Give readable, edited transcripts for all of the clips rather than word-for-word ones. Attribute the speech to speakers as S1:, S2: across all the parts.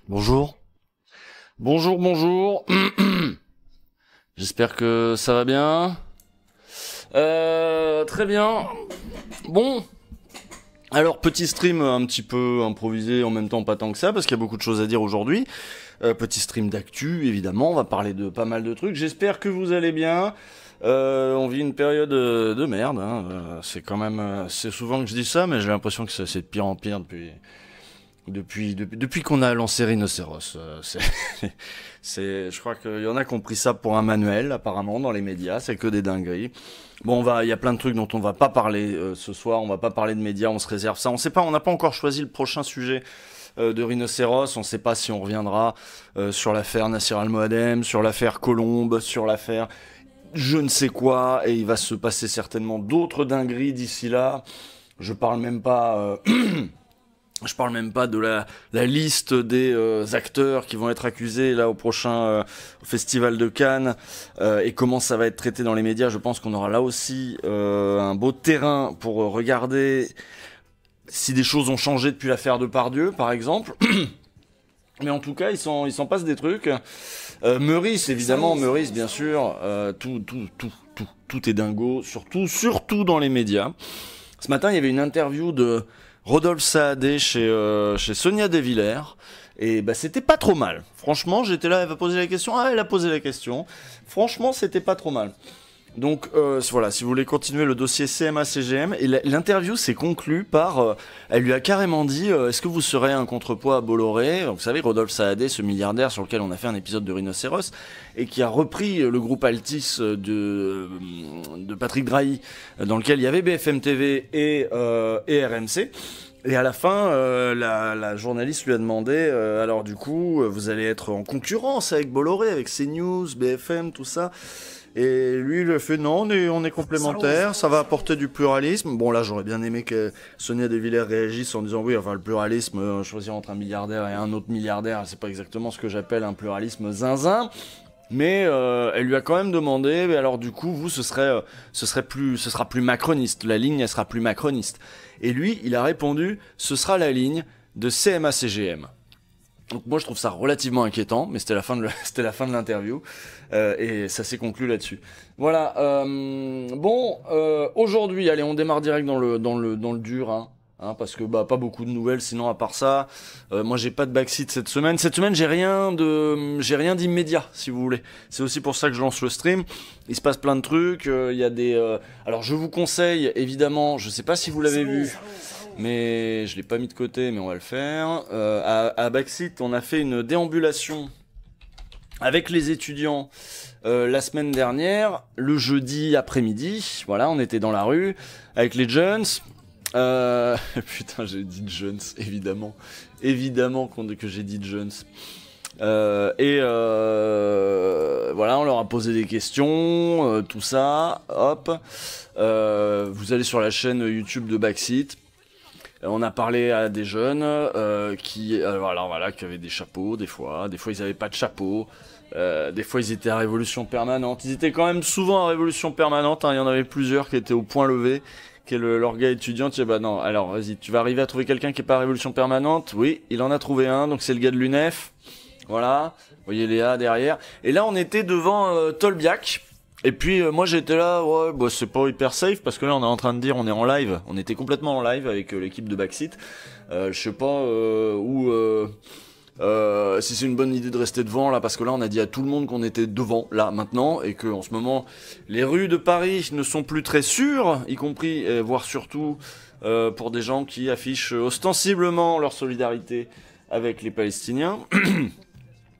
S1: Bonjour. Bonjour, bonjour. J'espère que ça va bien. Très bien. Bon. Alors, petit stream un petit peu improvisé, en même temps pas tant que ça, parce qu'il y a beaucoup de choses à dire aujourd'hui. Petit stream d'actu, évidemment, on va parler de pas mal de trucs. J'espère que vous allez bien. On vit une période de merde, hein. C'est quand même... c'est souvent que je dis ça, mais j'ai l'impression que c'est de pire en pire depuis qu'on a lancé Rhinocéros. Je crois qu'il y en a qui ont pris ça pour un manuel, apparemment, dans les médias, c'est que des dingueries. Bon, il y a plein de trucs dont on va pas parler ce soir, on va pas parler de médias, on se réserve ça. On sait pas, on n'a pas encore choisi le prochain sujet de Rhinocéros, on sait pas si on reviendra sur l'affaire Nassir Al-Moadem, sur l'affaire Colombe, sur l'affaire je ne sais quoi, et il va se passer certainement d'autres dingueries d'ici là. Je parle même pas... Je parle même pas de la liste des acteurs qui vont être accusés là au prochain festival de Cannes et comment ça va être traité dans les médias. Je pense qu'on aura là aussi un beau terrain pour regarder si des choses ont changé depuis l'affaire Depardieu, par exemple. Mais en tout cas, il s'en passe des trucs. Meurice, évidemment, Meurice, bien sûr. Tout est dingo, surtout dans les médias. Ce matin, il y avait une interview de Rodolphe Saadé chez Sonia De Villers. Et bah c'était pas trop mal. Franchement, j'étais là, elle va poser la question. Ah, elle a posé la question. Franchement, c'était pas trop mal. Donc voilà, si vous voulez continuer le dossier CMA-CGM, et l'interview s'est conclue par, elle lui a carrément dit, est-ce que vous serez un contrepoids à Bolloré? Donc, vous savez, Rodolphe Saadé, ce milliardaire sur lequel on a fait un épisode de Rhinocéros, et qui a repris le groupe Altis de Patrick Drahi, dans lequel il y avait BFM TV et RMC. Et à la fin, la journaliste lui a demandé, alors du coup, vous allez être en concurrence avec Bolloré, avec CNews, BFM, tout ça. Et lui, il a fait non, on est complémentaires, ça va apporter du pluralisme. Bon, là, j'aurais bien aimé que Sonia De Villers réagisse en disant oui, enfin, le pluralisme, choisir entre un milliardaire et un autre milliardaire, c'est pas exactement ce que j'appelle un pluralisme zinzin. Mais elle lui a quand même demandé, mais alors du coup, vous, ce sera plus macroniste. La ligne, elle sera plus macroniste. Et lui, il a répondu, ce sera la ligne de CMA-CGM. Donc moi je trouve ça relativement inquiétant, mais c'était la fin de l'interview et ça s'est conclu là-dessus. Voilà. Aujourd'hui, allez, on démarre direct dans le dur, hein, parce que pas beaucoup de nouvelles. Sinon à part ça, moi j'ai pas de backseat cette semaine. Cette semaine j'ai rien d'immédiat, si vous voulez. C'est aussi pour ça que je lance le stream. Il se passe plein de trucs. Il y a des. Alors je vous conseille évidemment. Je sais pas si vous l'avez vu. Mais je l'ai pas mis de côté, mais on va le faire. À Backseat, on a fait une déambulation avec les étudiants la semaine dernière, le jeudi après-midi. Voilà, on était dans la rue avec les jeunes. Putain, j'ai dit jeunes, évidemment. Évidemment que j'ai dit jeunes. Voilà, on leur a posé des questions, tout ça. Hop. Vous allez sur la chaîne YouTube de Backseat. On a parlé à des jeunes qui avaient des chapeaux des fois ils avaient pas de chapeau, des fois ils étaient à révolution permanente, ils étaient quand même souvent à révolution permanente, hein. Il y en avait plusieurs qui étaient au point levé, qui est l'orga étudiant. Tu dis bah non, alors vas-y, tu vas arriver à trouver quelqu'un qui est pas à révolution permanente? Oui, il en a trouvé un, donc c'est le gars de l'UNEF, voilà, vous voyez Léa derrière, et là on était devant Tolbiac. Et puis moi j'étais là, ouais, bah c'est pas hyper safe parce que là on est en train de dire on est en live, on était complètement en live avec l'équipe de Backseat. Je sais pas si c'est une bonne idée de rester devant là parce que là on a dit à tout le monde qu'on était devant là maintenant et que en ce moment les rues de Paris ne sont plus très sûres, y compris voire surtout pour des gens qui affichent ostensiblement leur solidarité avec les Palestiniens.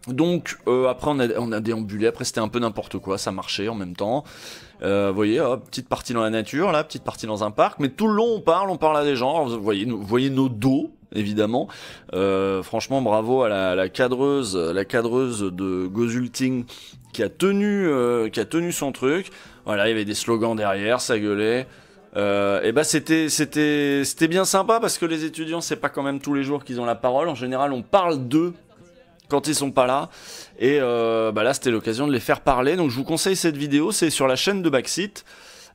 S1: Donc après on a déambulé, après c'était un peu n'importe quoi, ça marchait en même temps. Vous voyez, petite partie dans la nature, là, petite partie dans un parc, mais tout le long on parle à des gens. Alors, vous voyez nos dos, évidemment. Franchement, bravo à la cadreuse de Gozulting qui a tenu son truc. Voilà, il y avait des slogans derrière, ça gueulait. Et bah c'était bien sympa parce que les étudiants c'est pas quand même tous les jours qu'ils ont la parole. En général, on parle d'eux quand ils sont pas là, et là c'était l'occasion de les faire parler. Donc je vous conseille cette vidéo, c'est sur la chaîne de Backseat.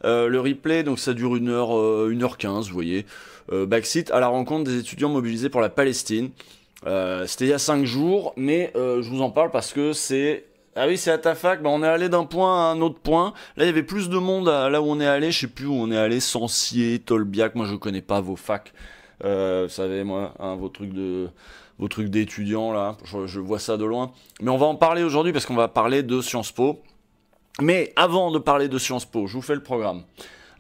S1: Le replay, donc ça dure 1h15, vous voyez. Backseat à la rencontre des étudiants mobilisés pour la Palestine. C'était il y a 5 jours, mais je vous en parle parce que c'est... Ah oui, c'est à ta fac, bah on est allé d'un point à un autre point. Là, il y avait plus de monde là où on est allé, je sais plus où on est allé, Sancier, Tolbiac, moi je connais pas vos facs. Vous savez, moi, hein, vos trucs d'étudiants, là, je vois ça de loin. Mais on va en parler aujourd'hui parce qu'on va parler de Sciences Po. Mais avant de parler de Sciences Po, je vous fais le programme.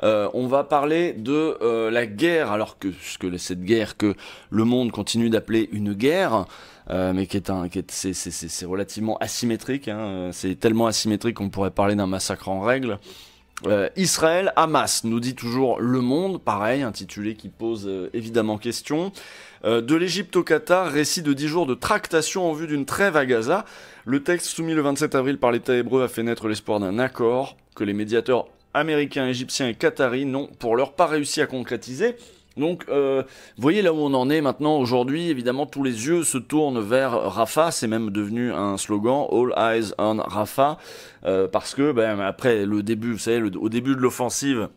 S1: On va parler de la guerre, alors que cette guerre que le monde continue d'appeler une guerre, mais c'est relativement asymétrique. Hein, c'est tellement asymétrique qu'on pourrait parler d'un massacre en règle. Israël, Hamas, nous dit toujours Le Monde, pareil, intitulé qui pose évidemment question. De l'Égypte au Qatar, récit de 10 jours de tractation en vue d'une trêve à Gaza. Le texte soumis le 27 avril par l'État hébreu a fait naître l'espoir d'un accord que les médiateurs américains, égyptiens et qataris n'ont pour l'heure pas réussi à concrétiser. Donc, vous voyez là où on en est maintenant aujourd'hui, évidemment tous les yeux se tournent vers Rafah, c'est même devenu un slogan, All Eyes on Rafah, parce que après le début, vous savez, au début de l'offensive,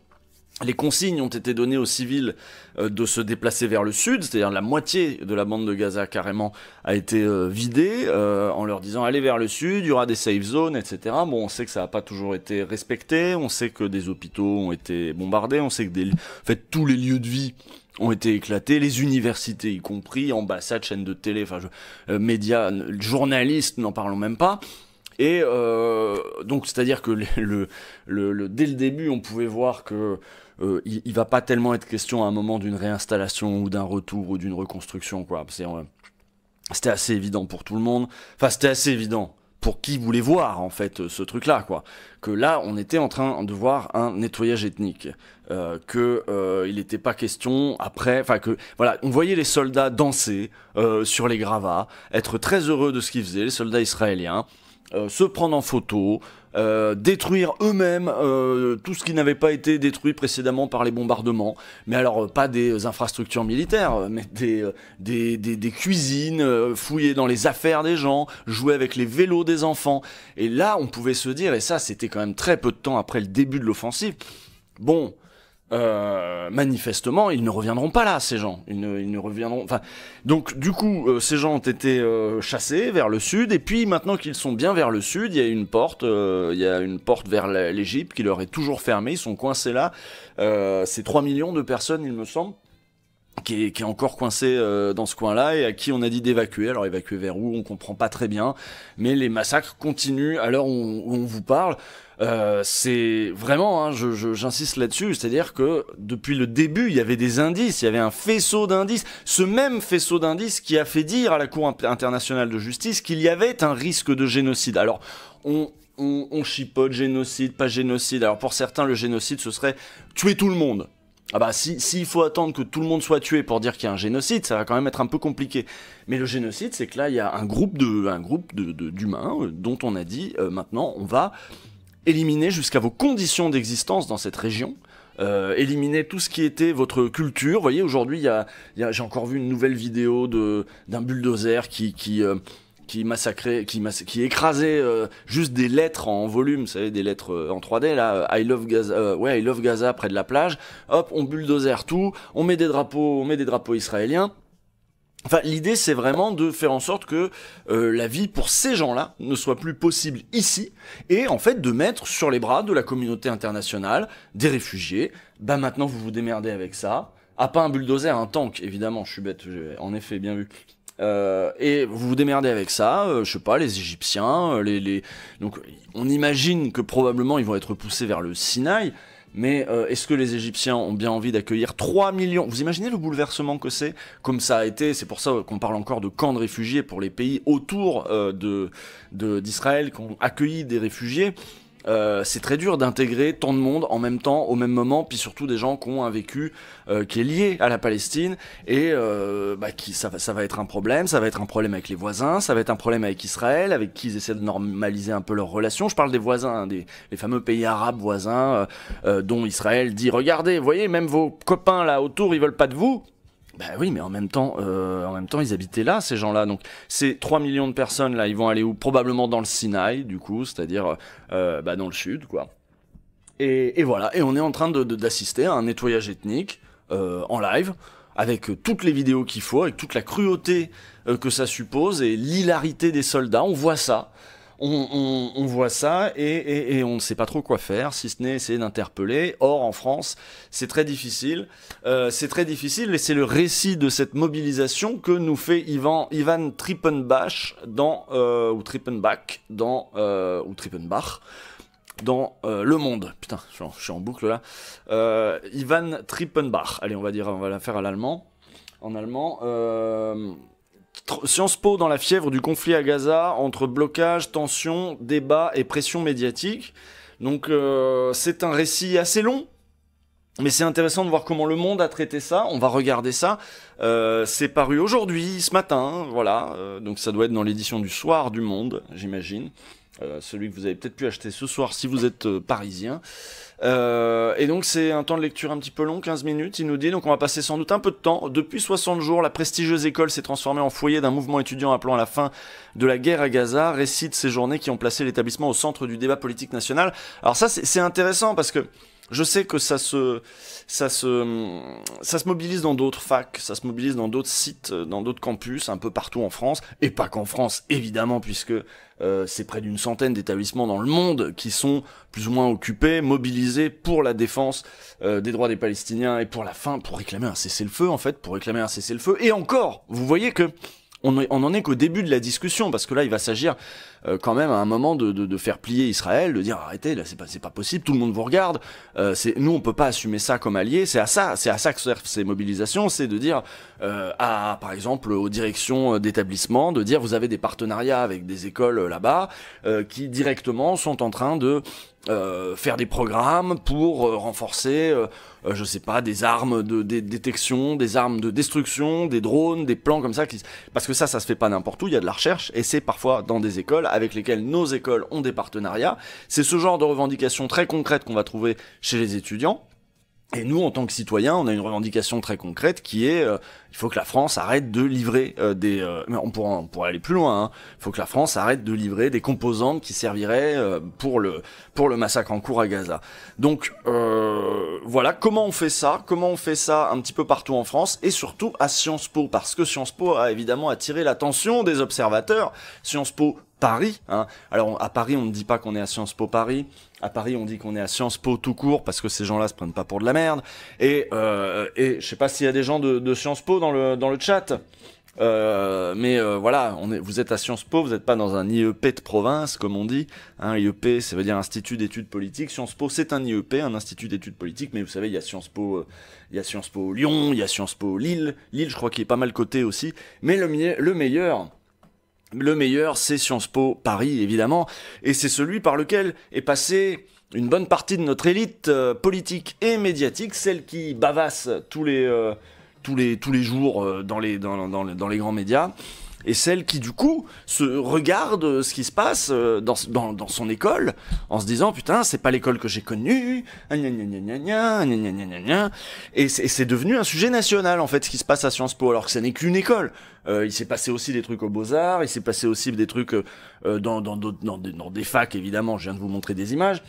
S1: les consignes ont été données aux civils de se déplacer vers le sud, c'est-à-dire la moitié de la bande de Gaza carrément a été vidée en leur disant allez vers le sud, il y aura des safe zones, etc. Bon, on sait que ça n'a pas toujours été respecté, on sait que des hôpitaux ont été bombardés, on sait que en fait, tous les lieux de vie ont été éclatés, les universités y compris, ambassades, chaînes de télé, médias, journalistes, n'en parlons même pas. Et donc, c'est-à-dire que dès le début, on pouvait voir que il va pas tellement être question à un moment d'une réinstallation ou d'un retour ou d'une reconstruction, quoi. C'était assez évident pour tout le monde. Enfin, c'était assez évident pour qui voulait voir, en fait, ce truc-là, quoi. Que là, on était en train de voir un nettoyage ethnique. Il n'était pas question, après... Enfin, que... Voilà, on voyait les soldats danser sur les gravats, être très heureux de ce qu'ils faisaient, les soldats israéliens, se prendre en photo... détruire eux-mêmes tout ce qui n'avait pas été détruit précédemment par les bombardements, mais alors pas des infrastructures militaires, mais des cuisines, fouiller dans les affaires des gens, jouer avec les vélos des enfants. Et là, on pouvait se dire, et ça c'était quand même très peu de temps après le début de l'offensive, bon... manifestement, ils ne reviendront pas là, ces gens. Ils ne reviendront. Enfin, donc, du coup, ces gens ont été chassés vers le sud. Et puis, maintenant qu'ils sont bien vers le sud, il y a une porte. Vers l'Égypte qui leur est toujours fermée. Ils sont coincés là. C'est 3 millions de personnes, il me semble, qui est encore coincé dans ce coin-là et à qui on a dit d'évacuer. Alors évacuer vers où, on comprend pas très bien, mais les massacres continuent à l'heure où on vous parle. C'est vraiment, hein, j'insiste là-dessus, c'est-à-dire que depuis le début, il y avait des indices, il y avait un faisceau d'indices, ce même faisceau d'indices qui a fait dire à la Cour internationale de justice qu'il y avait un risque de génocide. Alors, on chipote génocide, pas génocide. Alors pour certains, le génocide, ce serait tuer tout le monde. Ah bah s'il faut attendre que tout le monde soit tué pour dire qu'il y a un génocide, ça va quand même être un peu compliqué. Mais le génocide, c'est que là, il y a un groupe d'humains dont on a dit maintenant, on va éliminer jusqu'à vos conditions d'existence dans cette région. Éliminer tout ce qui était votre culture. Vous voyez, aujourd'hui, j'ai encore vu une nouvelle vidéo d'un bulldozer qui écrasait juste des lettres en volume, vous savez, des lettres en 3D, là, I love Gaza près de la plage. Hop, on bulldozer tout, on met des drapeaux israéliens. Enfin, l'idée, c'est vraiment de faire en sorte que la vie pour ces gens-là ne soit plus possible ici, et en fait de mettre sur les bras de la communauté internationale des réfugiés. Bah maintenant, vous vous démerdez avec ça. Ah, pas un bulldozer, un tank, évidemment, je suis bête, en effet, bien vu. Et vous vous démerdez avec ça, je sais pas, les Égyptiens, donc on imagine que probablement ils vont être poussés vers le Sinaï. Mais est-ce que les Égyptiens ont bien envie d'accueillir 3 millions? Vous imaginez le bouleversement que c'est? Comme ça a été, c'est pour ça qu'on parle encore de camps de réfugiés pour les pays autour d'Israël qui ont accueilli des réfugiés. C'est très dur d'intégrer tant de monde en même temps, au même moment, puis surtout des gens qui ont un vécu qui est lié à la Palestine, et ça va être un problème, ça va être un problème avec les voisins, ça va être un problème avec Israël, avec qui ils essaient de normaliser un peu leurs relations. Je parle des voisins, hein, les fameux pays arabes voisins, dont Israël dit, regardez, vous voyez, même vos copains là autour, ils veulent pas de vous. Ben oui, mais en même temps, ils habitaient là, ces gens-là. Donc, ces 3 millions de personnes, là, ils vont aller où? Probablement dans le Sinaï, du coup, c'est-à-dire dans le sud, quoi. Et voilà, et on est en train d'assister à un nettoyage ethnique en live, avec toutes les vidéos qu'il faut, avec toute la cruauté que ça suppose et l'hilarité des soldats. On voit ça. On voit ça et on ne sait pas trop quoi faire, si ce n'est essayer d'interpeller. Or, en France, c'est très difficile. Et c'est le récit de cette mobilisation que nous fait Ivan Trippenbach ou Trippenbach ou Trippenbach dans Le Monde. Putain, je suis en boucle là. Ivan Trippenbach. Allez, on va la faire à l'allemand. En allemand. Sciences Po dans la fièvre du conflit à Gaza, entre blocage, tension, débat et pression médiatique. Donc c'est un récit assez long, mais c'est intéressant de voir comment Le Monde a traité ça. On va regarder ça. C'est paru aujourd'hui, ce matin, voilà. Donc ça doit être dans l'édition du soir du Monde, j'imagine. Celui que vous avez peut-être pu acheter ce soir si vous êtes parisien. Et donc c'est un temps de lecture un petit peu long, 15 minutes, il nous dit, donc on va passer sans doute un peu de temps. Depuis 60 jours, la prestigieuse école s'est transformée en foyer d'un mouvement étudiant appelant à la fin de la guerre à Gaza, récit de ces journées qui ont placé l'établissement au centre du débat politique national. Alors ça c'est intéressant parce que je sais que ça se mobilise dans d'autres facs, ça se mobilise dans d'autres sites, dans d'autres campus, un peu partout en France, et pas qu'en France, évidemment, puisque c'est près d'une centaine d'établissements dans le monde qui sont plus ou moins occupés, mobilisés pour la défense des droits des Palestiniens et pour réclamer un cessez-le-feu, en fait, pour réclamer un cessez-le-feu. Et encore, vous voyez que on en est qu'au début de la discussion, parce que là, il va s'agir quand même à un moment de faire plier Israël, de dire arrêtez, là, c'est pas possible, tout le monde vous regarde, nous, on peut pas assumer ça comme alliés, c'est à ça que servent ces mobilisations, c'est de dire par exemple, aux directions d'établissements, de dire vous avez des partenariats avec des écoles là-bas, qui directement sont en train de faire des programmes pour renforcer, je sais pas, des armes de détection, des armes de destruction, des drones, des plans comme ça, parce que ça se fait pas n'importe où, il y a de la recherche, et c'est parfois dans des écoles avec lesquelles nos écoles ont des partenariats. C'est ce genre de revendications très concrètes qu'on va trouver chez les étudiants. Et nous, en tant que citoyens, on a une revendication très concrète qui est il faut que la France arrête de livrer mais on pourra aller plus loin. Hein. Il faut que la France arrête de livrer des composantes qui serviraient pour le massacre en cours à Gaza. Donc voilà, comment on fait ça un petit peu partout en France et surtout à Sciences Po, parce que Sciences Po a évidemment attiré l'attention des observateurs. Sciences Po Paris, hein. Alors à Paris on ne dit pas qu'on est à Sciences Po Paris, à Paris on dit qu'on est à Sciences Po tout court parce que ces gens-là se prennent pas pour de la merde. Et je sais pas s'il y a des gens de Sciences Po dans le chat, mais voilà, vous êtes à Sciences Po, vous n'êtes pas dans un IEP de province comme on dit. Hein, IEP ça veut dire Institut d'études politiques. Sciences Po c'est un IEP, un institut d'études politiques, mais vous savez il y a Sciences Po, Lyon, il y a Sciences Po Lille, je crois qu'il est pas mal coté aussi. Mais le meilleur, c'est Sciences Po Paris, évidemment, et c'est celui par lequel est passée une bonne partie de notre élite politique et médiatique, celle qui bavasse tous les jours dans les grands médias, et celle qui du coup se regarde ce qui se passe dans son école en se disant putain c'est pas l'école que j'ai connue, et c'est devenu un sujet national en fait ce qui se passe à Sciences Po, alors que ça n'est qu'une école. Il s'est passé aussi des trucs aux Beaux-Arts, il s'est passé aussi des trucs dans des facs évidemment, je viens de vous montrer des images.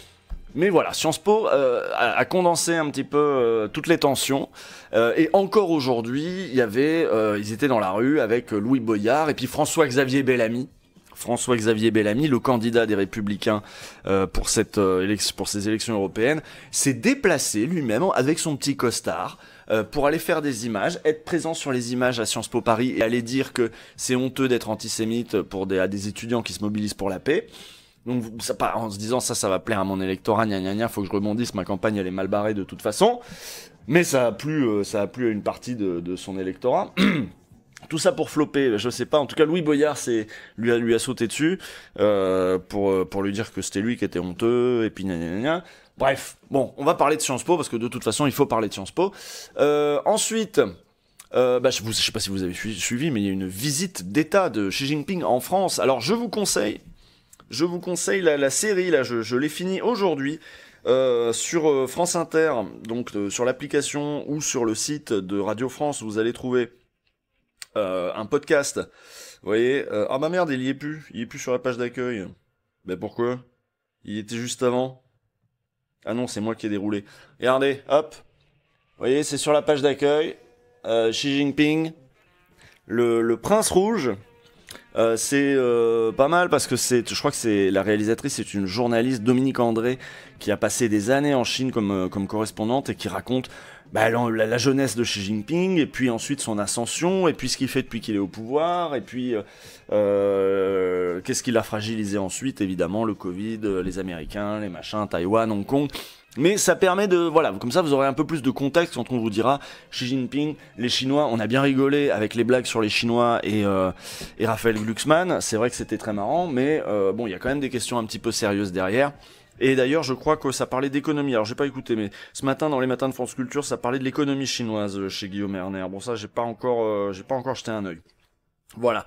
S1: Mais voilà, Sciences Po a condensé un petit peu toutes les tensions, et encore aujourd'hui, ils étaient dans la rue avec Louis Boyard et puis François-Xavier Bellamy, le candidat des Républicains pour ces élections européennes, s'est déplacé lui-même avec son petit costard pour aller faire des images, être présent sur les images à Sciences Po Paris et aller dire que c'est honteux d'être antisémite à des étudiants qui se mobilisent pour la paix. Donc en se disant ça va plaire à mon électorat, faut que je rebondisse, ma campagne elle est mal barrée de toute façon. Mais ça a plu à une partie de son électorat. Tout ça pour flopper, je sais pas. En tout cas, Louis Boyard lui a sauté dessus pour lui dire que c'était lui qui était honteux et puis Bref, bon, on va parler de Sciences Po parce que de toute façon, il faut parler de Sciences Po. Ensuite. Je sais pas si vous avez suivi, mais il y a une visite d'État de Xi Jinping en France. Alors, je vous conseille la série, là, je l'ai fini aujourd'hui, sur France Inter, donc sur l'application ou sur le site de Radio France, vous allez trouver un podcast. Vous voyez, ah ma merde, il y est plus sur la page d'accueil. Ben pourquoi? Il était juste avant. Ah non, c'est moi qui ai déroulé. Regardez, hop. Vous voyez, c'est sur la page d'accueil. Xi Jinping, le prince rouge. C'est pas mal parce que je crois que c'est la réalisatrice, c'est une journaliste, Dominique André, qui a passé des années en Chine comme correspondante et qui raconte la jeunesse de Xi Jinping et puis ensuite son ascension et puis ce qu'il fait depuis qu'il est au pouvoir et puis qu'est-ce qu'il a fragilisé ensuite, évidemment le Covid, les Américains, les machins, Taïwan, Hong Kong. Mais ça permet de, voilà, comme ça vous aurez un peu plus de contexte quand on vous dira Xi Jinping, les Chinois, on a bien rigolé avec les blagues sur les Chinois et Raphaël Glucksmann, c'est vrai que c'était très marrant, mais bon, il y a quand même des questions un petit peu sérieuses derrière. Et d'ailleurs, je crois que ça parlait d'économie. Alors, j'ai pas écouté, mais ce matin, dans les matins de France Culture, ça parlait de l'économie chinoise chez Guillaume Erner. Bon, ça, j'ai pas encore jeté un œil. Voilà.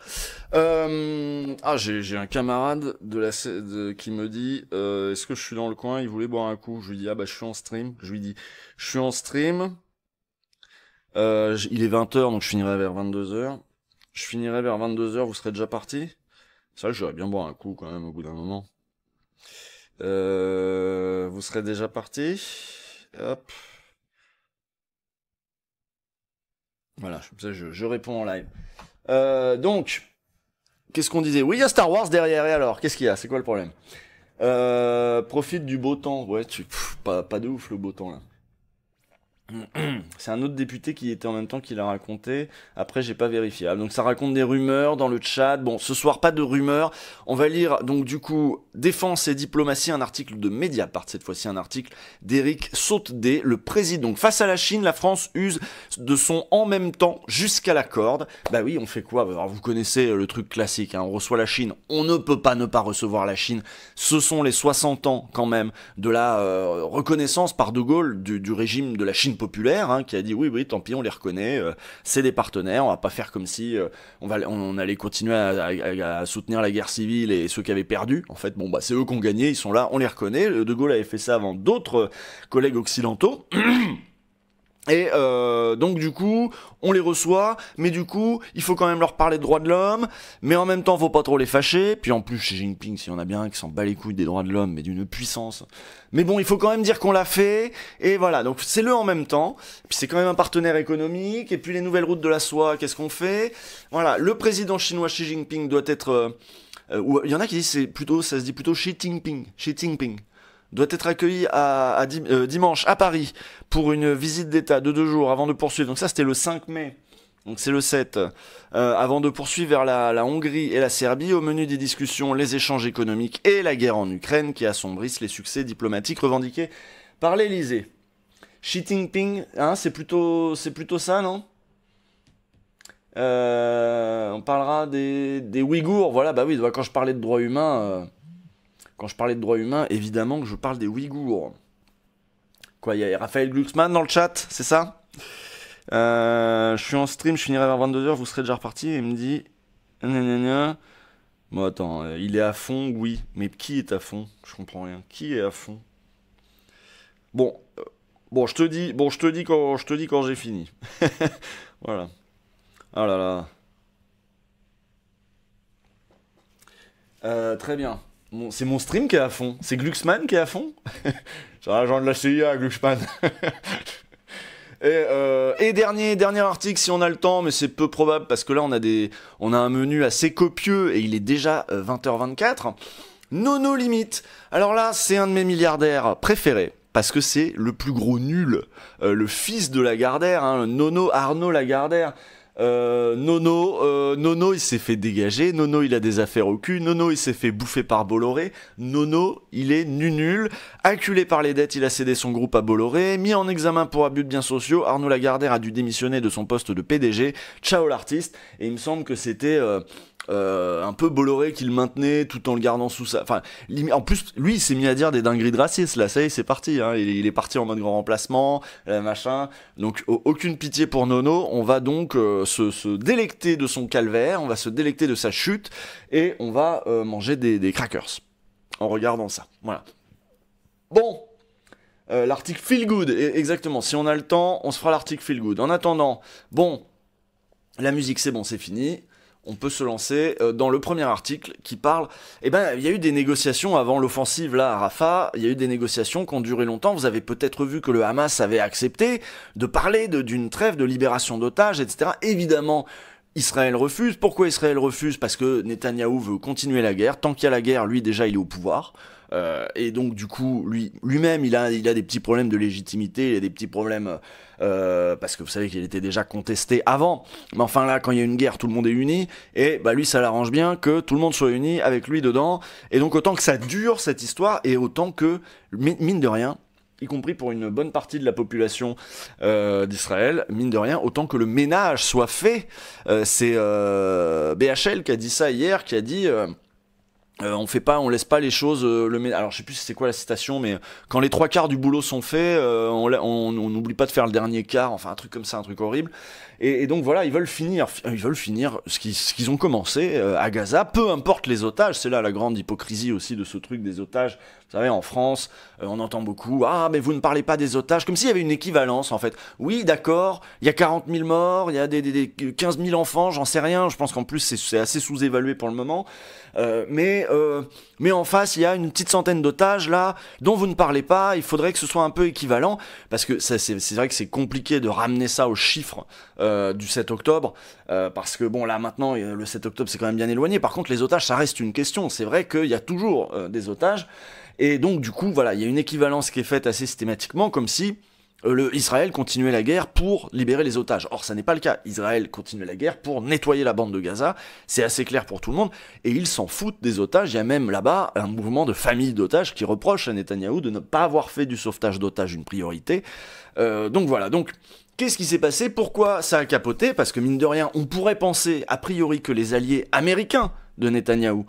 S1: J'ai un camarade qui me dit est-ce que je suis dans le coin, il voulait boire un coup. Je lui dis je suis en stream. Je lui dis je suis en stream. Il est 20h donc je finirai vers 22h. Je finirai vers 22h, vous serez déjà parti. C'est vrai que j'aurais bien boire un coup quand même au bout d'un moment. Vous serez déjà parti. Hop. Voilà, je réponds en live. Donc, qu'est-ce qu'on disait? Oui, il y a Star Wars derrière, et alors? Qu'est-ce qu'il y a? C'est quoi le problème? Profite du beau temps. Ouais, pas de ouf le beau temps là. C'est un autre député qui était en même temps qui l'a raconté. Après, j'ai pas vérifié. Donc, ça raconte des rumeurs dans le chat. Bon, ce soir, pas de rumeurs. On va lire, donc, du coup, Défense et diplomatie, un article de Mediapart. Cette fois-ci, un article d'Éric Sauté, le président. Donc, face à la Chine, la France use de son en même temps jusqu'à la corde. Bah oui, on fait quoi? Alors, vous connaissez le truc classique, hein. On reçoit la Chine. On ne peut pas ne pas recevoir la Chine. Ce sont les 60 ans, quand même, de la reconnaissance par De Gaulle du régime de la Chine populaire, hein, qui a dit oui, tant pis, on les reconnaît, c'est des partenaires, on va pas faire comme si on allait continuer à soutenir la guerre civile et ceux qui avaient perdu. En fait, c'est eux qui ont gagné, ils sont là, on les reconnaît. De Gaulle avait fait ça avant d'autres collègues occidentaux. Et donc du coup, on les reçoit, mais du coup, il faut quand même leur parler de droits de l'homme, mais en même temps, faut pas trop les fâcher. Puis en plus, Xi Jinping, s'il y en a bien un qui s'en bat les couilles des droits de l'homme, mais d'une puissance. Mais bon, il faut quand même dire qu'on l'a fait, et voilà, donc c'est le en même temps. Puis c'est quand même un partenaire économique, et puis les nouvelles routes de la soie, qu'est-ce qu'on fait? Voilà, le président chinois Xi Jinping doit être... il y en a qui disent ça se dit plutôt Xi Jinping. Doit être accueilli dimanche à Paris pour une visite d'État de 2 jours avant de poursuivre. Donc ça, c'était le 5 mai. Donc c'est le 7. Avant de poursuivre vers la Hongrie et la Serbie. Au menu des discussions, les échanges économiques et la guerre en Ukraine qui assombrissent les succès diplomatiques revendiqués par l'Élysée. Xi Jinping, hein, c'est plutôt ça, non? On parlera des Ouïghours. Voilà, bah oui, quand je parlais de droits humains... Quand je parlais de droits humains, évidemment que je parle des Ouïghours. Quoi, il y a Raphaël Glucksmann dans le chat, c'est ça? Je suis en stream, je finirai vers 22h, vous serez déjà reparti. Et il me dit... Bon, attends, il est à fond, oui. Mais qui est à fond? Je comprends rien. Qui est à fond? Bon, je te dis quand j'ai fini. Voilà. Oh là là. Très bien. C'est mon stream qui est à fond. C'est Glucksmann qui est à fond. C'est l'agent de la CIA, Glucksmann. Et dernier article, si on a le temps, mais c'est peu probable parce que là, on a un menu assez copieux et il est déjà 20h24. Nono Limite. Alors là, c'est un de mes milliardaires préférés. Parce que c'est le plus gros nul. Le fils de Lagardère, hein, Nono Arnaud Lagardère. Nono il s'est fait dégager, Nono il a des affaires au cul, Nono il s'est fait bouffer par Bolloré, Nono il est nul, acculé par les dettes, il a cédé son groupe à Bolloré, mis en examen pour abus de biens sociaux, Arnaud Lagardère a dû démissionner de son poste de PDG, ciao l'artiste, et il me semble que c'était... un peu Bolloré qui le maintenait tout en le gardant sous sa... Enfin, en plus, lui, il s'est mis à dire des dingueries de racistes, là, ça y est, c'est parti, hein. Il est parti en mode grand remplacement, machin. Donc, aucune pitié pour Nono, on va donc se délecter de son calvaire, on va se délecter de sa chute, et on va manger des crackers, en regardant ça, voilà. Bon, l'article Feel Good, exactement, si on a le temps, on se fera l'article Feel Good. En attendant, bon, la musique, c'est bon, c'est fini. on peut se lancer dans le premier article qui parle, eh ben, il y a eu des négociations avant l'offensive là à Rafah, il y a eu des négociations qui ont duré longtemps, vous avez peut-être vu que le Hamas avait accepté de parler d'une trêve de libération d'otages, etc. Évidemment, Israël refuse. Pourquoi Israël refuse? Parce que Netanyahou veut continuer la guerre. Tant qu'il y a la guerre, lui déjà il est au pouvoir. Et donc du coup, lui-même, il a des petits problèmes de légitimité, il a des petits problèmes parce que vous savez qu'il était déjà contesté avant. Mais enfin là, quand il y a une guerre, tout le monde est uni. Et bah lui, ça l'arrange bien que tout le monde soit uni avec lui dedans. Et donc autant que ça dure cette histoire, et autant que mine de rien, y compris pour une bonne partie de la population d'Israël, mine de rien, autant que le ménage soit fait. C'est BHL qui a dit ça hier, qui a dit on laisse pas les choses. Alors je sais plus c'est quoi la citation, mais quand les 3/4 du boulot sont faits, on n'oublie pas de faire le dernier quart. Enfin un truc comme ça, un truc horrible. Et donc voilà, ils veulent finir ce qu'ils ont commencé à Gaza, peu importe les otages. C'est là la grande hypocrisie aussi de ce truc des otages. Vous savez, en France, on entend beaucoup « Ah, mais vous ne parlez pas des otages », comme s'il y avait une équivalence, en fait. Oui, d'accord, il y a 40 000 morts, il y a des 15 000 enfants, j'en sais rien, je pense qu'en plus, c'est assez sous-évalué pour le moment. Mais en face, il y a une petite centaine d'otages, là, dont vous ne parlez pas, il faudrait que ce soit un peu équivalent, parce que c'est vrai que c'est compliqué de ramener ça aux chiffres du 7 octobre, parce que, bon, là, maintenant, le 7 octobre, c'est quand même bien éloigné. Par contre, les otages, ça reste une question. C'est vrai qu'il y a toujours des otages. Et donc du coup, voilà, il y a une équivalence qui est faite assez systématiquement, comme si Israël continuait la guerre pour libérer les otages. Or, ça n'est pas le cas. Israël continue la guerre pour nettoyer la bande de Gaza. C'est assez clair pour tout le monde. Et ils s'en foutent des otages. Il y a même là-bas un mouvement de familles d'otages qui reproche à Netanyahou de ne pas avoir fait du sauvetage d'otages une priorité. Donc voilà. Donc, qu'est-ce qui s'est passé? Pourquoi ça a capoté? Parce que mine de rien, on pourrait penser a priori que les alliés américains de Netanyahou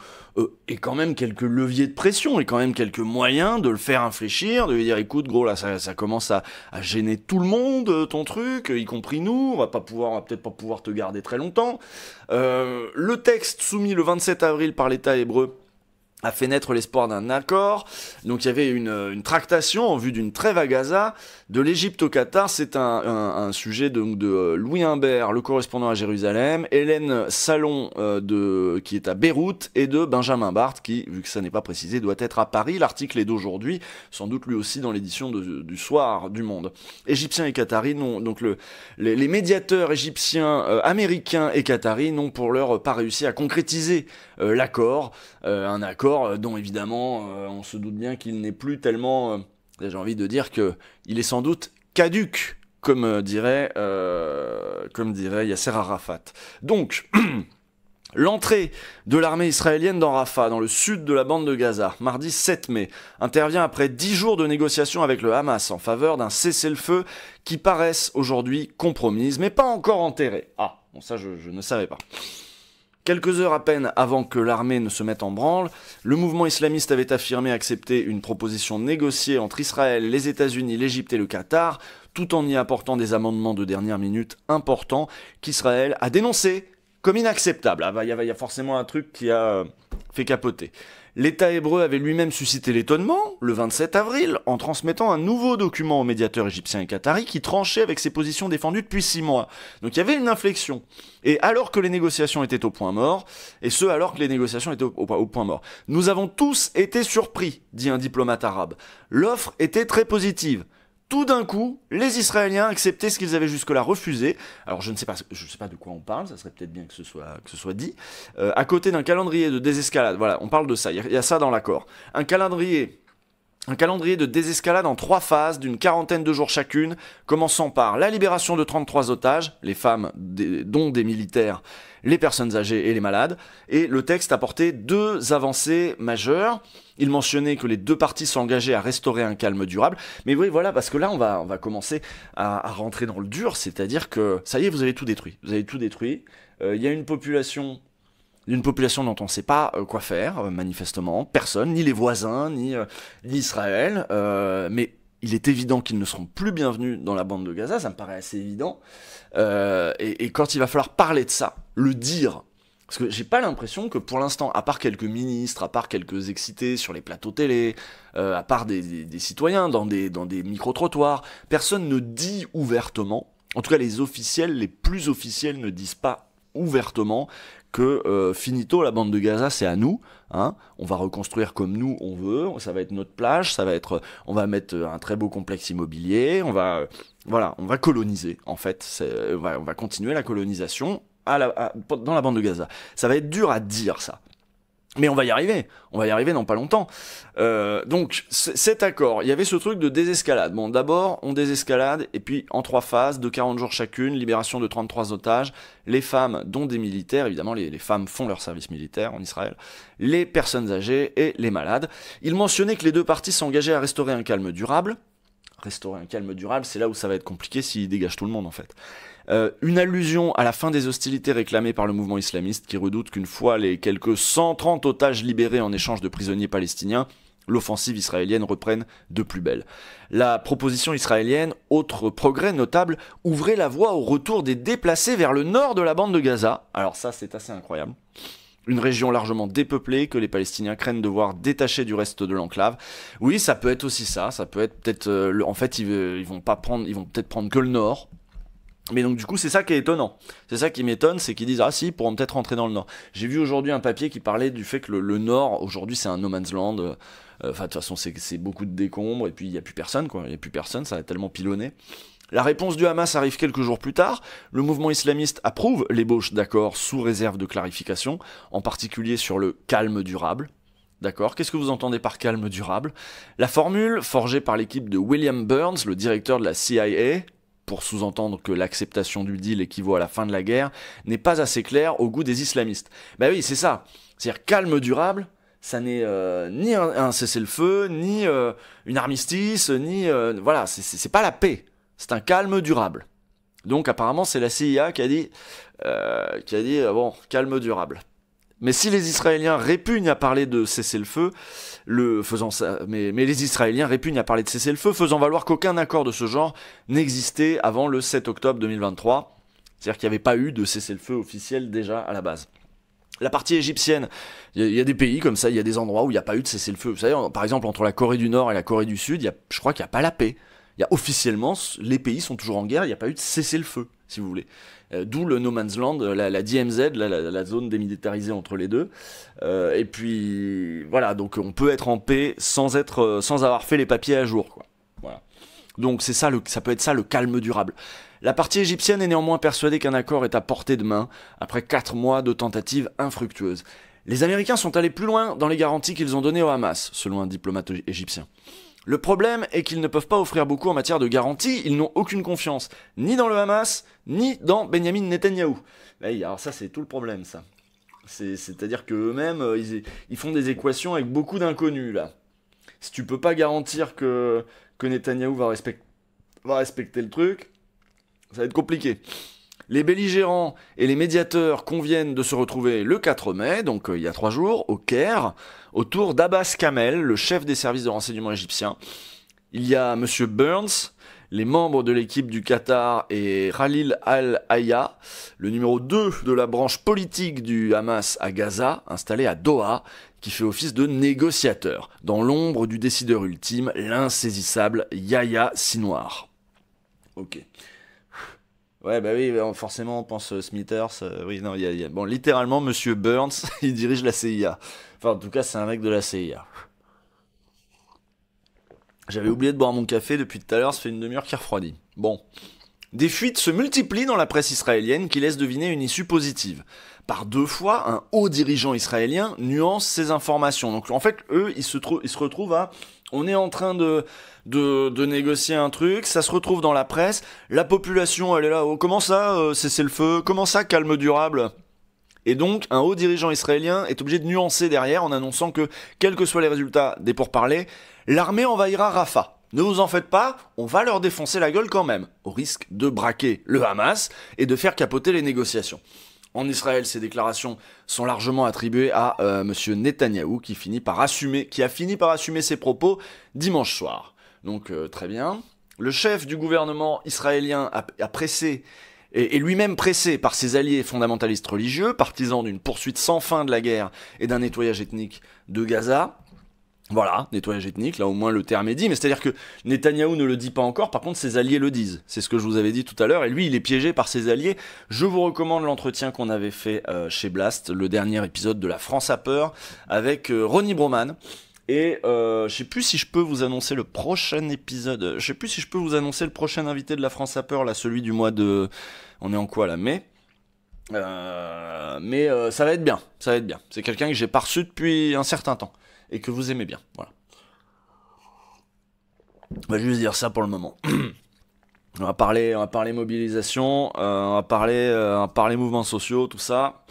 S1: et quand même quelques leviers de pression et quand même quelques moyens de le faire infléchir, de lui dire écoute gros là ça commence à gêner tout le monde ton truc, y compris nous, on va peut-être pas pouvoir te garder très longtemps. Le texte soumis le 27 avril par l'État hébreu a fait naître l'espoir d'un accord. Donc il y avait une tractation en vue d'une trêve à Gaza, de l'Égypte au Qatar. C'est un sujet de Louis Humbert, le correspondant à Jérusalem, Hélène Salon qui est à Beyrouth, et de Benjamin Barth qui, vu que ça n'est pas précisé, doit être à Paris. L'article est d'aujourd'hui, sans doute lui aussi dans l'édition du soir du Monde. Égyptiens et Qataris, donc les médiateurs égyptiens, américains et Qataris n'ont pour l'heure pas réussi à concrétiser l'accord, un accord dont évidemment on se doute bien qu'il n'est plus tellement, j'ai envie de dire que il est sans doute caduc, comme dirait Yasser Arafat. Donc l'entrée de l'armée israélienne dans Rafah, dans le sud de la bande de Gaza, mardi 7 mai, intervient après 10 jours de négociations avec le Hamas en faveur d'un cessez-le-feu qui paraissent aujourd'hui compromises, mais pas encore enterrées. Ah, bon ça je ne savais pas. Quelques heures à peine avant que l'armée ne se mette en branle, le mouvement islamiste avait affirmé accepter une proposition négociée entre Israël, les États-Unis, l'Égypte et le Qatar, tout en y apportant des amendements de dernière minute importants qu'Israël a dénoncés comme inacceptables. Ah, il y a forcément un truc qui a fait capoter. L'État hébreu avait lui-même suscité l'étonnement, le 27 avril, en transmettant un nouveau document aux médiateurs égyptiens et qataris qui tranchait avec ses positions défendues depuis 6 mois. Donc il y avait une inflexion. Et alors que les négociations étaient au point mort, au point mort, nous avons tous été surpris, dit un diplomate arabe. L'offre était très positive. Tout d'un coup, les Israéliens acceptaient ce qu'ils avaient jusque-là refusé. Alors je ne sais pas de quoi on parle, ça serait peut-être bien que ce soit dit. À côté d'un calendrier de désescalade, voilà, on parle de ça, il y a ça dans l'accord. Un calendrier de désescalade en 3 phases d'une 40aine de jours chacune, commençant par la libération de 33 otages, les femmes, dont des militaires, les personnes âgées et les malades, et le texte apportait 2 avancées majeures. Il mentionnait que les 2 parties s'engageaient à restaurer un calme durable, mais oui, voilà, parce que là, on va commencer à rentrer dans le dur, c'est-à-dire que, ça y est, vous avez tout détruit. Il y a une population dont on ne sait pas quoi faire, manifestement, personne, ni les voisins, ni Israël, mais il est évident qu'ils ne seront plus bienvenus dans la bande de Gaza, ça me paraît assez évident, et quand il va falloir parler de ça, le dire, parce que j'ai pas l'impression que pour l'instant, à part quelques ministres, à part quelques excités sur les plateaux télé, à part des citoyens dans des micro-trottoirs, personne ne dit ouvertement, en tout cas les plus officiels ne disent pas ouvertement que finito, la bande de Gaza, c'est à nous. Hein, on va reconstruire comme nous on veut, ça va être notre plage, on va mettre un très beau complexe immobilier, on va coloniser en fait, on va continuer la colonisation dans la bande de Gaza. Ça va être dur à dire ça. Mais on va y arriver dans pas longtemps. Donc cet accord, il y avait ce truc de désescalade. Bon, d'abord on désescalade, et puis en 3 phases, de 40 jours chacune, libération de 33 otages, les femmes, dont des militaires, évidemment les femmes font leur service militaire en Israël, les personnes âgées et les malades. Il mentionnait que les deux parties s'engageaient à restaurer un calme durable. Restaurer un calme durable, c'est là où ça va être compliqué s'ils dégagent tout le monde en fait. Une allusion à la fin des hostilités réclamées par le mouvement islamiste qui redoute qu'une fois les quelques 130 otages libérés en échange de prisonniers palestiniens, l'offensive israélienne reprenne de plus belle. La proposition israélienne, autre progrès notable, ouvrait la voie au retour des déplacés vers le nord de la bande de Gaza. Alors ça, c'est assez incroyable. Une région largement dépeuplée que les Palestiniens craignent de voir détachée du reste de l'enclave. Oui, ça peut être aussi ça peut être peut-être... en fait, ils vont peut-être prendre que le nord. Mais donc du coup c'est ça qui est étonnant, c'est ça qui m'étonne, c'est qu'ils disent ah si, ils pourront peut-être rentrer dans le nord. J'ai vu aujourd'hui un papier qui parlait du fait que le nord aujourd'hui c'est un no man's land, de toute façon c'est beaucoup de décombres et puis il n'y a plus personne quoi, il n'y a plus personne, ça a tellement pilonné. La réponse du Hamas arrive quelques jours plus tard, le mouvement islamiste approuve l'ébauche d'accords sous réserve de clarification, en particulier sur le calme durable. D'accord, qu'est-ce que vous entendez par calme durable? La formule, forgée par l'équipe de William Burns, le directeur de la CIA, pour sous-entendre que l'acceptation du deal équivaut à la fin de la guerre, n'est pas assez claire au goût des islamistes. Ben oui, c'est ça. C'est-à-dire calme durable, ça n'est ni un cessez-le-feu, ni une armistice, ni... voilà, c'est pas la paix. C'est un calme durable. Donc apparemment, c'est la CIA qui a dit bon, calme durable. Mais si les Israéliens répugnent à parler de cessez-le-feu, mais les Israéliens répugnent à parler de cessez-le-feu, faisant valoir qu'aucun accord de ce genre n'existait avant le 7 octobre 2023. C'est-à-dire qu'il n'y avait pas eu de cessez-le-feu officiel déjà à la base. La partie égyptienne, il y a des pays comme ça, il y a des endroits où il n'y a pas eu de cessez-le-feu. Vous savez, par exemple, entre la Corée du Nord et la Corée du Sud, je crois qu'il n'y a pas la paix. Officiellement, les pays sont toujours en guerre, il n'y a pas eu de cessez-le-feu, si vous voulez. D'où le No Man's Land, la DMZ, la zone démilitarisée entre les deux. Et puis, voilà, donc on peut être en paix sans avoir fait les papiers à jour, quoi. Voilà. Donc c'est ça, ça peut être ça le calme durable. La partie égyptienne est néanmoins persuadée qu'un accord est à portée de main, après 4 mois de tentatives infructueuses. Les Américains sont allés plus loin dans les garanties qu'ils ont données au Hamas, selon un diplomate égyptien. Le problème est qu'ils ne peuvent pas offrir beaucoup en matière de garantie, ils n'ont aucune confiance, ni dans le Hamas, ni dans Benjamin Netanyahou. Alors ça c'est tout le problème ça. C'est-à-dire qu'eux-mêmes, ils font des équations avec beaucoup d'inconnus là. Si tu peux pas garantir que Netanyahou va respecter le truc, ça va être compliqué. Les belligérants et les médiateurs conviennent de se retrouver le 4 mai, donc il y a 3 jours, au Caire, autour d'Abbas Kamel, le chef des services de renseignement égyptiens. Il y a M. Burns, les membres de l'équipe du Qatar et Khalil al-Hayya, le numéro 2 de la branche politique du Hamas à Gaza, installé à Doha, qui fait office de négociateur, dans l'ombre du décideur ultime, l'insaisissable Yahya Sinwar. Ok. Ouais, bah oui, forcément, on pense Smithers. Oui, non, bon, littéralement, Monsieur Burns, il dirige la CIA. Enfin, en tout cas, c'est un mec de la CIA. J'avais oublié de boire mon café depuis tout à l'heure, ça fait une demi-heure qu'il refroidit. Bon. Des fuites se multiplient dans la presse israélienne qui laissent deviner une issue positive. Par 2 fois, un haut dirigeant israélien nuance ces informations. Donc, en fait, eux, ils se retrouvent à... On est en train de négocier un truc, ça se retrouve dans la presse, la population elle est là, oh, comment ça cessez le feu, comment ça calme durable? Et donc un haut dirigeant israélien est obligé de nuancer derrière en annonçant que, quels que soient les résultats des pourparlers, l'armée envahira Rafah. Ne vous en faites pas, on va leur défoncer la gueule quand même, au risque de braquer le Hamas et de faire capoter les négociations. En Israël, ces déclarations sont largement attribuées à Monsieur Netanyahou qui a fini par assumer ses propos dimanche soir. Donc très bien. Le chef du gouvernement israélien a pressé, et lui-même pressé par ses alliés fondamentalistes religieux, partisans d'une poursuite sans fin de la guerre et d'un nettoyage ethnique de Gaza, Voilà, nettoyage ethnique, là au moins le terme est dit, mais c'est-à-dire que Netanyahou ne le dit pas encore, par contre ses alliés le disent. C'est ce que je vous avais dit tout à l'heure, et lui il est piégé par ses alliés. Je vous recommande l'entretien qu'on avait fait chez Blast, le dernier épisode de La France a peur, avec Ronnie Broman. Et je sais plus si je peux vous annoncer le prochain épisode, je sais plus si je peux vous annoncer le prochain invité de La France a peur, là celui du mois de... On est en quoi là, mai ça va être bien, ça va être bien. C'est quelqu'un que j'ai pas reçu depuis un certain temps. Et que vous aimez bien, voilà. On va juste dire ça pour le moment. On va parler mobilisation, on va parler mouvements sociaux, tout ça.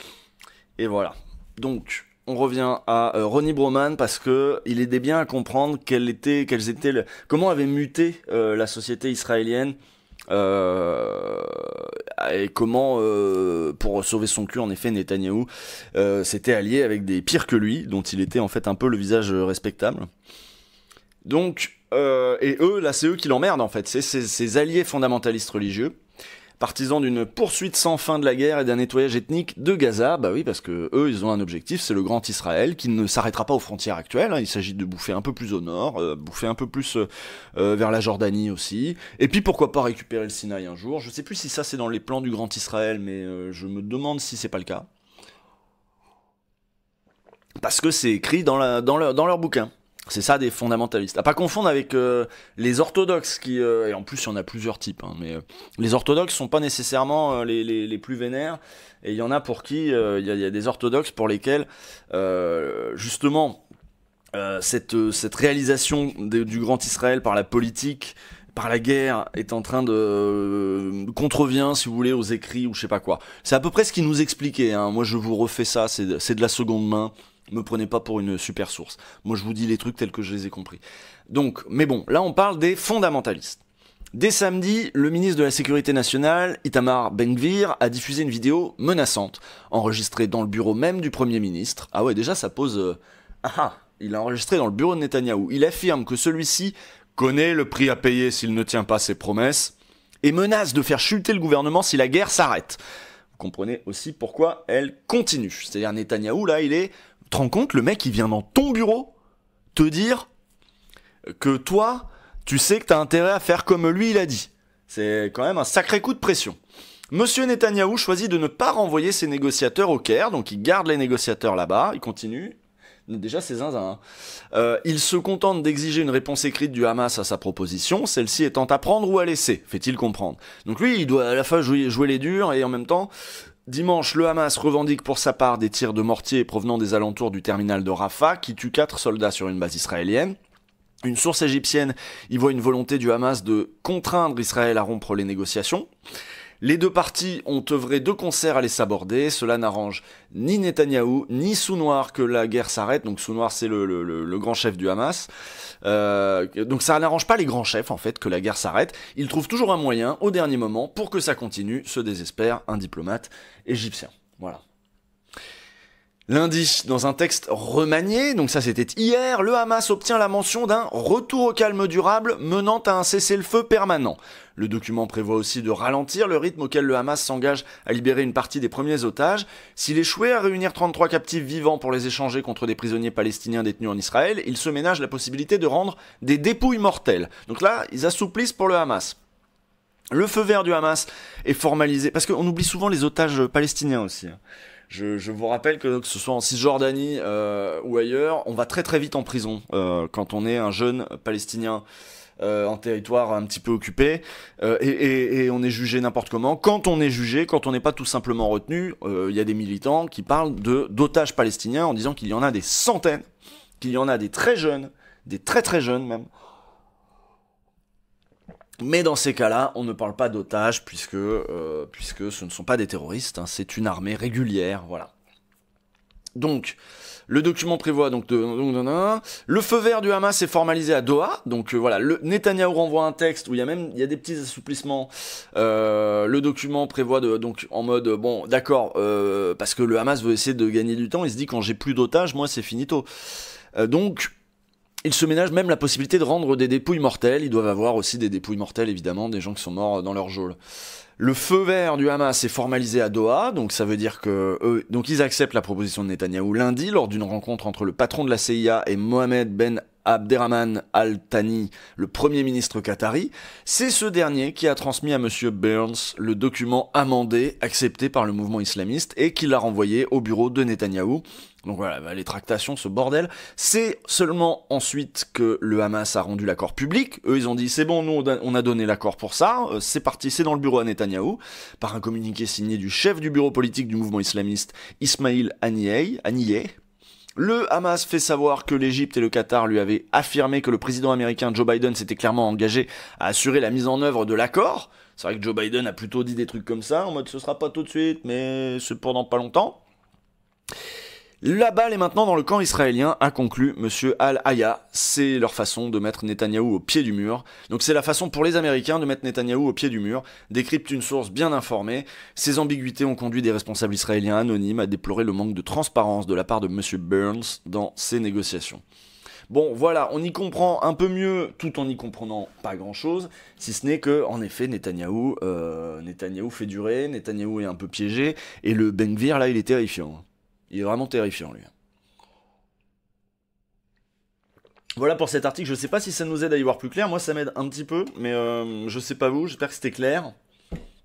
S1: Et voilà. Donc, on revient à Ronnie Broman parce que il aidait bien à comprendre comment avait muté la société israélienne. Et comment, pour sauver son cul, en effet, Netanyahou s'était allié avec des pires que lui, dont il était en fait un peu le visage respectable. Donc, et eux, là, c'est eux qui l'emmerdent en fait, c'est ces alliés fondamentalistes religieux, partisans d'une poursuite sans fin de la guerre et d'un nettoyage ethnique de Gaza. Bah oui, parce que eux, ils ont un objectif, c'est le grand Israël, qui ne s'arrêtera pas aux frontières actuelles. Hein. Il s'agit de bouffer un peu plus au nord, bouffer un peu plus vers la Jordanie aussi. Et puis pourquoi pas récupérer le Sinaï un jour. Je sais plus si ça c'est dans les plans du grand Israël, mais je me demande si c'est pas le cas. Parce que c'est écrit dans leur bouquin. C'est ça des fondamentalistes. À pas confondre avec les orthodoxes qui et en plus il y en a plusieurs types. Hein, mais les orthodoxes sont pas nécessairement les plus vénères. Et il y en a pour qui il y a des orthodoxes pour lesquels justement cette réalisation du grand Israël par la politique, par la guerre, est en train de contrevient, si vous voulez, aux écrits ou je sais pas quoi. C'est à peu près ce qu'ils nous expliquaient. Hein. Moi je vous refais ça, c'est de la seconde main. Me prenez pas pour une super source. Moi, je vous dis les trucs tels que je les ai compris. Donc, mais bon, là, on parle des fondamentalistes. Dès samedi, le ministre de la Sécurité nationale, Itamar Ben-Gvir, a diffusé une vidéo menaçante, enregistrée dans le bureau même du Premier ministre. Ah ouais, déjà, ça pose... il a enregistré dans le bureau de Netanyahou. Il affirme que celui-ci connaît le prix à payer s'il ne tient pas ses promesses, et menace de faire chuter le gouvernement si la guerre s'arrête. Vous comprenez aussi pourquoi elle continue. C'est-à-dire, Netanyahou, là, il est... Tu te rends compte, le mec, il vient dans ton bureau te dire que toi, tu sais que t'as intérêt à faire comme lui, il a dit. C'est quand même un sacré coup de pression. Monsieur Netanyahou choisit de ne pas renvoyer ses négociateurs au Caire, donc il garde les négociateurs là-bas, il continue. Déjà, c'est zinzin. Hein. Il se contente d'exiger une réponse écrite du Hamas à sa proposition, celle-ci étant à prendre ou à laisser, fait-il comprendre. Donc lui, il doit à la fois jouer les durs et en même temps... Dimanche, le Hamas revendique pour sa part des tirs de mortier provenant des alentours du terminal de Rafah qui tuent 4 soldats sur une base israélienne. Une source égyptienne y voit une volonté du Hamas de contraindre Israël à rompre les négociations. Les deux parties ont œuvré de concert à les saborder. Cela n'arrange ni Netanyahou, ni Sounoir que la guerre s'arrête. Donc Sounoir, c'est le grand chef du Hamas. Donc ça n'arrange pas les grands chefs, en fait, que la guerre s'arrête. Ils trouvent toujours un moyen, au dernier moment, pour que ça continue, se désespère un diplomate égyptien. Voilà. Lundi, dans un texte remanié, donc ça c'était hier, le Hamas obtient la mention d'un retour au calme durable menant à un cessez-le-feu permanent. Le document prévoit aussi de ralentir le rythme auquel le Hamas s'engage à libérer une partie des premiers otages. S'il échouait à réunir 33 captifs vivants pour les échanger contre des prisonniers palestiniens détenus en Israël, il se ménage la possibilité de rendre des dépouilles mortelles. Donc là, ils assouplissent pour le Hamas. Le feu vert du Hamas est formalisé, parce qu'on oublie souvent les otages palestiniens aussi. Je vous rappelle que ce soit en Cisjordanie ou ailleurs, on va très très vite en prison quand on est un jeune palestinien en territoire un petit peu occupé et on est jugé n'importe comment. Quand on est jugé, quand on n'est pas tout simplement retenu, il y a des militants qui parlent d'otages palestiniens en disant qu'il y en a des centaines, qu'il y en a des très jeunes, des très très jeunes même. Mais dans ces cas-là, on ne parle pas d'otages puisque ce ne sont pas des terroristes, hein, c'est une armée régulière, voilà. Donc, le document prévoit donc le feu vert du Hamas est formalisé à Doha, donc voilà, le Netanyahou renvoie un texte où il y a des petits assouplissements. Le document prévoit donc en mode bon, d'accord, parce que le Hamas veut essayer de gagner du temps, il se dit quand j'ai plus d'otages, moi c'est finito. Donc ils se ménagent même la possibilité de rendre des dépouilles mortelles. Ils doivent avoir aussi des dépouilles mortelles, évidemment, des gens qui sont morts dans leur geôle. Le feu vert du Hamas est formalisé à Doha, donc ça veut dire que donc ils acceptent la proposition de Netanyahou lundi lors d'une rencontre entre le patron de la CIA et Mohamed Ben Abderrahman Al-Thani, le premier ministre qatari. C'est ce dernier qui a transmis à monsieur Burns le document amendé accepté par le mouvement islamiste et qui l'a renvoyé au bureau de Netanyahou. Donc voilà, les tractations, ce bordel. C'est seulement ensuite que le Hamas a rendu l'accord public. Eux, ils ont dit, c'est bon, nous, on a donné l'accord pour ça. C'est parti, c'est dans le bureau à Netanyahou. Par un communiqué signé du chef du bureau politique du mouvement islamiste, Ismail Haniyeh. Le Hamas fait savoir que l'Égypte et le Qatar lui avaient affirmé que le président américain Joe Biden s'était clairement engagé à assurer la mise en œuvre de l'accord. C'est vrai que Joe Biden a plutôt dit des trucs comme ça, en mode ce sera pas tout de suite, mais c'est pendant pas longtemps. La balle est maintenant dans le camp israélien, a conclu monsieur Al-Haya. C'est leur façon de mettre Netanyahou au pied du mur. Donc c'est la façon pour les Américains de mettre Netanyahou au pied du mur, décrypte une source bien informée. Ces ambiguïtés ont conduit des responsables israéliens anonymes à déplorer le manque de transparence de la part de monsieur Burns dans ces négociations. Bon, voilà, on y comprend un peu mieux, tout en n'y comprenant pas grand-chose, si ce n'est que, en effet, Netanyahou fait durer, Netanyahou est un peu piégé, et le Ben Gvir, là, il est terrifiant. Il est vraiment terrifiant, lui. Voilà pour cet article. Je sais pas si ça nous aide à y voir plus clair. Moi, ça m'aide un petit peu, mais je sais pas vous. J'espère que c'était clair.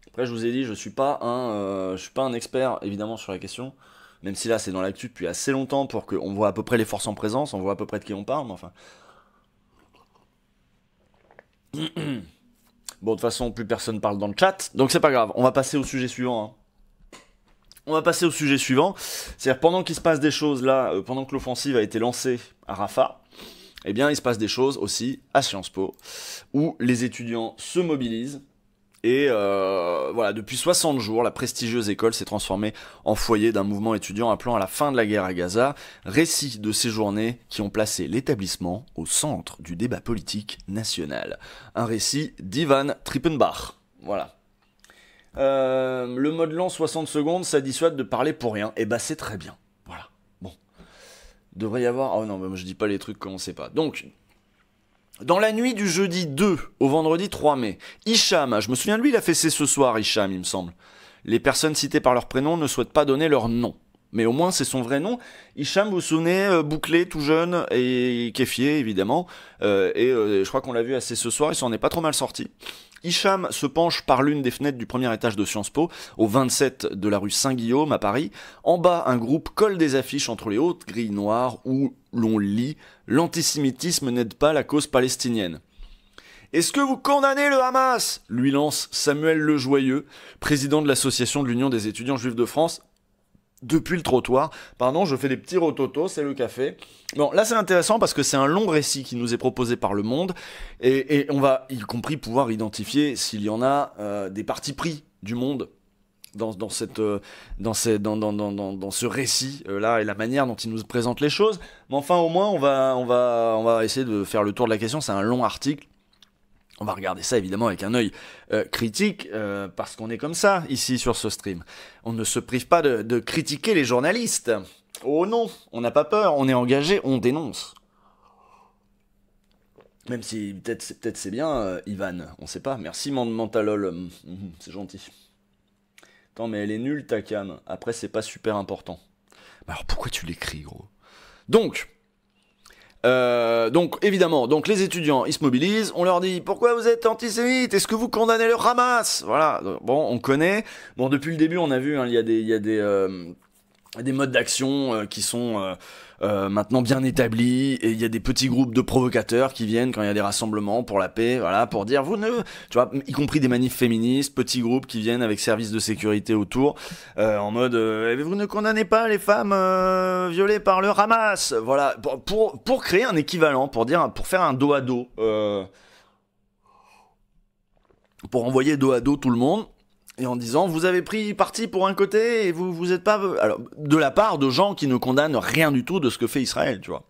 S1: Après, je vous ai dit, je suis pas un expert, évidemment, sur la question. Même si là, c'est dans l'actu depuis assez longtemps pour qu'on voit à peu près les forces en présence, on voit à peu près de qui on parle, mais enfin... Bon, de toute façon, plus personne parle dans le chat, donc c'est pas grave. On va passer au sujet suivant, hein. On va passer au sujet suivant, c'est-à-dire pendant qu'il se passe des choses là, pendant que l'offensive a été lancée à Rafah, eh bien il se passe des choses aussi à Sciences Po, où les étudiants se mobilisent, et voilà, depuis 60 jours, la prestigieuse école s'est transformée en foyer d'un mouvement étudiant appelant à la fin de la guerre à Gaza, récit de ces journées qui ont placé l'établissement au centre du débat politique national. Un récit d'Ivan Trippenbach, voilà. Le mode lent 60 secondes, ça dissuade de parler pour rien. Et bah c'est très bien. Voilà. Bon. Devrait y avoir... Oh non, mais moi je dis pas les trucs comme on sait pas. Donc, dans la nuit du jeudi 2 au vendredi 3 mai, Hicham, je me souviens de lui, il a fait ce soir, Hicham, il me semble. Les personnes citées par leur prénom ne souhaitent pas donner leur nom. Mais au moins c'est son vrai nom. Hicham, vous vous souvenez, bouclé, tout jeune, et kéfié, évidemment. Je crois qu'on l'a vu assez ce soir, il s'en est pas trop mal sorti. Hicham se penche par l'une des fenêtres du premier étage de Sciences Po, au 27 de la rue Saint-Guillaume à Paris. En bas, un groupe colle des affiches entre les hautes grilles noires où l'on lit « L'antisémitisme n'aide pas la cause palestinienne ». « Est-ce que vous condamnez le Hamas ?» lui lance Samuel Lejoyeux, président de l'association de l'Union des étudiants juifs de France, depuis le trottoir. Pardon, je fais des petits rototos, c'est le café. Bon, là c'est intéressant parce que c'est un long récit qui nous est proposé par Le Monde, et on va y compris pouvoir identifier s'il y en a des partis pris du Monde dans ce récit là et la manière dont il nous présente les choses. Mais enfin au moins on va essayer de faire le tour de la question. C'est un long article. On va regarder ça évidemment avec un œil critique, parce qu'on est comme ça ici sur ce stream. On ne se prive pas de critiquer les journalistes. Oh non, on n'a pas peur, on est engagé, on dénonce. Même si peut-être c'est bien, Ivan, on sait pas. Merci Mentalol, c'est gentil. Attends, mais elle est nulle ta cam. Après c'est pas super important. Mais alors pourquoi tu l'écris, gros? Donc évidemment, les étudiants ils se mobilisent, on leur dit pourquoi vous êtes antisémites, est-ce que vous condamnez le Hamas? Voilà, bon on connaît, bon depuis le début on a vu, hein, il y a des modes d'action qui sont maintenant bien établis, et il y a des petits groupes de provocateurs qui viennent quand il y a des rassemblements pour la paix, voilà, pour dire vous ne, tu vois, y compris des manifs féministes, petits groupes qui viennent avec services de sécurité autour, en mode vous ne condamnez pas les femmes violées par le Hamas, voilà, pour créer un équivalent, pour faire un dos à dos, pour envoyer dos à dos tout le monde. Et en disant, vous avez pris parti pour un côté et vous êtes pas... Alors, de la part de gens qui ne condamnent rien du tout de ce que fait Israël, tu vois.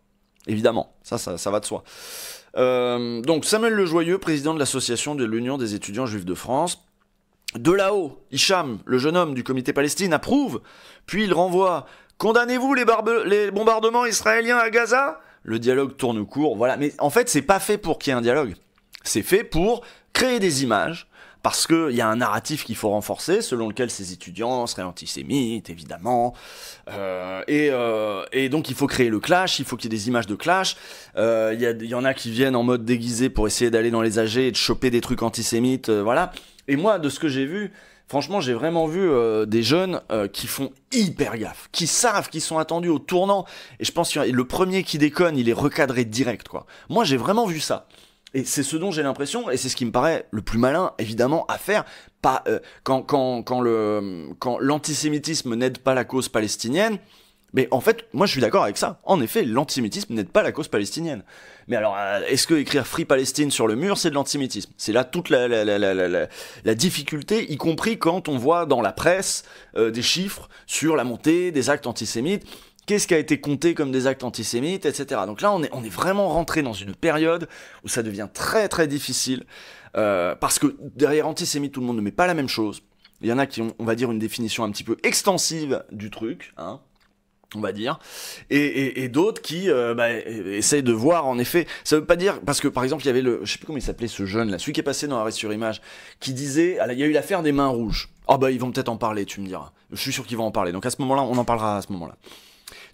S1: Évidemment, ça va de soi. Donc, Samuel Lejoyeux, président de l'association de l'Union des étudiants juifs de France. De là-haut, Hicham, le jeune homme du comité Palestine, approuve, puis il renvoie « Condamnez-vous les bombardements israéliens à Gaza ? le dialogue tourne court, voilà. Mais en fait, c'est pas fait pour qu'il y ait un dialogue. C'est fait pour créer des images, parce qu'il y a un narratif qu'il faut renforcer, selon lequel ces étudiants seraient antisémites, évidemment. Et donc il faut créer le clash, il faut qu'il y ait des images de clash. Il y en a qui viennent en mode déguisé pour essayer d'aller dans les AG et de choper des trucs antisémites, voilà. Et moi, de ce que j'ai vu, franchement, j'ai vraiment vu des jeunes qui font hyper gaffe, qui savent qu'ils sont attendus au tournant. Et je pense que le premier qui déconne, il est recadré direct, quoi. Moi, j'ai vraiment vu ça. Et c'est ce dont j'ai l'impression, et c'est ce qui me paraît le plus malin, évidemment, à faire. Pas quand l'antisémitisme n'aide pas la cause palestinienne. Mais en fait, moi je suis d'accord avec ça. En effet, l'antisémitisme n'aide pas la cause palestinienne. Mais alors, est-ce que écrire Free Palestine sur le mur, c'est de l'antisémitisme? C'est là toute la difficulté, y compris quand on voit dans la presse des chiffres sur la montée des actes antisémites. Qu'est-ce qui a été compté comme des actes antisémites, etc. Donc là, on est vraiment rentré dans une période où ça devient très très difficile, parce que derrière antisémite, tout le monde ne met pas la même chose. Il y en a qui ont, on va dire, une définition un petit peu extensive du truc, hein, on va dire, et d'autres qui essayent de voir, en effet, ça veut pas dire, parce que par exemple, il y avait je sais plus comment il s'appelait ce jeune là, celui qui est passé dans Arrêt sur Image, qui disait, il y a eu l'affaire des mains rouges. Ils vont peut-être en parler, tu me diras. Je suis sûr qu'ils vont en parler, donc à ce moment-là, on en parlera à ce moment-là.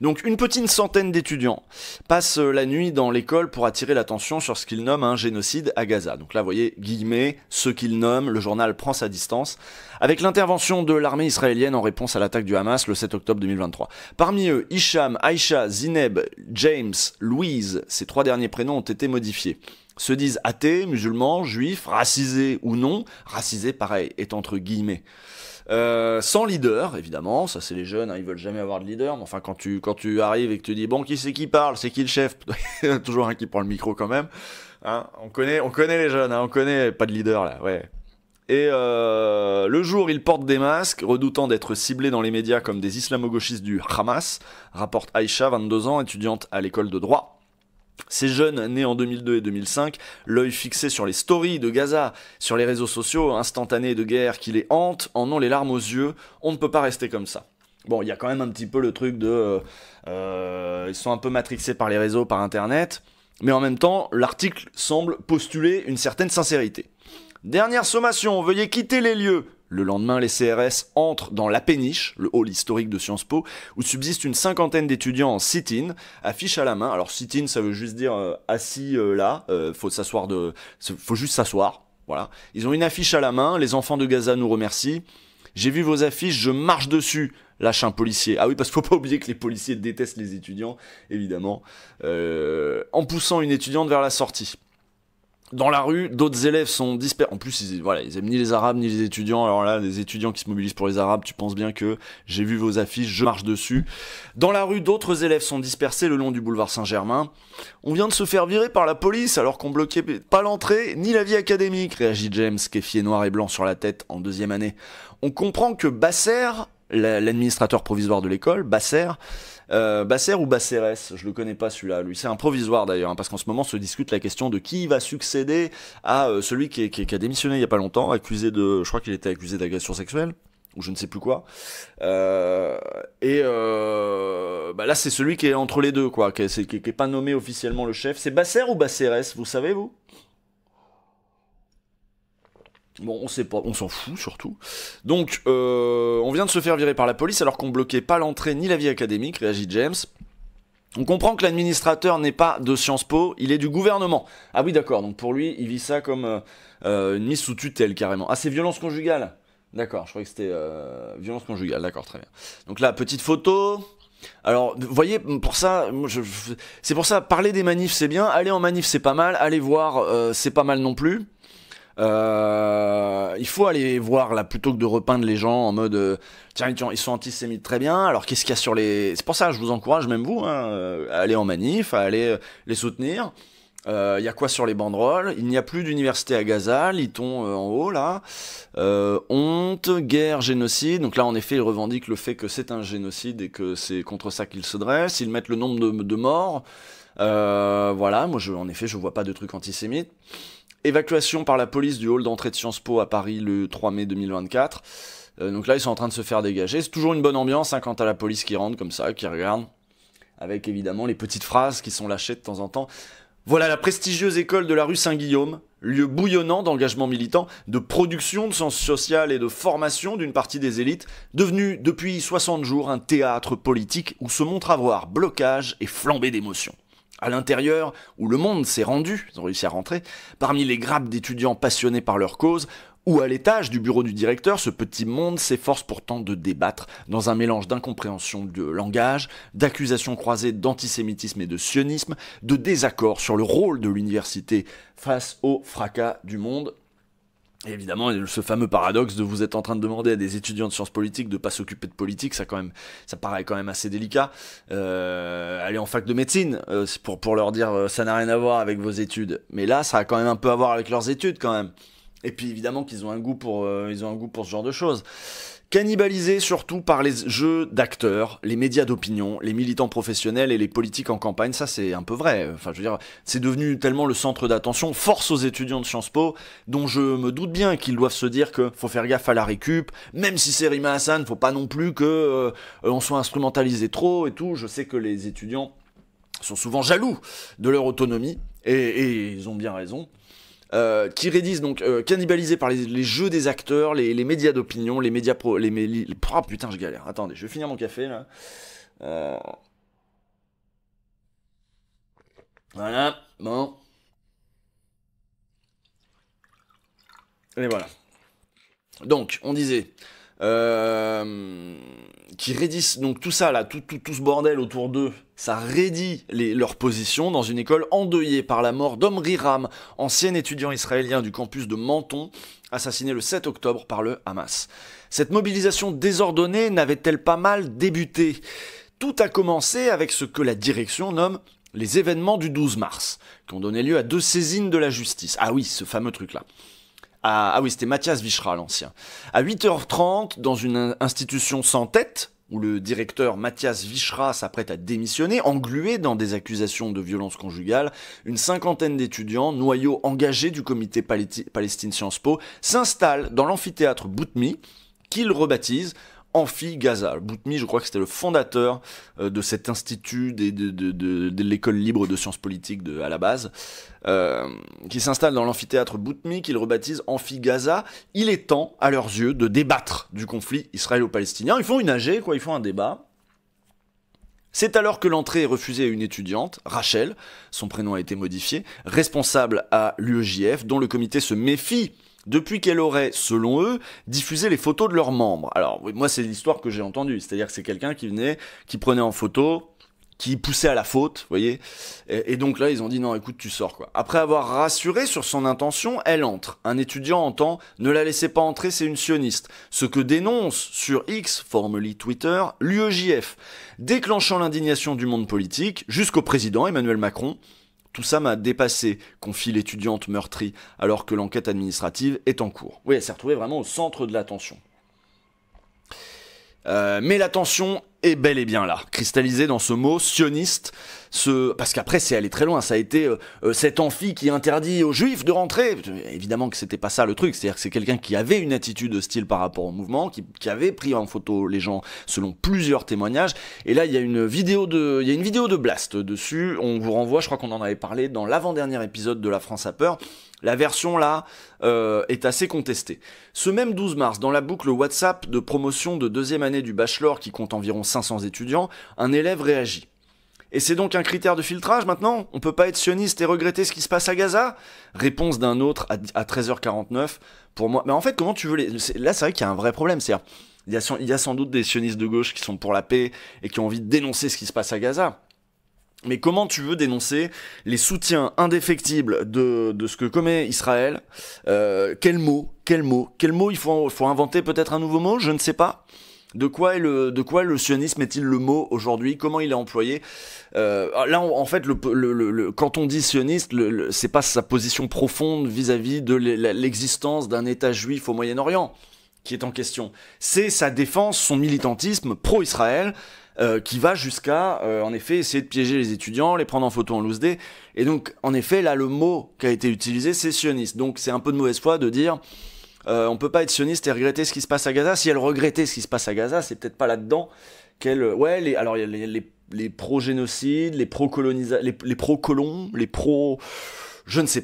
S1: Donc une petite centaine d'étudiants passent la nuit dans l'école pour attirer l'attention sur ce qu'ils nomment un génocide à Gaza. Donc là, vous voyez, guillemets, ce qu'ils nomment, le journal prend sa distance, avec l'intervention de l'armée israélienne en réponse à l'attaque du Hamas le 7 octobre 2023. Parmi eux, Hicham, Aïcha, Zineb, James, Louise, ces 3 derniers prénoms ont été modifiés. Se disent athées, musulmans, juifs, racisés ou non. Racisés, pareil, est entre guillemets. Sans leader, évidemment, ça c'est les jeunes, hein, ils veulent jamais avoir de leader, mais enfin quand tu arrives et que tu dis bon, qui c'est qui parle, c'est qui le chef, il y en a toujours un qui prend le micro quand même, hein, on connaît les jeunes, hein, on connaît, pas de leader là, ouais. Et le jour, ils portent des masques, redoutant d'être ciblés dans les médias comme des islamo-gauchistes du Hamas, rapporte Aïcha, 22 ans, étudiante à l'école de droit. Ces jeunes, nés en 2002 et 2005, l'œil fixé sur les stories de Gaza, sur les réseaux sociaux instantanés de guerre qui les hantent, en ont les larmes aux yeux, on ne peut pas rester comme ça. Bon, il y a quand même un petit peu le truc de... ils sont un peu matrixés par les réseaux, par internet, mais en même temps, l'article semble postuler une certaine sincérité. Dernière sommation, veuillez quitter les lieux. Le lendemain, les CRS entrent dans la péniche, le hall historique de Sciences Po, où subsiste une cinquantaine d'étudiants en sit-in, affiche à la main. Alors sit-in, ça veut juste dire assis là, faut juste s'asseoir, voilà. Ils ont une affiche à la main, les enfants de Gaza nous remercient. J'ai vu vos affiches, je marche dessus, lâche un policier. Ah oui, parce qu'il faut pas oublier que les policiers détestent les étudiants, évidemment, en poussant une étudiante vers la sortie. Dans la rue, d'autres élèves sont dispersés. En plus, ils aiment ni les Arabes ni les étudiants. Alors là, les étudiants qui se mobilisent pour les Arabes, tu penses bien que j'ai vu vos affiches, je marche dessus. Dans la rue, d'autres élèves sont dispersés le long du boulevard Saint-Germain. On vient de se faire virer par la police alors qu'on bloquait pas l'entrée ni la vie académique, réagit James, kéfier noir et blanc sur la tête en 2e année. On comprend que Basser, l'administrateur provisoire de l'école, Basser ou Basserès, je le connais pas celui-là, lui c'est un provisoire d'ailleurs, hein, parce qu'en ce moment se discute la question de qui va succéder à celui qui a démissionné il y a pas longtemps, je crois qu'il était accusé d'agression sexuelle, ou je ne sais plus quoi, là c'est celui qui est entre les deux, quoi, qui est pas nommé officiellement le chef. C'est Basser ou Basserès, vous savez vous? Bon, on sait pas, on s'en fout surtout. Donc, on vient de se faire virer par la police alors qu'on bloquait pas l'entrée ni la vie académique, réagit James. On comprend que l'administrateur n'est pas de Sciences Po, il est du gouvernement. Ah oui, d'accord, donc pour lui, il vit ça comme une mise sous tutelle carrément. Ah, c'est violence conjugale. D'accord, je croyais que c'était violence conjugale, d'accord, très bien. Donc là, petite photo. Alors, vous voyez, pour ça, c'est pour ça, parler des manifs c'est bien, aller en manif c'est pas mal, aller voir c'est pas mal non plus. Il faut aller voir là plutôt que de repeindre les gens en mode tiens ils sont antisémites, très bien, alors qu'est-ce qu'il y a sur les... C'est pour ça que je vous encourage, même vous, hein, à aller en manif, à aller les soutenir. Il y a quoi sur les banderoles? Il n'y a plus d'université à Gaza, lit-on en haut là. Honte, guerre, génocide. Donc là en effet ils revendiquent le fait que c'est un génocide et que c'est contre ça qu'ils se dressent. Ils mettent le nombre de morts. Voilà, moi en effet je vois pas de trucs antisémites. Évacuation par la police du hall d'entrée de Sciences Po à Paris le 3 mai 2024. Donc là, ils sont en train de se faire dégager. C'est toujours une bonne ambiance hein, quand t'as la police qui rentre comme ça, qui regarde. avec évidemment les petites phrases qui sont lâchées de temps en temps. Voilà la prestigieuse école de la rue Saint-Guillaume, lieu bouillonnant d'engagement militant, de production de sens social et de formation d'une partie des élites, devenue depuis 60 jours un théâtre politique où se montre avoir blocage et flambée d'émotions. À l'intérieur, où le monde s'est rendu, ils ont réussi à rentrer, parmi les grappes d'étudiants passionnés par leur cause, ou à l'étage du bureau du directeur, ce petit monde s'efforce pourtant de débattre dans un mélange d'incompréhension de langage, d'accusations croisées d'antisémitisme et de sionisme, de désaccords sur le rôle de l'université face au fracas du monde. Et évidemment, ce fameux paradoxe de vous êtes en train de demander à des étudiants de sciences politiques de ne pas s'occuper de politique, ça paraît quand même assez délicat. Aller en fac de médecine, c'est pour leur dire ça n'a rien à voir avec vos études. Mais là, ça a quand même un peu à voir avec leurs études quand même. Et puis évidemment qu'ils ont un goût pour ce genre de choses. Cannibalisés surtout par les jeux d'acteurs, les médias d'opinion, les militants professionnels et les politiques en campagne, ça c'est un peu vrai. Enfin, je veux dire, c'est devenu tellement le centre d'attention, force aux étudiants de Sciences Po, dont je me doute bien qu'ils doivent se dire que faut faire gaffe à la récup, même si c'est Rima Hassan, faut pas non plus que on soit instrumentalisé trop et tout. Je sais que les étudiants sont souvent jaloux de leur autonomie, et ils ont bien raison. Qui rédisent donc cannibalisés par les jeux des acteurs, les médias d'opinion, les médias pro, oh putain je galère. Attendez, je vais finir mon café là. Voilà, bon. Et voilà. Donc, on disait qui raidissent donc tout ça là, tout ce bordel autour d'eux, ça raidit leur position dans une école endeuillée par la mort d'Omri Ram, ancien étudiant israélien du campus de Menton, assassiné le 7 octobre par le Hamas. Cette mobilisation désordonnée n'avait-elle pas mal débuté ? Tout a commencé avec ce que la direction nomme les événements du 12 mars, qui ont donné lieu à 2 saisines de la justice. Ah oui, ce fameux truc-là. Ah oui, c'était Mathias Vichra, l'ancien. À 8h30, dans une institution sans tête, où le directeur Mathias Vichra s'apprête à démissionner, englué dans des accusations de violence conjugale, une cinquantaine d'étudiants, noyau engagés du comité Palestine Sciences Po, s'installent dans l'amphithéâtre Boutmi, qu'ils rebaptisent Amphi Gaza. Boutmi, je crois que c'était le fondateur de cet institut de l'école libre de sciences politiques à la base, qui s'installe dans l'amphithéâtre Boutmi, qu'il rebaptise Amphi Gaza. Il est temps, à leurs yeux, de débattre du conflit israélo-palestinien. Ils font une AG, ils font un débat. C'est alors que l'entrée est refusée à une étudiante, Rachel, son prénom a été modifié, responsable à l'UEJF, dont le comité se méfie depuis qu'elle aurait, selon eux, diffusé les photos de leurs membres. Alors, moi, c'est l'histoire que j'ai entendue. C'est-à-dire que c'est quelqu'un qui venait, qui prenait en photo, qui poussait à la faute, vous voyez. Et donc là, ils ont dit, non, écoute, tu sors, quoi. Après avoir rassuré sur son intention, elle entre. Un étudiant entend, ne la laissez pas entrer, c'est une sioniste. Ce que dénonce sur X, formerly Twitter, l'UEJF, déclenchant l'indignation du monde politique, jusqu'au président Emmanuel Macron. Tout ça m'a dépassé, confie l'étudiante meurtrie, alors que l'enquête administrative est en cours. Oui, elle s'est retrouvée vraiment au centre de l'attention. Mais l'attention est bel et bien là, cristallisée dans ce mot sioniste, parce qu'après c'est allé très loin, ça a été cet amphi qui interdit aux juifs de rentrer. Évidemment que c'était pas ça le truc, c'est-à-dire que c'est quelqu'un qui avait une attitude hostile par rapport au mouvement, qui avait pris en photo les gens selon plusieurs témoignages, et là il y a une vidéo de Blast dessus, on vous renvoie, je crois qu'on en avait parlé dans l'avant-dernier épisode de La France a peur. La version là est assez contestée. Ce même 12 mars, dans la boucle WhatsApp de promotion de 2e année du bachelor qui compte environ 500 étudiants, un élève réagit. Et c'est donc un critère de filtrage maintenant ? On peut pas être sioniste et regretter ce qui se passe à Gaza ? Réponse d'un autre à 13h49. Pour moi, mais en fait, comment tu veux Là, c'est vrai qu'il y a un vrai problème. C'est-à-dire, il y a sans doute des sionistes de gauche qui sont pour la paix et qui ont envie de dénoncer ce qui se passe à Gaza. Mais comment tu veux dénoncer les soutiens indéfectibles de ce que commet Israël ? Quel mot il faut inventer peut-être un nouveau mot ? Je ne sais pas. De quoi le sionisme est-il le mot aujourd'hui ? Comment il est employé ? Là, en fait, quand on dit sioniste, c'est pas sa position profonde vis-à-vis de l'existence d'un État juif au Moyen-Orient qui est en question. C'est sa défense, son militantisme pro-Israël, qui va jusqu'à, en effet, essayer de piéger les étudiants, les prendre en photo en loose day. Et donc, en effet, là, le mot qui a été utilisé, c'est sioniste. Donc, c'est un peu de mauvaise foi de dire, on peut pas être sioniste et regretter ce qui se passe à Gaza. Si elle regrettait ce qui se passe à Gaza, c'est peut-être pas là-dedans qu'elle... Ouais, alors, il y a les pro-génocides, les pro-colons, les pro... Je ne sais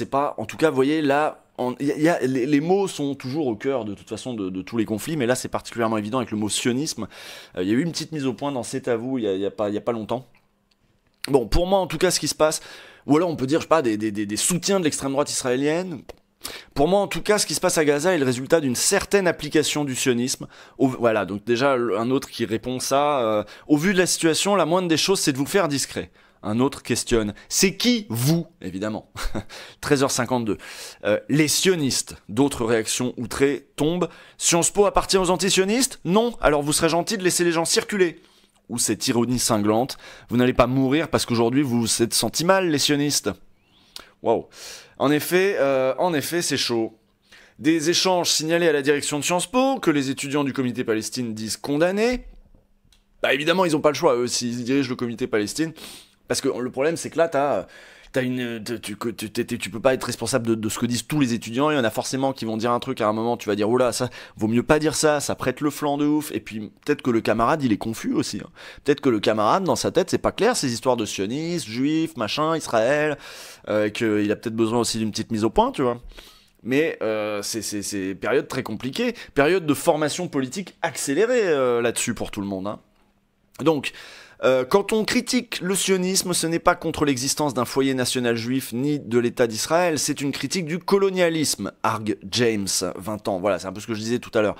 S1: pas. En tout cas, vous voyez, là, les mots sont toujours au cœur, de toute façon, de tous les conflits, mais là, c'est particulièrement évident avec le mot sionisme. Il y a eu une petite mise au point dans C'est à vous, il y a pas longtemps. Bon, pour moi, en tout cas, ce qui se passe, ou alors on peut dire, je sais pas, des soutiens de l'extrême droite israélienne. Pour moi, en tout cas, ce qui se passe à Gaza est le résultat d'une certaine application du sionisme. Voilà, donc déjà, un autre qui répond ça. Au vu de la situation, la moindre des choses, c'est de vous faire discret. Un autre questionne. C'est qui, vous, évidemment 13h52. Les sionistes. D'autres réactions outrées tombent. Sciences Po appartient aux anti-sionistes? Non. Alors vous serez gentil de laisser les gens circuler. Ou cette ironie cinglante. Vous n'allez pas mourir parce qu'aujourd'hui vous vous êtes senti mal, les sionistes. Waouh. En effet, c'est chaud. Des échanges signalés à la direction de Sciences Po, que les étudiants du comité Palestine disent condamner. Bah évidemment, ils n'ont pas le choix, eux, s'ils dirigent le comité Palestine. Parce que le problème, c'est que là, tu peux pas être responsable de ce que disent tous les étudiants. Il y en a forcément qui vont dire un truc à un moment, tu vas dire, oula, ça, vaut mieux pas dire ça prête le flanc de ouf. Et puis, peut-être que le camarade, il est confus aussi. Hein. Peut-être que le camarade, dans sa tête, c'est pas clair, ces histoires de sionistes, juifs, machin, Israël, qu'il a peut-être besoin aussi d'une petite mise au point, tu vois. Mais c'est période très compliquée, période de formation politique accélérée là-dessus pour tout le monde. Hein. Donc, quand on critique le sionisme, ce n'est pas contre l'existence d'un foyer national juif ni de l'État d'Israël, c'est une critique du colonialisme, argue James, 20 ans. Voilà, c'est un peu ce que je disais tout à l'heure.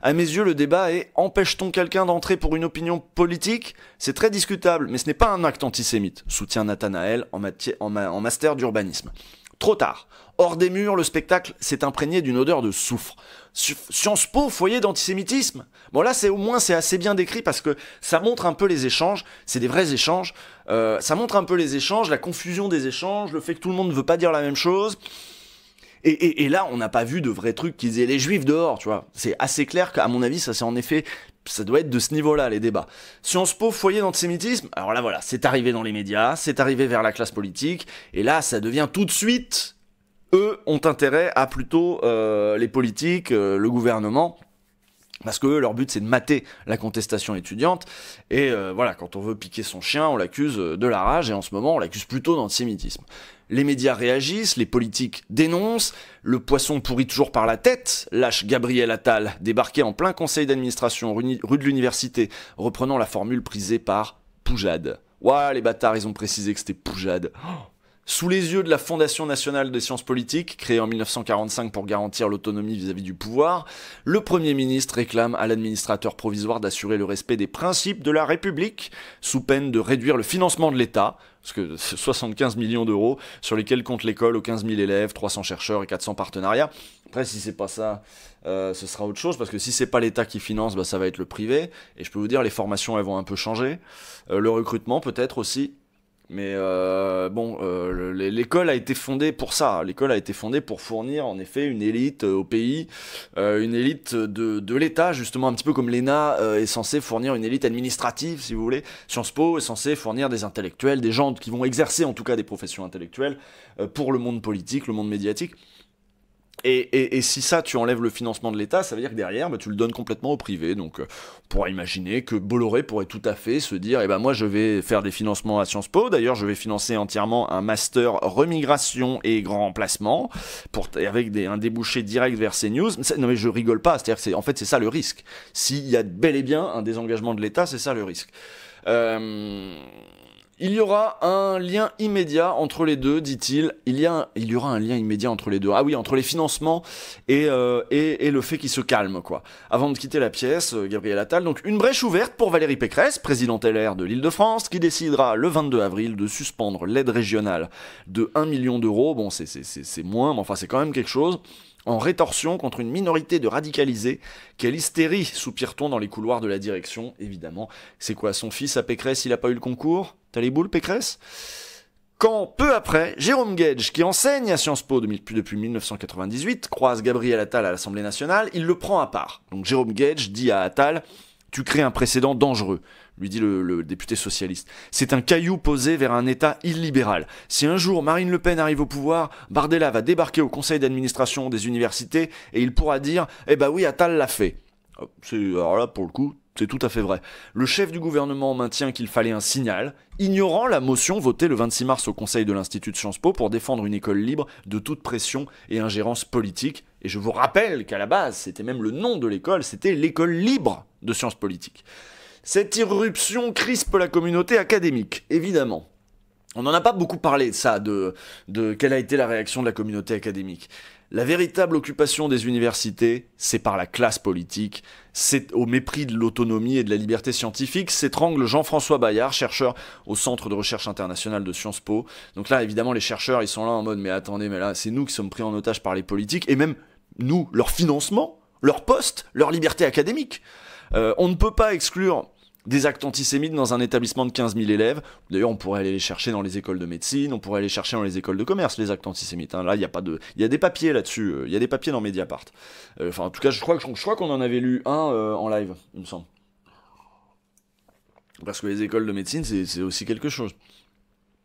S1: À mes yeux, le débat est « empêche-t-on quelqu'un d'entrer pour une opinion politique ?» C'est très discutable, mais ce n'est pas un acte antisémite, soutient Nathanaël en master d'urbanisme. Trop tard. Hors des murs, le spectacle s'est imprégné d'une odeur de soufre. Sciences Po, foyer d'antisémitisme. Bon là, au moins c'est assez bien décrit parce que ça montre un peu les échanges. C'est des vrais échanges. Ça montre un peu les échanges, la confusion des échanges, le fait que tout le monde ne veut pas dire la même chose. Et là, on n'a pas vu de vrais trucs qui disaient les juifs dehors, tu vois. C'est assez clair qu'à mon avis, ça c'est en effet... Ça doit être de ce niveau-là, les débats. Sciences Po, foyer d'antisémitisme. Alors là, voilà, c'est arrivé dans les médias, c'est arrivé vers la classe politique, et là, ça devient tout de suite... Eux ont intérêt à plutôt les politiques, le gouvernement, parce que leur but c'est de mater la contestation étudiante, et voilà, quand on veut piquer son chien, on l'accuse de la rage, et en ce moment on l'accuse plutôt d'antisémitisme. Les médias réagissent, les politiques dénoncent, le poisson pourrit toujours par la tête, lâche Gabriel Attal, débarqué en plein conseil d'administration rue de l'université, reprenant la formule prisée par Poujade. Ouah, les bâtards, ils ont précisé que c'était Poujade. Sous les yeux de la Fondation nationale des sciences politiques, créée en 1945 pour garantir l'autonomie vis-à-vis du pouvoir, le Premier ministre réclame à l'administrateur provisoire d'assurer le respect des principes de la République, sous peine de réduire le financement de l'État, parce que c'est 75 millions d'euros sur lesquels compte l'école aux 15 000 élèves, 300 chercheurs et 400 partenariats. Après, si c'est pas ça, ce sera autre chose, parce que si c'est pas l'État qui finance, bah, ça va être le privé, et je peux vous dire, les formations, elles vont un peu changer, le recrutement peut-être aussi. Mais l'école a été fondée pour ça. L'école a été fondée pour fournir en effet une élite au pays, une élite de l'État, justement un petit peu comme l'ENA est censé fournir une élite administrative, si vous voulez. Sciences Po est censé fournir des intellectuels, des gens qui vont exercer en tout cas des professions intellectuelles pour le monde politique, le monde médiatique. Et si ça, tu enlèves le financement de l'État, ça veut dire que derrière, bah, tu le donnes complètement au privé. Donc, on pourra imaginer que Bolloré pourrait tout à fait se dire, eh ben moi, je vais faire des financements à Sciences Po. D'ailleurs, je vais financer entièrement un master remigration et grand remplacement, avec un débouché direct vers CNews. Non, mais je rigole pas. C'est-à-dire que en fait, c'est ça le risque. S'il y a bel et bien un désengagement de l'État, c'est ça le risque. Il y aura un lien immédiat entre les deux, dit-il. Il y aura un lien immédiat entre les deux. Ah oui, entre les financements et le fait qu'ils se calment, quoi. Avant de quitter la pièce, Gabriel Attal, donc une brèche ouverte pour Valérie Pécresse, présidente LR de l'Île-de-France, qui décidera le 22 avril de suspendre l'aide régionale de 1 million d'euros. Bon, c'est moins, mais enfin c'est quand même quelque chose. En rétorsion contre une minorité de radicalisés. Quelle hystérie, soupire-t-on dans les couloirs de la direction, évidemment. C'est quoi, son fils à Pécresse, il a pas eu le concours? T'as les boules, Pécresse? Quand, peu après, Jérôme Guedj, qui enseigne à Sciences Po depuis 1998, croise Gabriel Attal à l'Assemblée nationale, il le prend à part. Donc Jérôme Guedj dit à Attal « Tu crées un précédent dangereux », lui dit le député socialiste. C'est un caillou posé vers un État illibéral. Si un jour Marine Le Pen arrive au pouvoir, Bardella va débarquer au conseil d'administration des universités et il pourra dire « Eh ben oui, Attal l'a fait ». Alors là, pour le coup, C'est tout à fait vrai. Le chef du gouvernement maintient qu'il fallait un signal, ignorant la motion votée le 26 mars au Conseil de l'Institut de Sciences Po pour défendre une école libre de toute pression et ingérence politique. Et je vous rappelle qu'à la base, c'était même le nom de l'école, c'était l'école libre de sciences politiques. Cette irruption crispe la communauté académique, évidemment. On n'en a pas beaucoup parlé de ça, de quelle a été la réaction de la communauté académique. La véritable occupation des universités, c'est par la classe politique, c'est au mépris de l'autonomie et de la liberté scientifique, s'étrangle Jean-François Bayard, chercheur au Centre de recherche internationale de Sciences Po. Donc là, évidemment, les chercheurs, ils sont là en mode, mais attendez, mais là, c'est nous qui sommes pris en otage par les politiques, et même nous, leur financement, leur poste, leur liberté académique. On ne peut pas exclure des actes antisémites dans un établissement de 15 000 élèves. D'ailleurs, on pourrait aller les chercher dans les écoles de médecine, on pourrait aller chercher dans les écoles de commerce, les actes antisémites. Hein. Là, il y a des papiers là-dessus, il y a des papiers dans Mediapart. Enfin, en tout cas, je crois qu'on en avait lu un en live, il me semble. Parce que les écoles de médecine, c'est aussi quelque chose.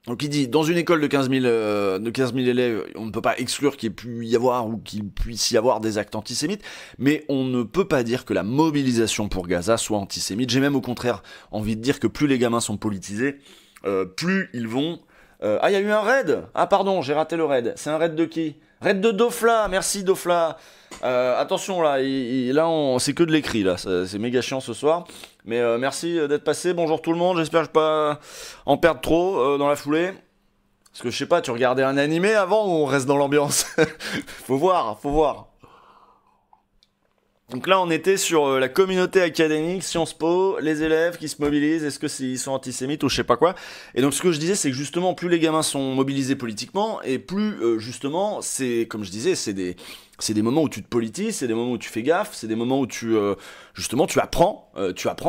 S1: Donc il dit, dans une école de 15 000 élèves, on ne peut pas exclure qu'il puisse y avoir des actes antisémites, mais on ne peut pas dire que la mobilisation pour Gaza soit antisémite. J'ai même au contraire envie de dire que plus les gamins sont politisés, plus ils vont... Ah, il y a eu un raid. Ah pardon, j'ai raté le raid. C'est un raid de qui? Raid de Dofla, merci Dofla. Attention là, c'est que de l'écrit là, c'est méga chiant ce soir. Mais merci d'être passé, bonjour tout le monde, j'espère que je vais pas en perdre trop dans la foulée. Parce que je sais pas, tu regardais un animé avant ou on reste dans l'ambiance? Faut voir. Donc là, on était sur la communauté académique, Sciences Po, les élèves qui se mobilisent, est-ce qu'ils sont antisémites ou je sais pas quoi. Et donc ce que je disais, c'est que justement, plus les gamins sont mobilisés politiquement, et plus justement, c'est, comme je disais, c'est des moments où tu te politises, c'est des moments où tu fais gaffe, c'est des moments où tu apprends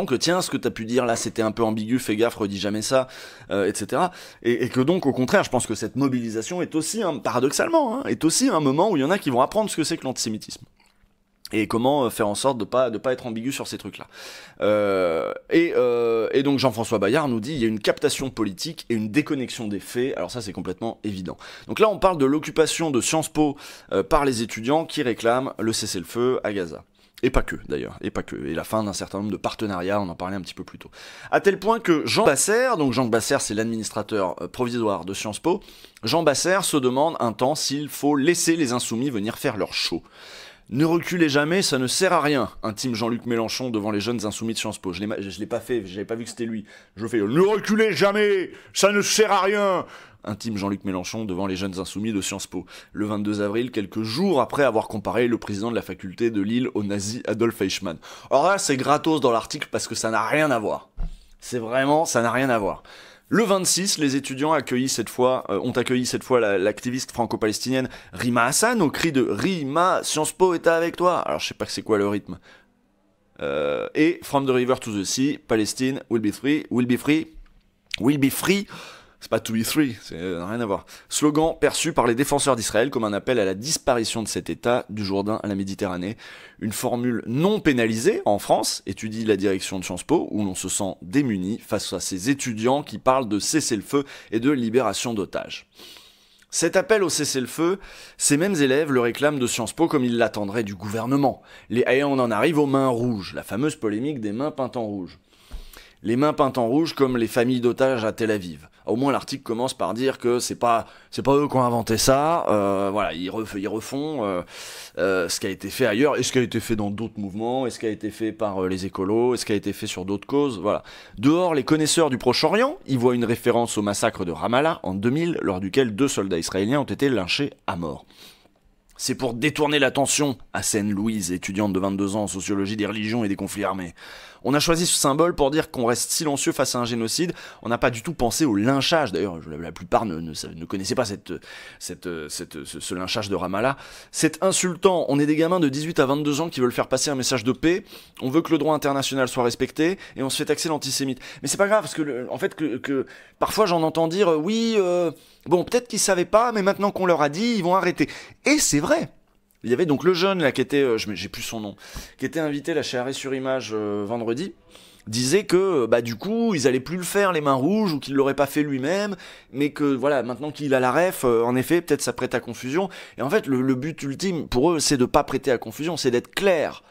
S1: que tiens, ce que t'as pu dire là, c'était un peu ambigu, fais gaffe, redis jamais ça, etc. Et que donc, au contraire, je pense que cette mobilisation est aussi, paradoxalement, est aussi un moment où il y en a qui vont apprendre ce que c'est que l'antisémitisme. Et comment faire en sorte de pas être ambigu sur ces trucs-là. Et donc Jean-François Bayard nous dit il y a une captation politique et une déconnexion des faits. Alors ça c'est complètement évident. Donc là on parle de l'occupation de Sciences Po par les étudiants qui réclament le cessez-le-feu à Gaza. Et pas que, d'ailleurs, et la fin d'un certain nombre de partenariats, on en parlait un petit peu plus tôt. À tel point que Jean Basser, donc Jean Basser c'est l'administrateur provisoire de Sciences Po, Jean Basser se demande un temps s'il faut laisser les insoumis venir faire leur show. Ne reculez jamais, ça ne sert à rien, intime Jean-Luc Mélenchon devant les jeunes insoumis de Sciences Po. Je l'ai pas fait, j'avais pas vu que c'était lui. Je fais « Ne reculez jamais, ça ne sert à rien !» intime Jean-Luc Mélenchon devant les jeunes insoumis de Sciences Po, le 22 avril, quelques jours après avoir comparé le président de la faculté de Lille au nazi Adolf Eichmann. Alors là, c'est gratos dans l'article parce que ça n'a rien à voir. C'est vraiment, ça n'a rien à voir. Le 26, les étudiants ont accueilli cette fois l'activiste franco-palestinienne Rima Hassan au cri de « Rima, Sciences Po est avec toi !» Alors je sais pas que c'est quoi le rythme. Et « From the river to the sea, Palestine will be free, will be free, will be free !» C'est pas to be free, c'est rien à voir. Slogan perçu par les défenseurs d'Israël comme un appel à la disparition de cet État du Jourdain à la Méditerranée. Une formule non pénalisée en France, étudie la direction de Sciences Po, où l'on se sent démuni face à ces étudiants qui parlent de cessez-le-feu et de libération d'otages. Cet appel au cessez-le-feu, ces mêmes élèves le réclament de Sciences Po comme ils l'attendraient du gouvernement. Et on en arrive aux mains rouges, la fameuse polémique des mains peintes en rouge. Les mains peintes en rouge comme les familles d'otages à Tel Aviv. Au moins l'article commence par dire que c'est pas eux qui ont inventé ça, voilà, ils refont ce qui a été fait ailleurs, et ce qui a été fait dans d'autres mouvements, et ce qui a été fait par les écolos, et ce qui a été fait sur d'autres causes, voilà. Dehors, les connaisseurs du Proche-Orient, ils voient une référence au massacre de Ramallah en 2000, lors duquel 2 soldats israéliens ont été lynchés à mort. C'est pour détourner l'attention, Hassen Louise, étudiante de 22 ans en sociologie des religions et des conflits armés. On a choisi ce symbole pour dire qu'on reste silencieux face à un génocide. On n'a pas du tout pensé au lynchage. D'ailleurs, la plupart ne connaissaient pas ce lynchage de Ramallah. C'est insultant. On est des gamins de 18 à 22 ans qui veulent faire passer un message de paix. On veut que le droit international soit respecté et on se fait taxer l'antisémite. Mais c'est pas grave parce que, en fait, que parfois j'en entends dire oui, bon, peut-être qu'ils savaient pas, mais maintenant qu'on leur a dit, ils vont arrêter. Et c'est vrai. Il y avait donc le jeune là qui était, j'ai plus son nom, qui était invité là chez Arrêt sur Image vendredi, disait que du coup ils allaient plus le faire les mains rouges ou qu'il l'aurait pas fait lui-même, mais que voilà maintenant qu'il a la ref, en effet peut-être ça prête à confusion. Et en fait le but ultime pour eux c'est de pas prêter à confusion, c'est d'être clair.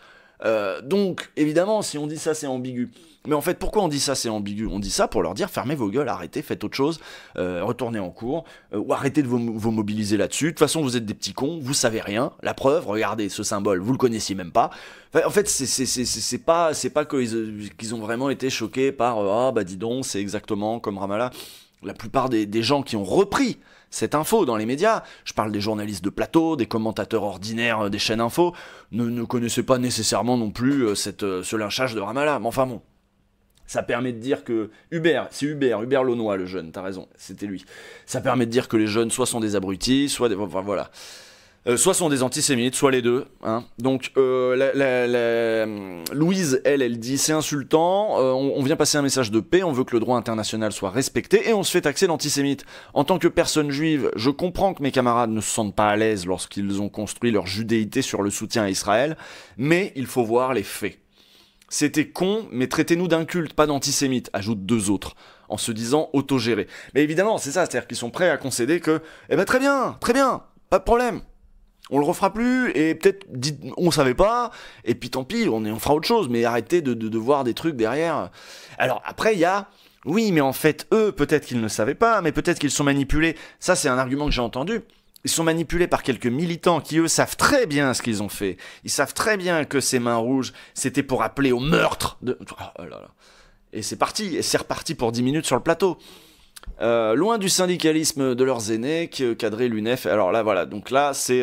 S1: Donc, évidemment, si on dit ça, c'est ambigu. Mais en fait, pourquoi on dit ça, c'est ambigu? On dit ça pour leur dire, fermez vos gueules, arrêtez, faites autre chose, retournez en cours, ou arrêtez de vous mobiliser là-dessus. De toute façon, vous êtes des petits cons, vous savez rien. La preuve, regardez, ce symbole, vous le connaissiez même pas. Enfin, en fait, c'est pas qu'ils ont vraiment été choqués par, ah bah dis donc, c'est exactement comme Ramallah. La plupart des gens qui ont repris cette info dans les médias, je parle des journalistes de plateau, des commentateurs ordinaires des chaînes info, ne connaissaient pas nécessairement non plus ce lynchage de Ramallah. Mais enfin bon, ça permet de dire que Hubert Launois, le jeune, t'as raison, c'était lui. Ça permet de dire que les jeunes soit sont des abrutis, soit des... Enfin, voilà. Soit sont des antisémites, soit les deux. Hein. Donc, Louise, elle dit, c'est insultant, on vient passer un message de paix, on veut que le droit international soit respecté, et on se fait taxer d'antisémite. En tant que personne juive, je comprends que mes camarades ne se sentent pas à l'aise lorsqu'ils ont construit leur judéité sur le soutien à Israël, mais il faut voir les faits. C'était con, mais traitez-nous d'inculte, pas d'antisémite, ajoutent deux autres, en se disant autogérés. Mais évidemment, c'est ça, c'est-à-dire qu'ils sont prêts à concéder que, eh ben très bien, pas de problème. On le refera plus, et peut-être, on savait pas, et puis tant pis, on fera autre chose, mais arrêtez de voir des trucs derrière. Alors après, il y a, oui, mais en fait, eux, peut-être qu'ils ne savaient pas, mais peut-être qu'ils sont manipulés. Ça, c'est un argument que j'ai entendu. Ils sont manipulés par quelques militants qui, eux, savent très bien ce qu'ils ont fait. Ils savent très bien que ces mains rouges, c'était pour appeler au meurtre de... Oh là là. Et c'est parti, et c'est reparti pour 10 minutes sur le plateau. Loin du syndicalisme de leurs aînés, cadré l'UNEF. Alors là, voilà, donc là, c'est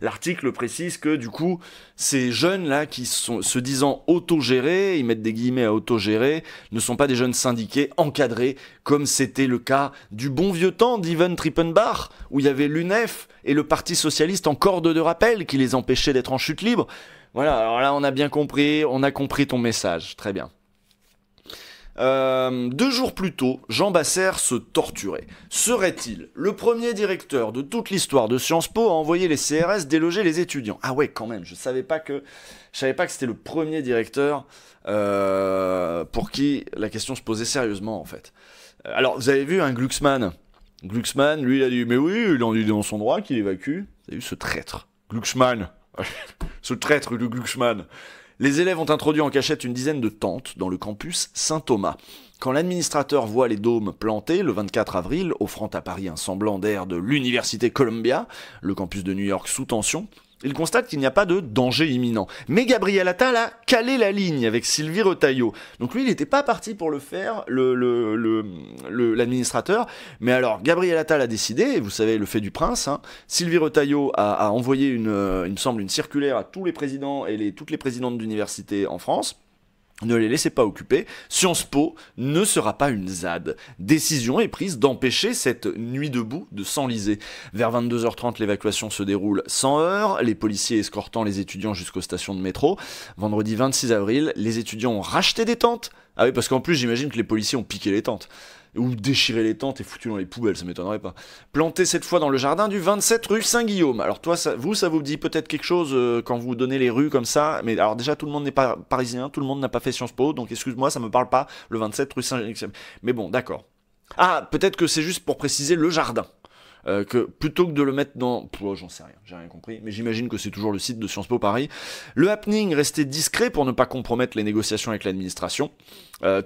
S1: l'article précise que du coup, ces jeunes-là qui sont se disant autogérés, ils mettent des guillemets à autogérer, ne sont pas des jeunes syndiqués encadrés, comme c'était le cas du bon vieux temps d'Ivan Trippenbach, où il y avait l'UNEF et le Parti Socialiste en corde de rappel qui les empêchait d'être en chute libre. Voilà, alors là, on a bien compris, on a compris ton message, très bien. 2 jours plus tôt, Jean Basser se torturait. Serait-il le premier directeur de toute l'histoire de Sciences Po à envoyer les CRS déloger les étudiants? Ah ouais, quand même, je savais pas que c'était le premier directeur pour qui la question se posait sérieusement, en fait. Alors, vous avez vu un Glucksmann, lui, il a dit, mais oui, il en dit dans son droit qu'il évacue. Vous avez vu ce traître, Glucksmann, ce traître de Glucksmann. Les élèves ont introduit en cachette une dizaine de tentes dans le campus Saint-Thomas. Quand l'administrateur voit les dômes plantés le 24 avril, offrant à Paris un semblant d'air de l'université Columbia, le campus de New York sous tension, il constate qu'il n'y a pas de danger imminent. Mais Gabriel Attal a calé la ligne avec Sylvie Retailleau. Donc lui, il n'était pas parti pour le faire, l'administrateur. Mais alors, Gabriel Attal a décidé, vous savez, le fait du prince, hein, Sylvie Retailleau a envoyé il me semble, une circulaire à tous les présidents et toutes les présidentes d'université en France. Ne les laissez pas occuper, Sciences Po ne sera pas une ZAD. Décision est prise d'empêcher cette nuit debout de s'enliser. Vers 22h30, l'évacuation se déroule sans heurts, les policiers escortant les étudiants jusqu'aux stations de métro. Vendredi 26 avril, les étudiants ont racheté des tentes. Ah oui, parce qu'en plus, j'imagine que les policiers ont piqué les tentes. Ou déchiré les tentes et foutu dans les poubelles, ça m'étonnerait pas. Planté cette fois dans le jardin du 27 rue Saint-Guillaume. Alors toi, ça vous dit peut-être quelque chose quand vous donnez les rues comme ça, mais alors déjà tout le monde n'est pas parisien, tout le monde n'a pas fait Sciences Po, donc excuse-moi, ça me parle pas, le 27 rue Saint-Guillaume. Mais bon, d'accord. Ah, peut-être que c'est juste pour préciser le jardin. Que plutôt que de le mettre dans... Oh, j'en sais rien, j'ai rien compris, mais j'imagine que c'est toujours le site de Sciences Po Paris. Le happening restait discret pour ne pas compromettre les négociations avec l'administration,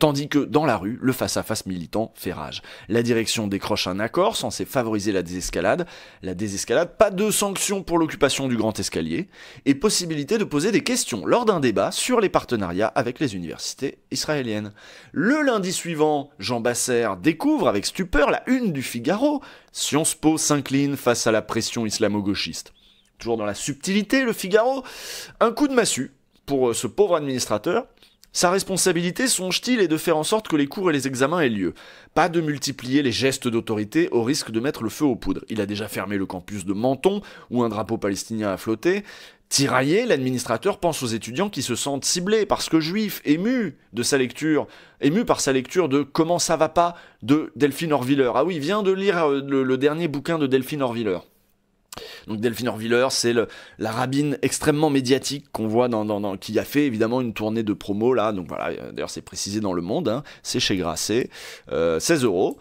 S1: tandis que dans la rue, le face-à-face militant fait rage. La direction décroche un accord censé favoriser la désescalade. La désescalade, pas de sanctions pour l'occupation du grand escalier, et possibilité de poser des questions lors d'un débat sur les partenariats avec les universités israéliennes. Le lundi suivant, Jean Basser découvre avec stupeur la une du Figaro. Sciences Po s'incline face à la pression islamo-gauchiste. Toujours dans la subtilité, le Figaro, un coup de massue pour ce pauvre administrateur. Sa responsabilité, songe-t-il, est de faire en sorte que les cours et les examens aient lieu. Pas de multiplier les gestes d'autorité au risque de mettre le feu aux poudres. Il a déjà fermé le campus de Menton, où un drapeau palestinien a flotté. Tiraillé, l'administrateur pense aux étudiants qui se sentent ciblés parce que juifs, ému par sa lecture de Comment ça va pas de Delphine Orviller. Ah oui, il vient de lire le dernier bouquin de Delphine Orviller. Donc Delphine Orviller, c'est la rabbine extrêmement médiatique qu'on voit qui a fait évidemment une tournée de promo là, donc voilà, d'ailleurs c'est précisé dans Le Monde, hein, c'est chez Grasset, 16 euros.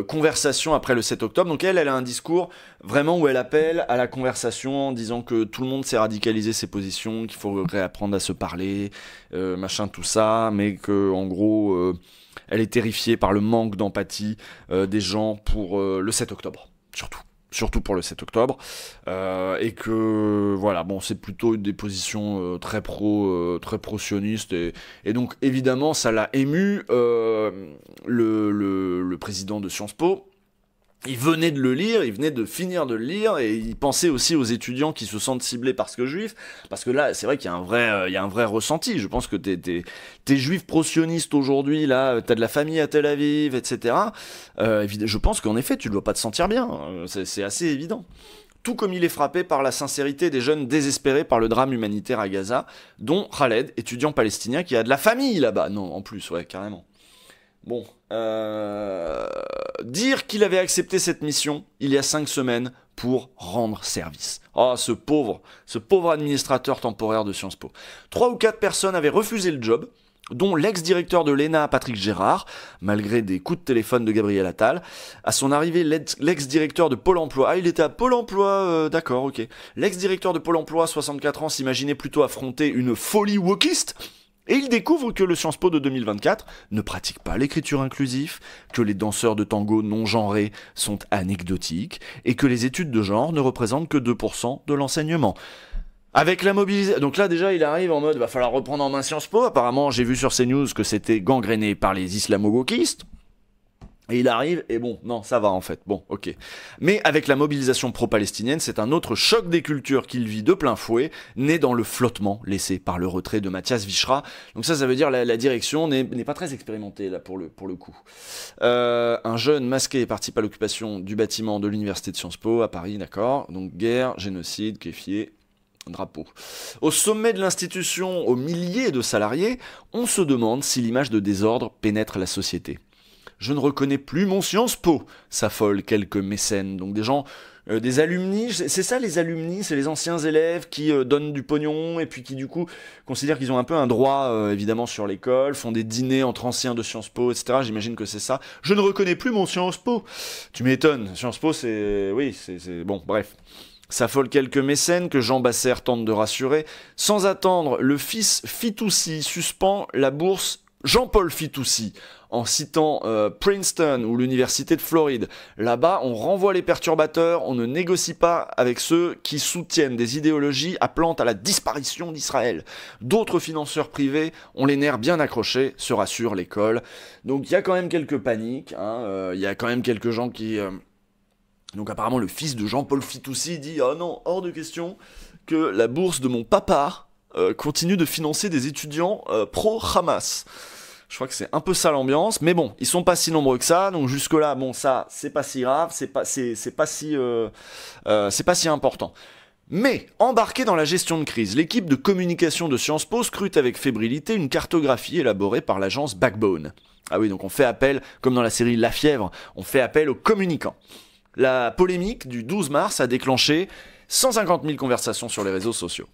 S1: Conversation après le 7 octobre, donc elle a un discours vraiment où elle appelle à la conversation en disant que tout le monde s'est radicalisé ses positions, qu'il faut réapprendre à se parler, machin tout ça, mais que en gros elle est terrifiée par le manque d'empathie des gens pour le 7 octobre, surtout pour le 7 octobre, et que voilà, bon, c'est plutôt des positions très pro-sionistes, et donc évidemment ça l'a ému. Le président de Sciences Po, il venait de le lire, il venait de finir de le lire, et il pensait aussi aux étudiants qui se sentent ciblés parce que juifs, parce que là, c'est vrai qu'il y a un vrai ressenti. Je pense que t'es juif pro-sioniste aujourd'hui, là, t'as de la famille à Tel Aviv, etc. Je pense qu'en effet, tu ne dois pas te sentir bien. C'est assez évident. Tout comme il est frappé par la sincérité des jeunes désespérés par le drame humanitaire à Gaza, dont Khaled, étudiant palestinien qui a de la famille là-bas. Non, en plus, ouais, carrément. Bon, dire qu'il avait accepté cette mission il y a 5 semaines pour rendre service. Oh, ce pauvre administrateur temporaire de Sciences Po. 3 ou 4 personnes avaient refusé le job, dont l'ex-directeur de l'ENA, Patrick Gérard, malgré des coups de téléphone de Gabriel Attal. À son arrivée, l'ex-directeur de Pôle emploi, il était à Pôle emploi, d'accord, ok. L'ex-directeur de Pôle emploi, 64 ans, s'imaginait plutôt affronter une folie wokiste. Et il découvre que le Sciences Po de 2024 ne pratique pas l'écriture inclusive, que les danseurs de tango non genrés sont anecdotiques, et que les études de genre ne représentent que 2% de l'enseignement. Avec la mobilisation... Donc là déjà il arrive en mode va falloir reprendre en main Sciences Po. Apparemment j'ai vu sur CNews que c'était gangréné par les islamo-gauchistes. Et il arrive, et bon, non, ça va en fait, bon, ok. Mais avec la mobilisation pro-palestinienne, c'est un autre choc des cultures qu'il vit de plein fouet, né dans le flottement laissé par le retrait de Mathias Vichra. Donc ça veut dire la direction n'est pas très expérimentée là pour le coup. Un jeune masqué participe à l'occupation du bâtiment de l'université de Sciences Po à Paris, d'accord. Donc guerre, génocide, kéfier... drapeau. Au sommet de l'institution, aux milliers de salariés, on se demande si l'image de désordre pénètre la société. Je ne reconnais plus mon Sciences Po, s'affolent quelques mécènes. Donc des gens, des alumni, c'est ça les alumni, c'est les anciens élèves qui donnent du pognon et puis qui du coup considèrent qu'ils ont un peu un droit évidemment sur l'école, font des dîners entre anciens de Sciences Po, etc. J'imagine que c'est ça. Je ne reconnais plus mon Sciences Po. Tu m'étonnes, Sciences Po c'est... Oui, c'est... Bon, bref. S'affolent quelques mécènes que Jean Basser tente de rassurer. Sans attendre, le fils Fitoussi suspend la bourse Jean-Paul Fitoussi, en citant Princeton ou l'université de Floride. Là-bas, on renvoie les perturbateurs, on ne négocie pas avec ceux qui soutiennent des idéologies appelant à la disparition d'Israël. D'autres financeurs privés ont les nerfs bien accrochés, se rassure l'école. Donc il y a quand même quelques paniques, il y a quand même quelques gens qui... Donc apparemment le fils de Jean-Paul Fitoussi dit « Oh non, hors de question que la bourse de mon papa continue de financer des étudiants pro-Hamas ». Je crois que c'est un peu ça l'ambiance, mais bon, ils sont pas si nombreux que ça, donc jusque-là, bon, ça, c'est pas si grave, c'est pas si important. Mais, embarqué dans la gestion de crise, l'équipe de communication de Sciences Po scrute avec fébrilité une cartographie élaborée par l'agence Backbone. Ah oui, donc on fait appel, comme dans la série La Fièvre, on fait appel aux communicants. La polémique du 12 mars a déclenché 150 000 conversations sur les réseaux sociaux.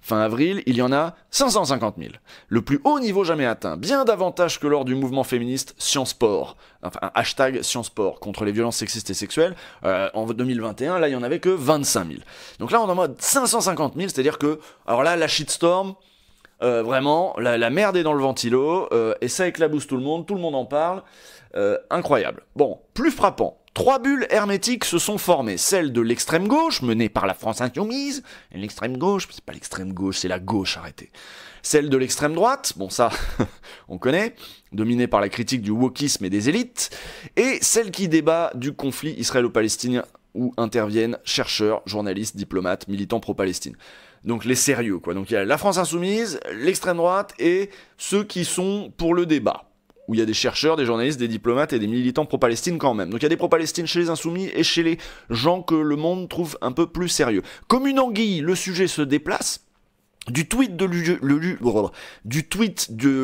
S1: Fin avril, il y en a 550 000. Le plus haut niveau jamais atteint, bien davantage que lors du mouvement féministe SciencePort. Enfin, hashtag SciencePort contre les violences sexistes et sexuelles. En 2021, là, il y en avait que 25 000. Donc là, on est en mode 550 000, c'est-à-dire que, alors là, la shitstorm, vraiment, la merde est dans le ventilo, et ça éclabousse tout le monde en parle. Incroyable. Bon, plus frappant. 3 bulles hermétiques se sont formées, celle de l'extrême gauche, menée par la France Insoumise, et l'extrême gauche, c'est pas l'extrême gauche, c'est la gauche, arrêtez. Celle de l'extrême droite, bon ça, on connaît, dominée par la critique du wokisme et des élites, et celle qui débat du conflit israélo-palestinien, où interviennent chercheurs, journalistes, diplomates, militants pro-Palestine. Donc les sérieux, quoi. Donc il y a la France Insoumise, l'extrême droite, et ceux qui sont pour le débat. Où il y a des chercheurs, des journalistes, des diplomates et des militants pro-Palestine quand même. Donc il y a des pro-Palestine chez les Insoumis et chez les gens que le monde trouve un peu plus sérieux. Comme une anguille, le sujet se déplace Du tweet de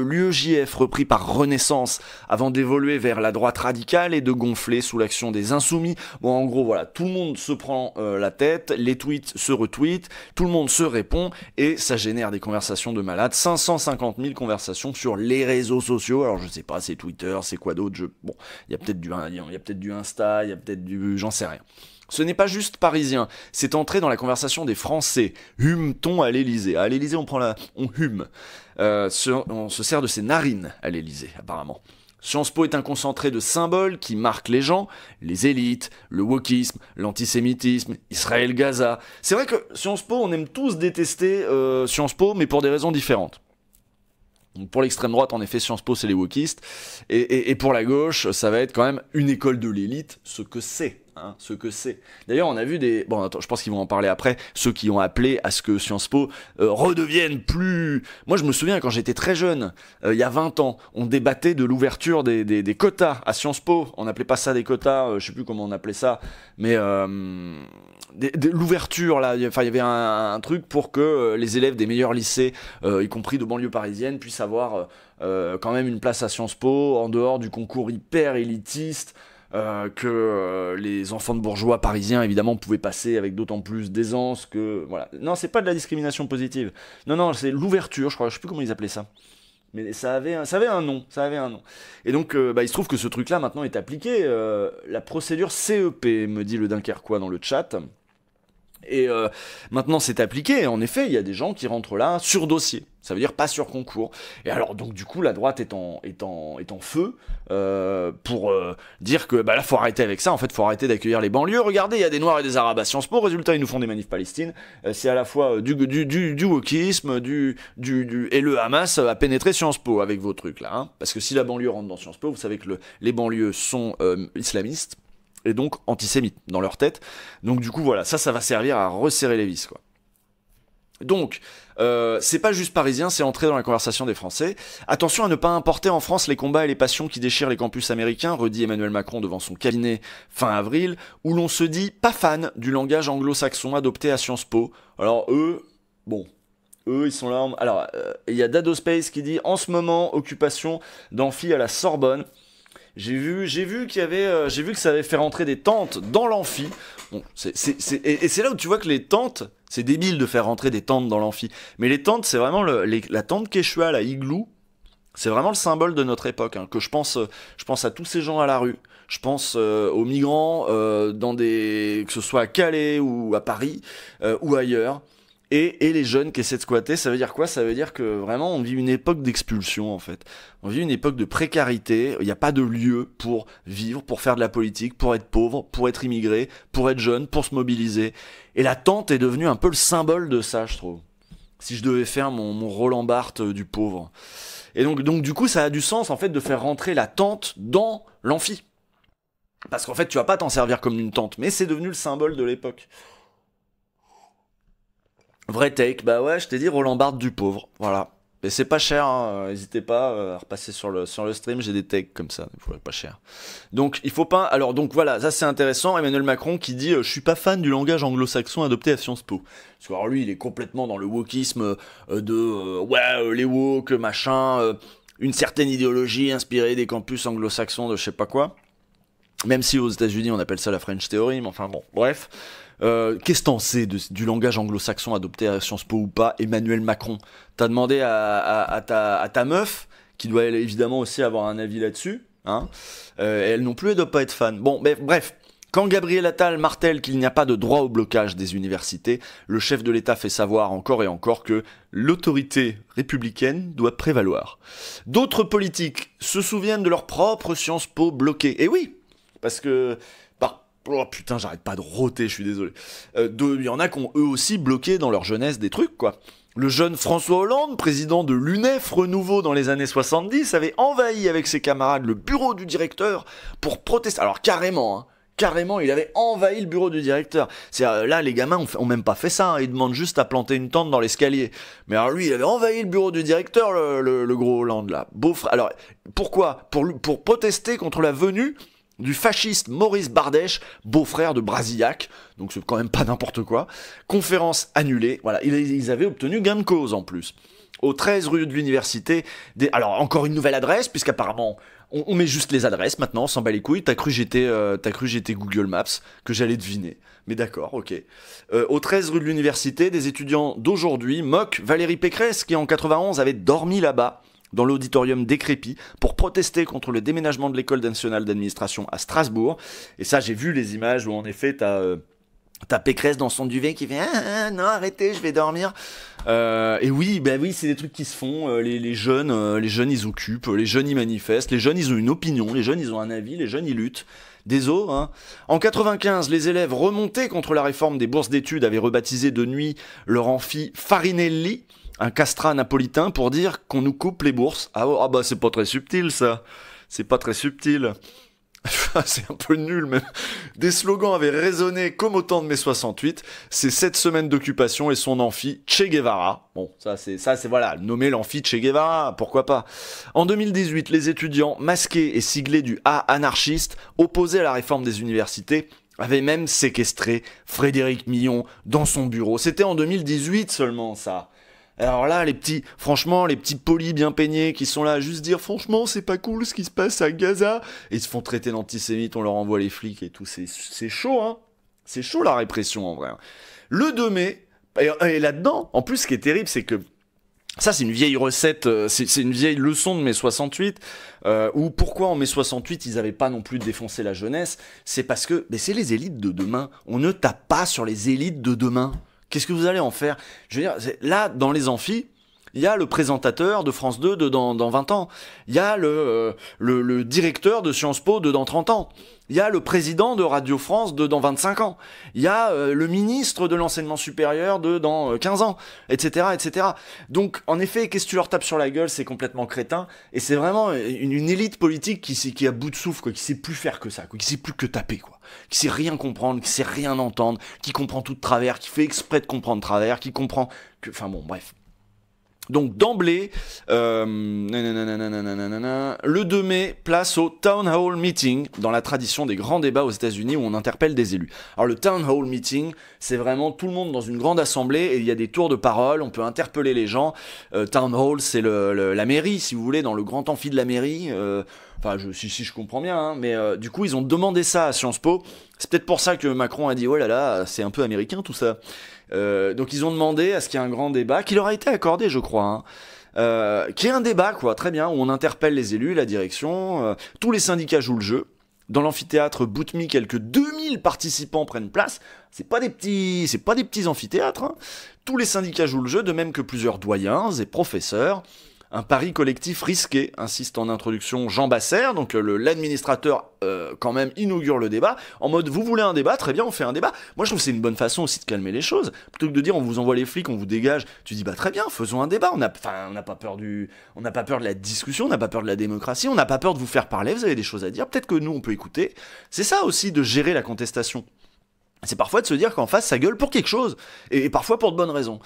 S1: l'UEJF repris par Renaissance avant d'évoluer vers la droite radicale et de gonfler sous l'action des insoumis. Bon, en gros, voilà, tout le monde se prend la tête, les tweets se retweetent, tout le monde se répond et ça génère des conversations de malades. 550 000 conversations sur les réseaux sociaux. Alors, je sais pas, c'est Twitter, c'est quoi d'autre. Bon, il y a peut-être du Insta, il y a peut-être j'en sais rien. Ce n'est pas juste parisien, c'est entré dans la conversation des Français. Hume-t-on à l'Élysée? À l'Élysée, on hume. On se sert de ses narines à l'Élysée, apparemment. Sciences Po est un concentré de symboles qui marquent les gens, les élites, le wokisme, l'antisémitisme, Israël-Gaza. C'est vrai que Sciences Po, on aime tous détester Sciences Po, mais pour des raisons différentes. Donc pour l'extrême droite, en effet, Sciences Po, c'est les wokistes. Et pour la gauche, ça va être quand même une école de l'élite, ce que c'est. Ce que c'est. D'ailleurs, on a vu des... Bon, attends, je pense qu'ils vont en parler après. Ceux qui ont appelé à ce que Sciences Po redevienne plus... Moi, je me souviens, quand j'étais très jeune, il y a 20 ans, on débattait de l'ouverture des quotas à Sciences Po. On n'appelait pas ça des quotas, je sais plus comment on appelait ça, mais... l'ouverture, là, enfin, il y avait un truc pour que les élèves des meilleurs lycées, y compris de banlieue parisienne, puissent avoir quand même une place à Sciences Po, en dehors du concours hyper élitiste, que les enfants de bourgeois parisiens évidemment pouvaient passer avec d'autant plus d'aisance que voilà. Non, c'est pas de la discrimination positive. Non, c'est l'ouverture, je sais plus comment ils appelaient ça. Mais ça avait un nom. Et donc, il se trouve que ce truc-là maintenant est appliqué. La procédure CEP, me dit le Dunkerquois dans le chat. Et maintenant c'est appliqué, et en effet il y a des gens qui rentrent là sur dossier, ça veut dire pas sur concours. Et alors donc du coup la droite est en feu pour dire que là faut arrêter avec ça, en fait faut arrêter d'accueillir les banlieues. Regardez, il y a des noirs et des arabes à Sciences Po, résultat ils nous font des manifs Palestine. C'est à la fois du wokisme, et le Hamas a pénétré Sciences Po avec vos trucs là, hein. Parce que si la banlieue rentre dans Sciences Po, vous savez que les banlieues sont islamistes, et donc antisémites dans leur tête. Donc du coup voilà, ça va servir à resserrer les vis, quoi. Donc, c'est pas juste parisien, c'est entré dans la conversation des Français. Attention à ne pas importer en France les combats et les passions qui déchirent les campus américains, redit Emmanuel Macron devant son cabinet fin avril, où l'on se dit pas fan du langage anglo-saxon adopté à Sciences Po. Alors eux, ils sont là. Alors, il y a Dado Space qui dit en ce moment occupation d'amphi à la Sorbonne. J'ai vu que ça avait fait rentrer des tentes dans l'amphi. Bon, et c'est là où tu vois que les tentes, c'est débile de faire rentrer des tentes dans l'amphi. Mais les tentes, c'est vraiment la tente Quechua, la igloo, c'est vraiment le symbole de notre époque. Hein, que je pense à tous ces gens à la rue. Je pense aux migrants que ce soit à Calais ou à Paris ou ailleurs. Et les jeunes qui essaient de squatter, ça veut dire quoi? Ça veut dire que vraiment on vit une époque d'expulsion en fait. On vit une époque de précarité, il n'y a pas de lieu pour vivre, pour faire de la politique, pour être pauvre, pour être immigré, pour être jeune, pour se mobiliser. Et la tente est devenue un peu le symbole de ça, je trouve. Si je devais faire mon Roland Barthes du pauvre. Et donc du coup ça a du sens en fait de faire rentrer la tente dans l'amphi. Parce qu'en fait tu vas pas t'en servir comme une tente, mais c'est devenu le symbole de l'époque. Vrai take, bah ouais, je t'ai dit Roland Barthes du pauvre, voilà. Et c'est pas cher, hein. N'hésitez pas à repasser sur le stream, j'ai des takes comme ça, pas cher. Donc il faut pas, alors donc voilà, ça c'est intéressant, Emmanuel Macron qui dit je suis pas fan du langage anglo-saxon adopté à Sciences Po. Parce que alors lui il est complètement dans le wokisme les woke, machin, une certaine idéologie inspirée des campus anglo-saxons de je sais pas quoi. Même si aux États-Unis on appelle ça la French Theory, mais enfin bon, bref. Qu'est-ce que t'en sais du langage anglo-saxon adopté à Sciences Po ou pas, Emmanuel Macron? T'as demandé à ta meuf, qui doit évidemment aussi avoir un avis là-dessus, hein, elle non plus elle doit pas être fan. Bon, bref, quand Gabriel Attal martèle qu'il n'y a pas de droit au blocage des universités, le chef de l'État fait savoir encore et encore que l'autorité républicaine doit prévaloir. D'autres politiques se souviennent de leur propre Sciences Po bloquées. Et oui, parce que... Oh putain, j'arrête pas de rôter, je suis désolé. Il y en a qui ont eux aussi bloqué dans leur jeunesse des trucs, quoi. Le jeune François Hollande, président de l'UNEF Renouveau dans les années 70, avait envahi avec ses camarades le bureau du directeur pour protester. Alors carrément, il avait envahi le bureau du directeur. Là, les gamins ont même pas fait ça, hein. Ils demandent juste à planter une tente dans l'escalier. Mais alors lui, il avait envahi le bureau du directeur, le gros Hollande, là. Alors, pourquoi ? Pour protester contre la venue du fasciste Maurice Bardèche, beau-frère de Brasillac, donc c'est quand même pas n'importe quoi. Conférence annulée, voilà, ils avaient obtenu gain de cause en plus. Au 13 rue de l'Université, alors encore une nouvelle adresse, puisqu'apparemment on met juste les adresses maintenant, on s'en bat les couilles, t'as cru j'étais Google Maps, que j'allais deviner, mais d'accord, ok. Au 13 rue de l'Université, des étudiants d'aujourd'hui moquent Valérie Pécresse, qui en 91 avait dormi là-bas, dans l'auditorium décrépit, pour protester contre le déménagement de l'école nationale d'administration à Strasbourg. Et ça, j'ai vu les images où en effet t'as Pécresse dans son duvet qui fait non, arrêtez, je vais dormir. Et oui, c'est des trucs qui se font. Les jeunes ils occupent, les jeunes ils manifestent, les jeunes ils ont une opinion, les jeunes ils ont un avis, les jeunes ils luttent. Désolé, hein. En 95, les élèves remontés contre la réforme des bourses d'études avaient rebaptisé de nuit leur amphi Farinelli, un castrat napolitain, pour dire qu'on nous coupe les bourses. Ah bah c'est pas très subtil ça. C'est pas très subtil. C'est un peu nul même. Des slogans avaient résonné comme au temps de mai 68. C'est 7 semaines d'occupation et son amphi Che Guevara. Bon, ça c'est voilà, nommer l'amphi Che Guevara, pourquoi pas. En 2018, les étudiants masqués et siglés du A anarchiste, opposés à la réforme des universités, avaient même séquestré Frédéric Millon dans son bureau. C'était en 2018 seulement ça. Alors là, les petits polis bien peignés qui sont là à juste dire franchement c'est pas cool ce qui se passe à Gaza, et ils se font traiter d'antisémites, on leur envoie les flics et tout, c'est chaud, hein. C'est chaud la répression en vrai. Le 2 mai, et là-dedans, en plus ce qui est terrible c'est que ça c'est une vieille recette, c'est une vieille leçon de mai 68, où pourquoi en mai 68 ils avaient pas non plus défoncé la jeunesse, c'est parce que c'est les élites de demain, on ne tape pas sur les élites de demain. Qu'est-ce que vous allez en faire? Je veux dire, là, dans les amphis, il y a le présentateur de France 2 dans 20 ans. Il y a le directeur de Sciences Po dans 30 ans. Il y a le président de Radio France dans 25 ans. Il y a le ministre de l'enseignement supérieur dans 15 ans, etc., etc. Donc, en effet, qu'est-ce que tu leur tapes sur la gueule? C'est complètement crétin. Et c'est vraiment une élite politique qui est à bout de souffle, quoi, qui sait plus faire que ça, quoi, qui sait plus que taper, quoi. Qui sait rien comprendre, qui sait rien entendre, qui comprend tout de travers, qui fait exprès de comprendre de travers, qui comprend que... Enfin bon, bref. Donc d'emblée, le 2 mai, place au Town Hall Meeting, dans la tradition des grands débats aux États-Unis où on interpelle des élus. Alors le Town Hall Meeting, c'est vraiment tout le monde dans une grande assemblée et il y a des tours de parole, on peut interpeller les gens. Town Hall, c'est la mairie, si vous voulez, dans le grand amphi de la mairie. Enfin, si je comprends bien, hein, mais du coup, ils ont demandé ça à Sciences Po. C'est peut-être pour ça que Macron a dit « Oh là là, c'est un peu américain tout ça ». Donc ils ont demandé à ce qu'il y ait un grand débat, qui leur a été accordé, je crois, hein, qu'il y ait un débat, quoi, très bien, où on interpelle les élus, la direction, tous les syndicats jouent le jeu. Dans l'amphithéâtre Boutmy, quelques 2000 participants prennent place. C'est pas des petits amphithéâtres, hein. Tous les syndicats jouent le jeu, de même que plusieurs doyens et professeurs. Un pari collectif risqué, insiste en introduction Jean Basser, donc l'administrateur quand même inaugure le débat, en mode vous voulez un débat, très bien, on fait un débat. Moi je trouve que c'est une bonne façon aussi de calmer les choses, plutôt que de dire on vous envoie les flics, on vous dégage, tu dis bah très bien, faisons un débat, on n'a pas peur de la discussion, on n'a pas peur de la démocratie, on n'a pas peur de vous faire parler, vous avez des choses à dire, peut-être que nous on peut écouter. C'est ça aussi de gérer la contestation. C'est parfois de se dire qu'en face ça gueule pour quelque chose, et parfois pour de bonnes raisons.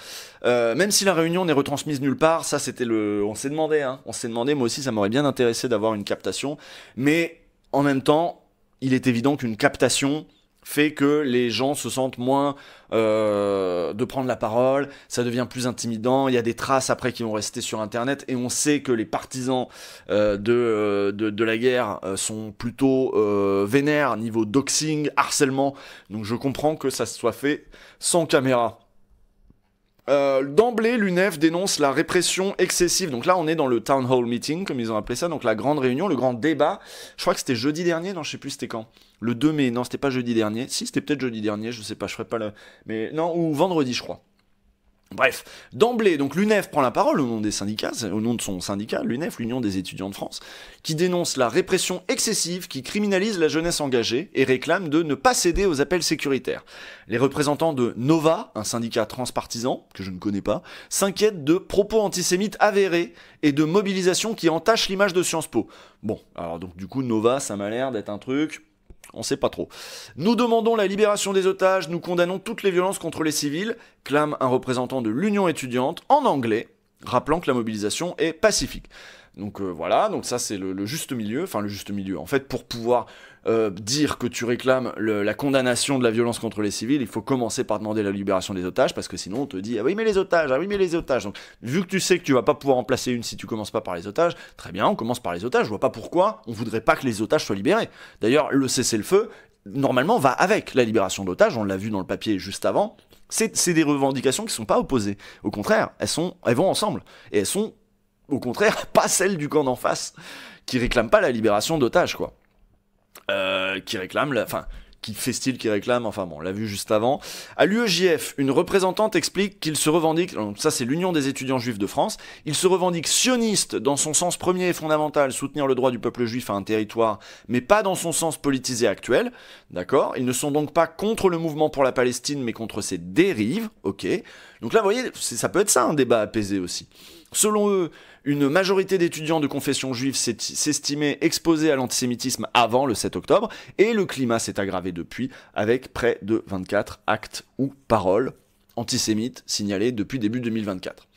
S1: Même si la réunion n'est retransmise nulle part, ça c'était on s'est demandé, moi aussi ça m'aurait bien intéressé d'avoir une captation, mais en même temps, il est évident qu'une captation fait que les gens se sentent moins de prendre la parole, ça devient plus intimidant, il y a des traces après qui vont rester sur internet, et on sait que les partisans de la guerre sont plutôt vénères niveau doxing, harcèlement, donc je comprends que ça soit fait sans caméra. D'emblée, l'UNEF dénonce la répression excessive. Donc là, on est dans le Town Hall Meeting, comme ils ont appelé ça, donc la grande réunion, le grand débat. Je crois que c'était jeudi dernier, non, je sais plus c'était quand. Le 2 mai, non, c'était pas jeudi dernier. Si, c'était peut-être jeudi dernier, je sais pas, je ferai pas le... Mais non, ou vendredi, je crois. Bref, d'emblée, donc l'UNEF prend la parole au nom des syndicats, au nom de son syndicat, l'UNEF, l'Union des étudiants de France, qui dénonce la répression excessive qui criminalise la jeunesse engagée et réclame de ne pas céder aux appels sécuritaires. Les représentants de Nova, un syndicat transpartisan, que je ne connais pas, s'inquiètent de propos antisémites avérés et de mobilisations qui entachent l'image de Sciences Po. Bon, alors donc du coup Nova, ça m'a l'air d'être un truc... On sait pas trop. Nous demandons la libération des otages, nous condamnons toutes les violences contre les civils, clame un représentant de l'Union étudiante en anglais, rappelant que la mobilisation est pacifique. Donc voilà, donc ça c'est le juste milieu, enfin le juste milieu. En fait, pour pouvoir dire que tu réclames la condamnation de la violence contre les civils, il faut commencer par demander la libération des otages, parce que sinon on te dit ah oui mais les otages, ah oui mais les otages. Donc vu que tu sais que tu vas pas pouvoir en placer une si tu commences pas par les otages, très bien, on commence par les otages. Je vois pas pourquoi on voudrait pas que les otages soient libérés. D'ailleurs, le cessez-le-feu normalement va avec la libération d'otages, on l'a vu dans le papier juste avant. C'est des revendications qui sont pas opposées. Au contraire, elles vont ensemble et elles sont au contraire, pas celle du camp d'en face, qui réclame pas la libération d'otages, quoi. Qui réclame, qui fait style, qui réclame, enfin bon, on l'a vu juste avant. À l'UEJF, une représentante explique qu'il se revendique, donc ça c'est l'Union des étudiants juifs de France, il se revendique sioniste dans son sens premier et fondamental, soutenir le droit du peuple juif à un territoire, mais pas dans son sens politisé actuel, d'accord. Ils ne sont donc pas contre le mouvement pour la Palestine, mais contre ses dérives, ok. Donc là, vous voyez, ça peut être ça un débat apaisé aussi. Selon eux, une majorité d'étudiants de confession juive s'estimaient exposés à l'antisémitisme avant le 7 octobre, et le climat s'est aggravé depuis, avec près de 24 actes ou paroles antisémites signalés depuis début 2024.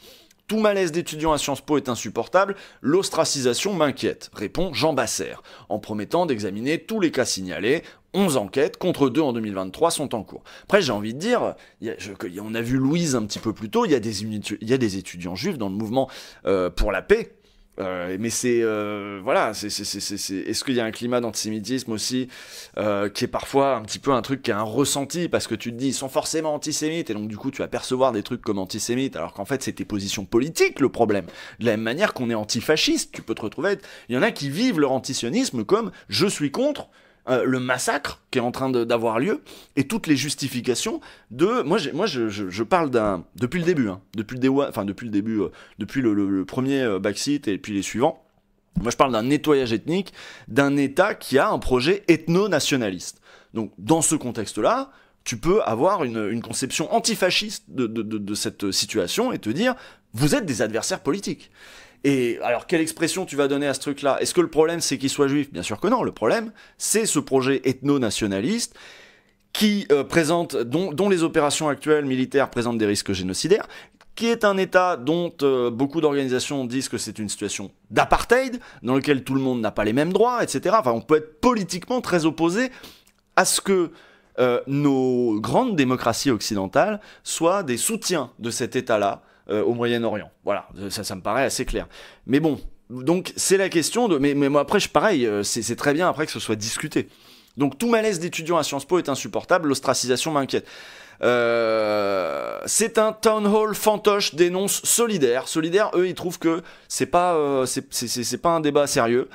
S1: Tout malaise d'étudiants à Sciences Po est insupportable, l'ostracisation m'inquiète, répond Jean Basser, en promettant d'examiner tous les cas signalés. 11 enquêtes, contre 2 en 2023, sont en cours. Après, j'ai envie de dire, on a vu Louise un petit peu plus tôt, il y a des étudiants juifs dans le mouvement pour la paix. Mais c'est voilà, est-ce qu'il y a un climat d'antisémitisme aussi qui est parfois un petit peu un truc qui est un ressenti, parce que tu te dis ils sont forcément antisémites, et donc du coup tu vas percevoir des trucs comme antisémites, alors qu'en fait c'est tes positions politiques le problème. De la même manière qu'on est antifasciste, tu peux te retrouver, il y en a qui vivent leur antisionisme comme je suis contre le massacre qui est en train d'avoir lieu, et toutes les justifications de... Moi, je parle depuis le début, hein, depuis le premier Backseat et puis les suivants, moi je parle d'un nettoyage ethnique, d'un État qui a un projet ethno-nationaliste. Donc dans ce contexte-là, tu peux avoir une conception antifasciste de cette situation et te dire, vous êtes des adversaires politiques. Et alors, quelle expression tu vas donner à ce truc-là? Est-ce que le problème, c'est qu'il soit juif? Bien sûr que non. Le problème, c'est ce projet ethno-nationaliste qui dont les opérations actuelles militaires présentent des risques génocidaires, qui est un État dont beaucoup d'organisations disent que c'est une situation d'apartheid, dans lequel tout le monde n'a pas les mêmes droits, etc. Enfin, on peut être politiquement très opposé à ce que nos grandes démocraties occidentales soient des soutiens de cet État-là, au Moyen-Orient. Voilà, ça me paraît assez clair. Mais bon, donc c'est la question de... Mais moi après, pareil, c'est très bien après que ce soit discuté. Donc tout malaise d'étudiants à Sciences Po est insupportable, l'ostracisation m'inquiète. C'est un town hall fantoche, dénonce Solidaire. Solidaire, eux, ils trouvent que c'est pas un débat sérieux,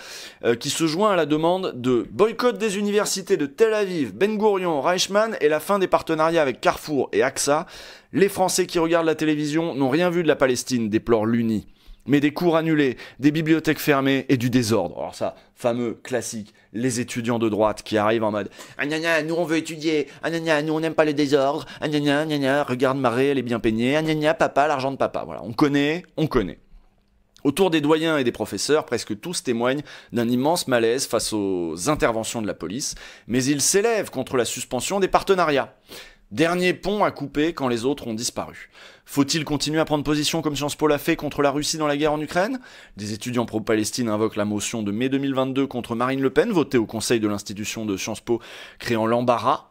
S1: qui se joint à la demande de boycott des universités de Tel Aviv, Ben Gurion, Reichmann et la fin des partenariats avec Carrefour et AXA. Les Français qui regardent la télévision n'ont rien vu de la Palestine, déplore l'UNI. Mais des cours annulés, des bibliothèques fermées et du désordre. Alors ça, fameux classique, les étudiants de droite qui arrivent en mode « Ah gna gna, nous on veut étudier, ah gna gna, nous on n'aime pas le désordre, ah gna gna, gna gna, regarde Marais, elle est bien peignée, ah gna gna, papa, l'argent de papa. » Voilà, on connaît. Autour des doyens et des professeurs, presque tous témoignent d'un immense malaise face aux interventions de la police, mais ils s'élèvent contre la suspension des partenariats. Dernier pont à couper quand les autres ont disparu. Faut-il continuer à prendre position comme Sciences Po l'a fait contre la Russie dans la guerre en Ukraine? Des étudiants pro-Palestine invoquent la motion de mai 2022 contre Marine Le Pen, votée au conseil de l'institution de Sciences Po, créant l'embarras.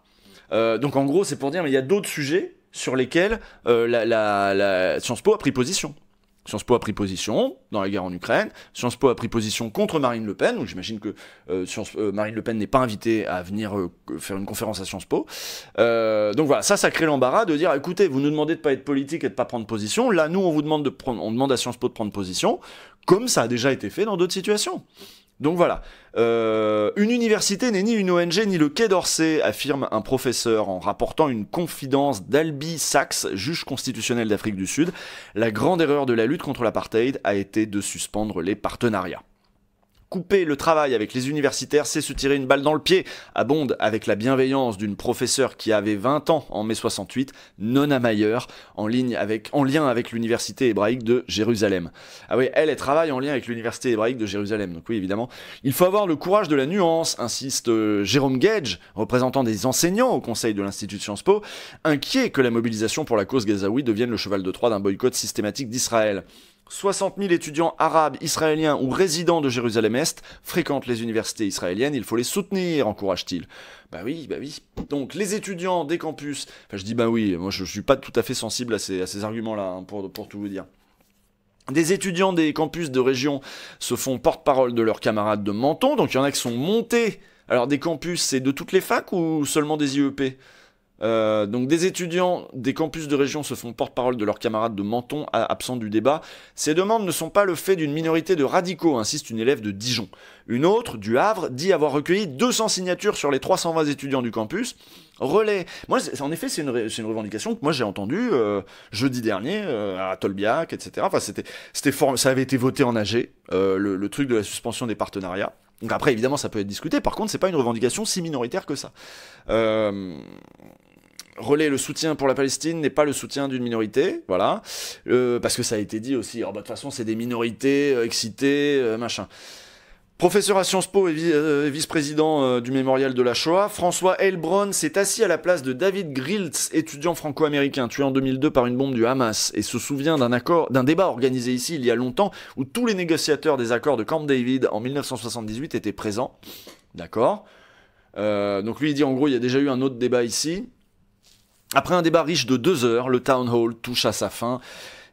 S1: Donc en gros, c'est pour dire, mais il y a d'autres sujets sur lesquels Sciences Po a pris position. Sciences Po a pris position dans la guerre en Ukraine, Sciences Po a pris position contre Marine Le Pen, donc j'imagine que Marine Le Pen n'est pas invitée à venir faire une conférence à Sciences Po. Donc voilà, ça crée l'embarras de dire, écoutez, vous nous demandez de pas être politique et de pas prendre position, là nous on demande à Sciences Po de prendre position, comme ça a déjà été fait dans d'autres situations. Donc voilà, une université n'est ni une ONG ni le Quai d'Orsay, affirme un professeur en rapportant une confidence d'Alby Sachs, juge constitutionnel d'Afrique du Sud. La grande erreur de la lutte contre l'apartheid a été de suspendre les partenariats. Couper le travail avec les universitaires, c'est se tirer une balle dans le pied, abonde avec la bienveillance d'une professeure qui avait 20 ans en mai 68, Nona Mayer, en lien avec l'université hébraïque de Jérusalem. Ah oui, elle travaille en lien avec l'université hébraïque de Jérusalem, donc oui, évidemment. Il faut avoir le courage de la nuance, insiste Jérôme Gage, représentant des enseignants au conseil de l'Institut de Sciences Po, inquiet que la mobilisation pour la cause gazaoui devienne le cheval de Troie d'un boycott systématique d'Israël. 60 000 étudiants arabes, israéliens ou résidents de Jérusalem-Est fréquentent les universités israéliennes, il faut les soutenir, encourage-t-il. Bah oui, bah oui. Donc les étudiants des campus, enfin je dis bah oui, moi je suis pas tout à fait sensible à ces arguments-là, hein, pour tout vous dire. Des étudiants des campus de région se font porte-parole de leurs camarades de Menton, donc il y en a qui sont montés. Alors des campus, c'est de toutes les facs ou seulement des IEP ? Donc des étudiants des campus de région se font porte-parole de leurs camarades de Menton absents du débat. Ces demandes ne sont pas le fait d'une minorité de radicaux, insiste une élève de Dijon. Une autre, du Havre, dit avoir recueilli 200 signatures sur les 320 étudiants du campus. Relais. Moi, en effet, c'est une revendication que moi j'ai entendue jeudi dernier à Tolbiac, etc. Enfin, ça avait été voté en AG, le truc de la suspension des partenariats. Donc après, évidemment, ça peut être discuté. Par contre, c'est pas une revendication si minoritaire que ça. Relais, le soutien pour la Palestine n'est pas le soutien d'une minorité, voilà, parce que ça a été dit aussi, de toute façon c'est des minorités excitées, machin. Professeur à Sciences Po et vice-président du mémorial de la Shoah, François Heilbronn s'est assis à la place de David Griltz, étudiant franco-américain tué en 2002 par une bombe du Hamas, et se souvient d'un débat organisé ici il y a longtemps, où tous les négociateurs des accords de Camp David en 1978 étaient présents, d'accord. Donc lui il dit en gros il y a déjà eu un autre débat ici. Après un débat riche de 2 heures, le town hall touche à sa fin.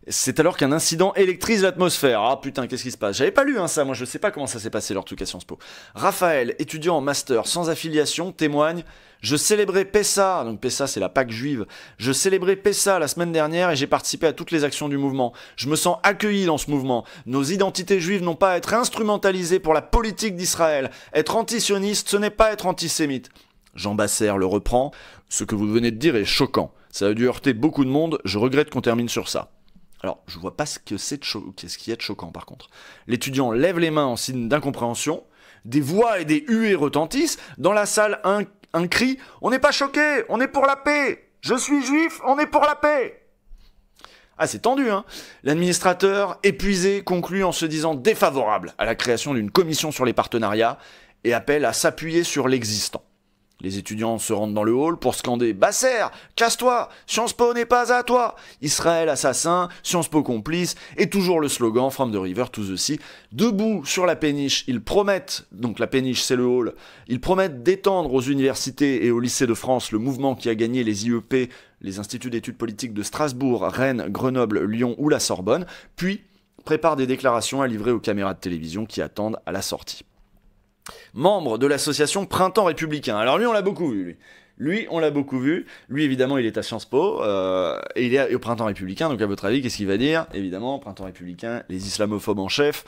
S1: C'est alors qu'un incident électrise l'atmosphère. Ah putain, qu'est-ce qui se passe ? J'avais pas lu ça, moi je sais pas comment ça s'est passé leur truc à Sciences Po. Raphaël, étudiant en master sans affiliation, témoigne « Je célébrais Pessa », donc Pessa c'est la Pâque juive, « Je célébrais Pessa la semaine dernière et j'ai participé à toutes les actions du mouvement. Je me sens accueilli dans ce mouvement. Nos identités juives n'ont pas à être instrumentalisées pour la politique d'Israël. Être antisioniste, ce n'est pas être antisémite. » Jean Basser le reprend. « Ce que vous venez de dire est choquant. Ça a dû heurter beaucoup de monde, je regrette qu'on termine sur ça. » Alors, je vois pas ce qu'il y a de choquant par contre. L'étudiant lève les mains en signe d'incompréhension, des voix et des huées retentissent, dans la salle un cri « On n'est pas choqué, on est pour la paix. Je suis juif, on est pour la paix !» Ah, c'est tendu, hein. L'administrateur, épuisé, conclut en se disant défavorable à la création d'une commission sur les partenariats et appelle à s'appuyer sur l'existant. Les étudiants se rendent dans le hall pour scander « Basser, casse-toi, Sciences Po n'est pas à toi, Israël assassin, Sciences Po complice » et toujours le slogan « From the river to the sea ». Debout sur la péniche, ils promettent, donc la péniche c'est le hall, ils promettent d'étendre aux universités et aux lycées de France le mouvement qui a gagné les IEP, les instituts d'études politiques de Strasbourg, Rennes, Grenoble, Lyon ou la Sorbonne, puis préparent des déclarations à livrer aux caméras de télévision qui attendent à la sortie. Membre de l'association Printemps Républicain. Alors lui, on l'a beaucoup vu, lui. On l'a beaucoup vu. Lui, évidemment, il est à Sciences Po et il est au Printemps Républicain. Donc, à votre avis, qu'est-ce qu'il va dire ? Évidemment, Printemps Républicain, les islamophobes en chef.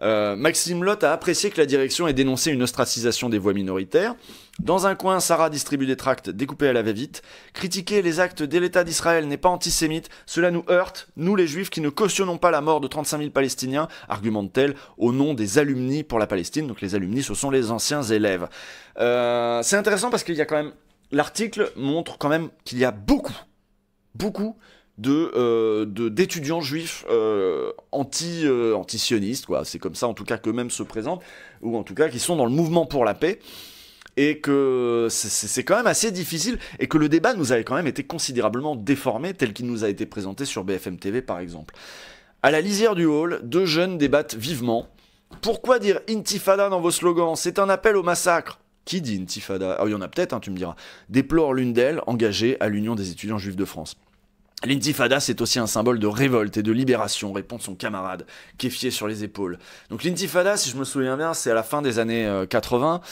S1: Maxime Lott a apprécié que la direction ait dénoncé une ostracisation des voix minoritaires. Dans un coin, Sarah distribue des tracts découpés à la va-vite. Critiquer les actes de l'État d'Israël n'est pas antisémite. Cela nous heurte, nous les Juifs qui ne cautionnons pas la mort de 35 000 Palestiniens, argumente-t-elle, au nom des alumni pour la Palestine. Donc les alumni, ce sont les anciens élèves. C'est intéressant parce qu'il y a quand même... L'article montre quand même qu'il y a beaucoup d'étudiants juifs anti-sionistes, quoi. C'est comme ça en tout cas qu'eux-mêmes se présentent, ou en tout cas qui sont dans le mouvement pour la paix, et que c'est quand même assez difficile, et que le débat nous avait quand même été considérablement déformé, tel qu'il nous a été présenté sur BFM TV par exemple. À la lisière du hall, 2 jeunes débattent vivement. Pourquoi dire intifada dans vos slogans ? C'est un appel au massacre. Qui dit intifada ? Ah, il y en a peut-être, hein, tu me diras. Déplore l'une d'elles, engagée à l'Union des étudiants juifs de France. L'intifada, c'est aussi un symbole de révolte et de libération, répond son camarade, kéfié sur les épaules. Donc l'intifada, si je me souviens bien, c'est à la fin des années 80,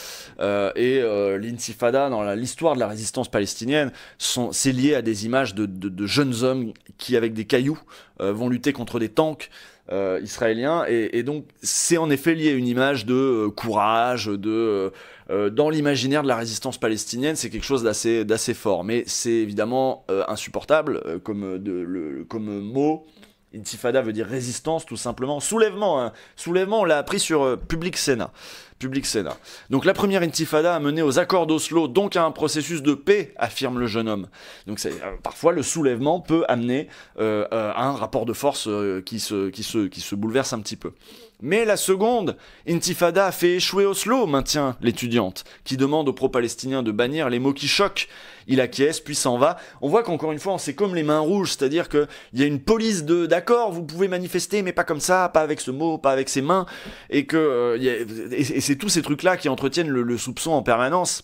S1: et l'intifada, dans l'histoire de la résistance palestinienne, c'est lié à des images de jeunes hommes qui, avec des cailloux, vont lutter contre des tanks israéliens, et donc c'est en effet lié à une image de courage, dans l'imaginaire de la résistance palestinienne, c'est quelque chose d'assez fort, mais c'est évidemment insupportable comme mot. Intifada veut dire résistance, tout simplement. Soulèvement, hein. Soulèvement, on l'a appris sur Public Sénat. Donc la première intifada a mené aux accords d'Oslo, donc à un processus de paix, affirme le jeune homme. Donc parfois le soulèvement peut amener à un rapport de force qui se bouleverse un petit peu. Mais la seconde intifada a fait échouer Oslo, maintient l'étudiante, qui demande aux pro-palestiniens de bannir les mots qui choquent. Il acquiesce, puis s'en va. On voit qu'encore une fois, c'est comme les mains rouges, c'est-à-dire qu'il y a une police de d'accord, vous pouvez manifester, mais pas comme ça, pas avec ce mot, pas avec ses mains, et c'est tous ces trucs-là qui entretiennent le soupçon en permanence.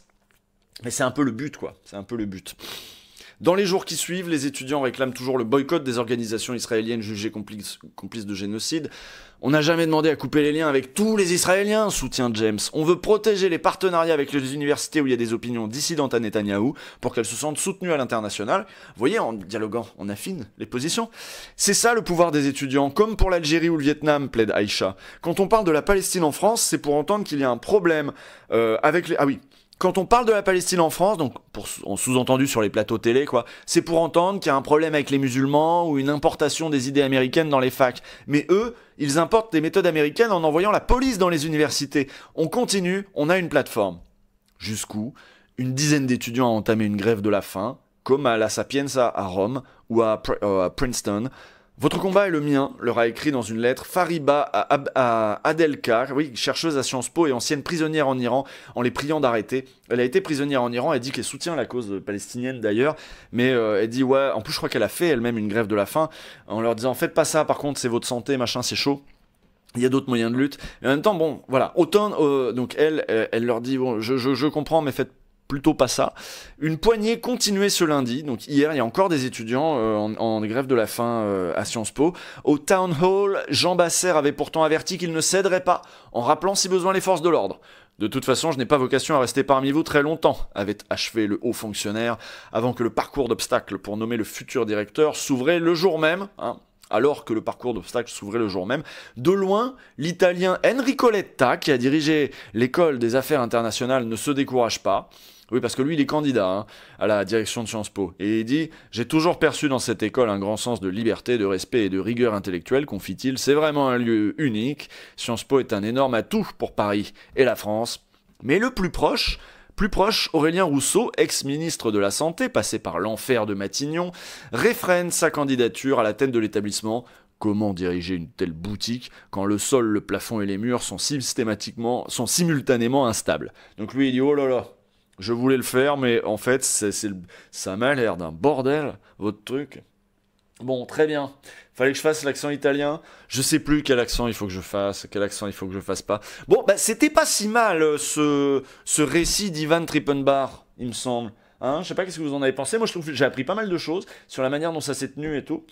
S1: Mais c'est un peu le but, quoi. C'est un peu le but. Dans les jours qui suivent, les étudiants réclament toujours le boycott des organisations israéliennes jugées complices de génocide. On n'a jamais demandé à couper les liens avec tous les Israéliens, soutient James. On veut protéger les partenariats avec les universités où il y a des opinions dissidentes à Netanyahou pour qu'elles se sentent soutenues à l'international. Vous voyez, en dialoguant, on affine les positions. C'est ça le pouvoir des étudiants, comme pour l'Algérie ou le Vietnam, plaide Aïcha. Quand on parle de la Palestine en France, c'est pour entendre qu'il y a un problème avec les... Ah oui. Quand on parle de la Palestine en France, donc en sous-entendu sur les plateaux télé, quoi, c'est pour entendre qu'il y a un problème avec les musulmans ou une importation des idées américaines dans les facs. Mais eux, ils importent des méthodes américaines en envoyant la police dans les universités. On continue, on a une plateforme. Jusqu'où une dizaine d'étudiants ont entamé une grève de la faim, comme à la Sapienza à Rome ou à Princeton. Votre combat est le mien, leur a écrit dans une lettre Fariba Adelkar, oui, chercheuse à Sciences Po et ancienne prisonnière en Iran, en les priant d'arrêter. Elle a été prisonnière en Iran, elle dit qu'elle soutient la cause palestinienne d'ailleurs, mais elle dit ouais, en plus je crois qu'elle a fait elle-même une grève de la faim, en leur disant faites pas ça, par contre c'est votre santé, machin, c'est chaud. Il y a d'autres moyens de lutte. Et en même temps, bon, voilà, autant, donc elle leur dit bon, je comprends, mais faites plutôt pas ça. Une poignée continuait ce lundi, donc hier, il y a encore des étudiants en grève de la faim à Sciences Po. Au Town Hall, Jean Basser avait pourtant averti qu'il ne céderait pas, en rappelant si besoin les forces de l'ordre. De toute façon, je n'ai pas vocation à rester parmi vous très longtemps, avait achevé le haut fonctionnaire, avant que le parcours d'obstacles pour nommer le futur directeur s'ouvrait le jour même, alors que le parcours d'obstacles s'ouvrait le jour même. De loin, l'Italien Enrico Letta, qui a dirigé l'école des affaires internationales, ne se décourage pas. Oui, parce que lui, il est candidat à la direction de Sciences Po. Et il dit « J'ai toujours perçu dans cette école un grand sens de liberté, de respect et de rigueur intellectuelle, confie-t-il. C'est vraiment un lieu unique. Sciences Po est un énorme atout pour Paris et la France. Mais le plus proche, Aurélien Rousseau, ex-ministre de la Santé, passé par l'enfer de Matignon, réfrène sa candidature à la tête de l'établissement. Comment diriger une telle boutique quand le sol, le plafond et les murs sont simultanément instables ?» Donc lui, il dit « Oh là là, je voulais le faire, mais en fait, ça m'a l'air d'un bordel, votre truc. » Bon, très bien. Fallait que je fasse l'accent italien. Je sais plus quel accent il faut que je fasse, quel accent il faut que je fasse pas. Bon, bah c'était pas si mal ce récit d'Ivan Trippenbach, il me semble. Je sais pas qu'est-ce que vous en avez pensé. Moi, je trouve que j'ai appris pas mal de choses sur la manière dont ça s'est tenu et tout.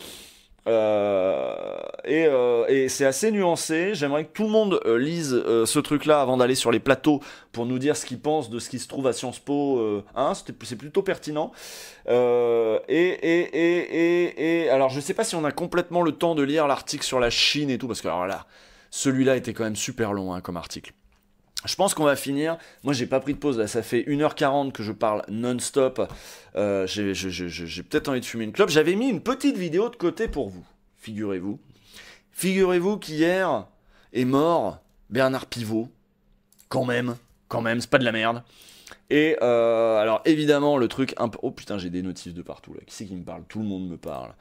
S1: Et c'est assez nuancé. J'aimerais que tout le monde lise ce truc-là avant d'aller sur les plateaux pour nous dire ce qu'ils pensent de ce qui se trouve à Sciences Po. C'est plutôt pertinent. Alors, je sais pas si on a complètement le temps de lire l'article sur la Chine et tout, parce que alors là, celui-là était quand même super long comme article. Je pense qu'on va finir. Moi, j'ai pas pris de pause. Là, ça fait 1h40 que je parle non-stop. J'ai peut-être envie de fumer une clope. J'avais mis une petite vidéo de côté pour vous. Figurez-vous. Figurez-vous qu'hier est mort Bernard Pivot. Quand même, c'est pas de la merde. Et alors, évidemment, le truc un peu... Oh putain, j'ai des notifs de partout, là. Qui c'est qui me parle? Tout le monde me parle.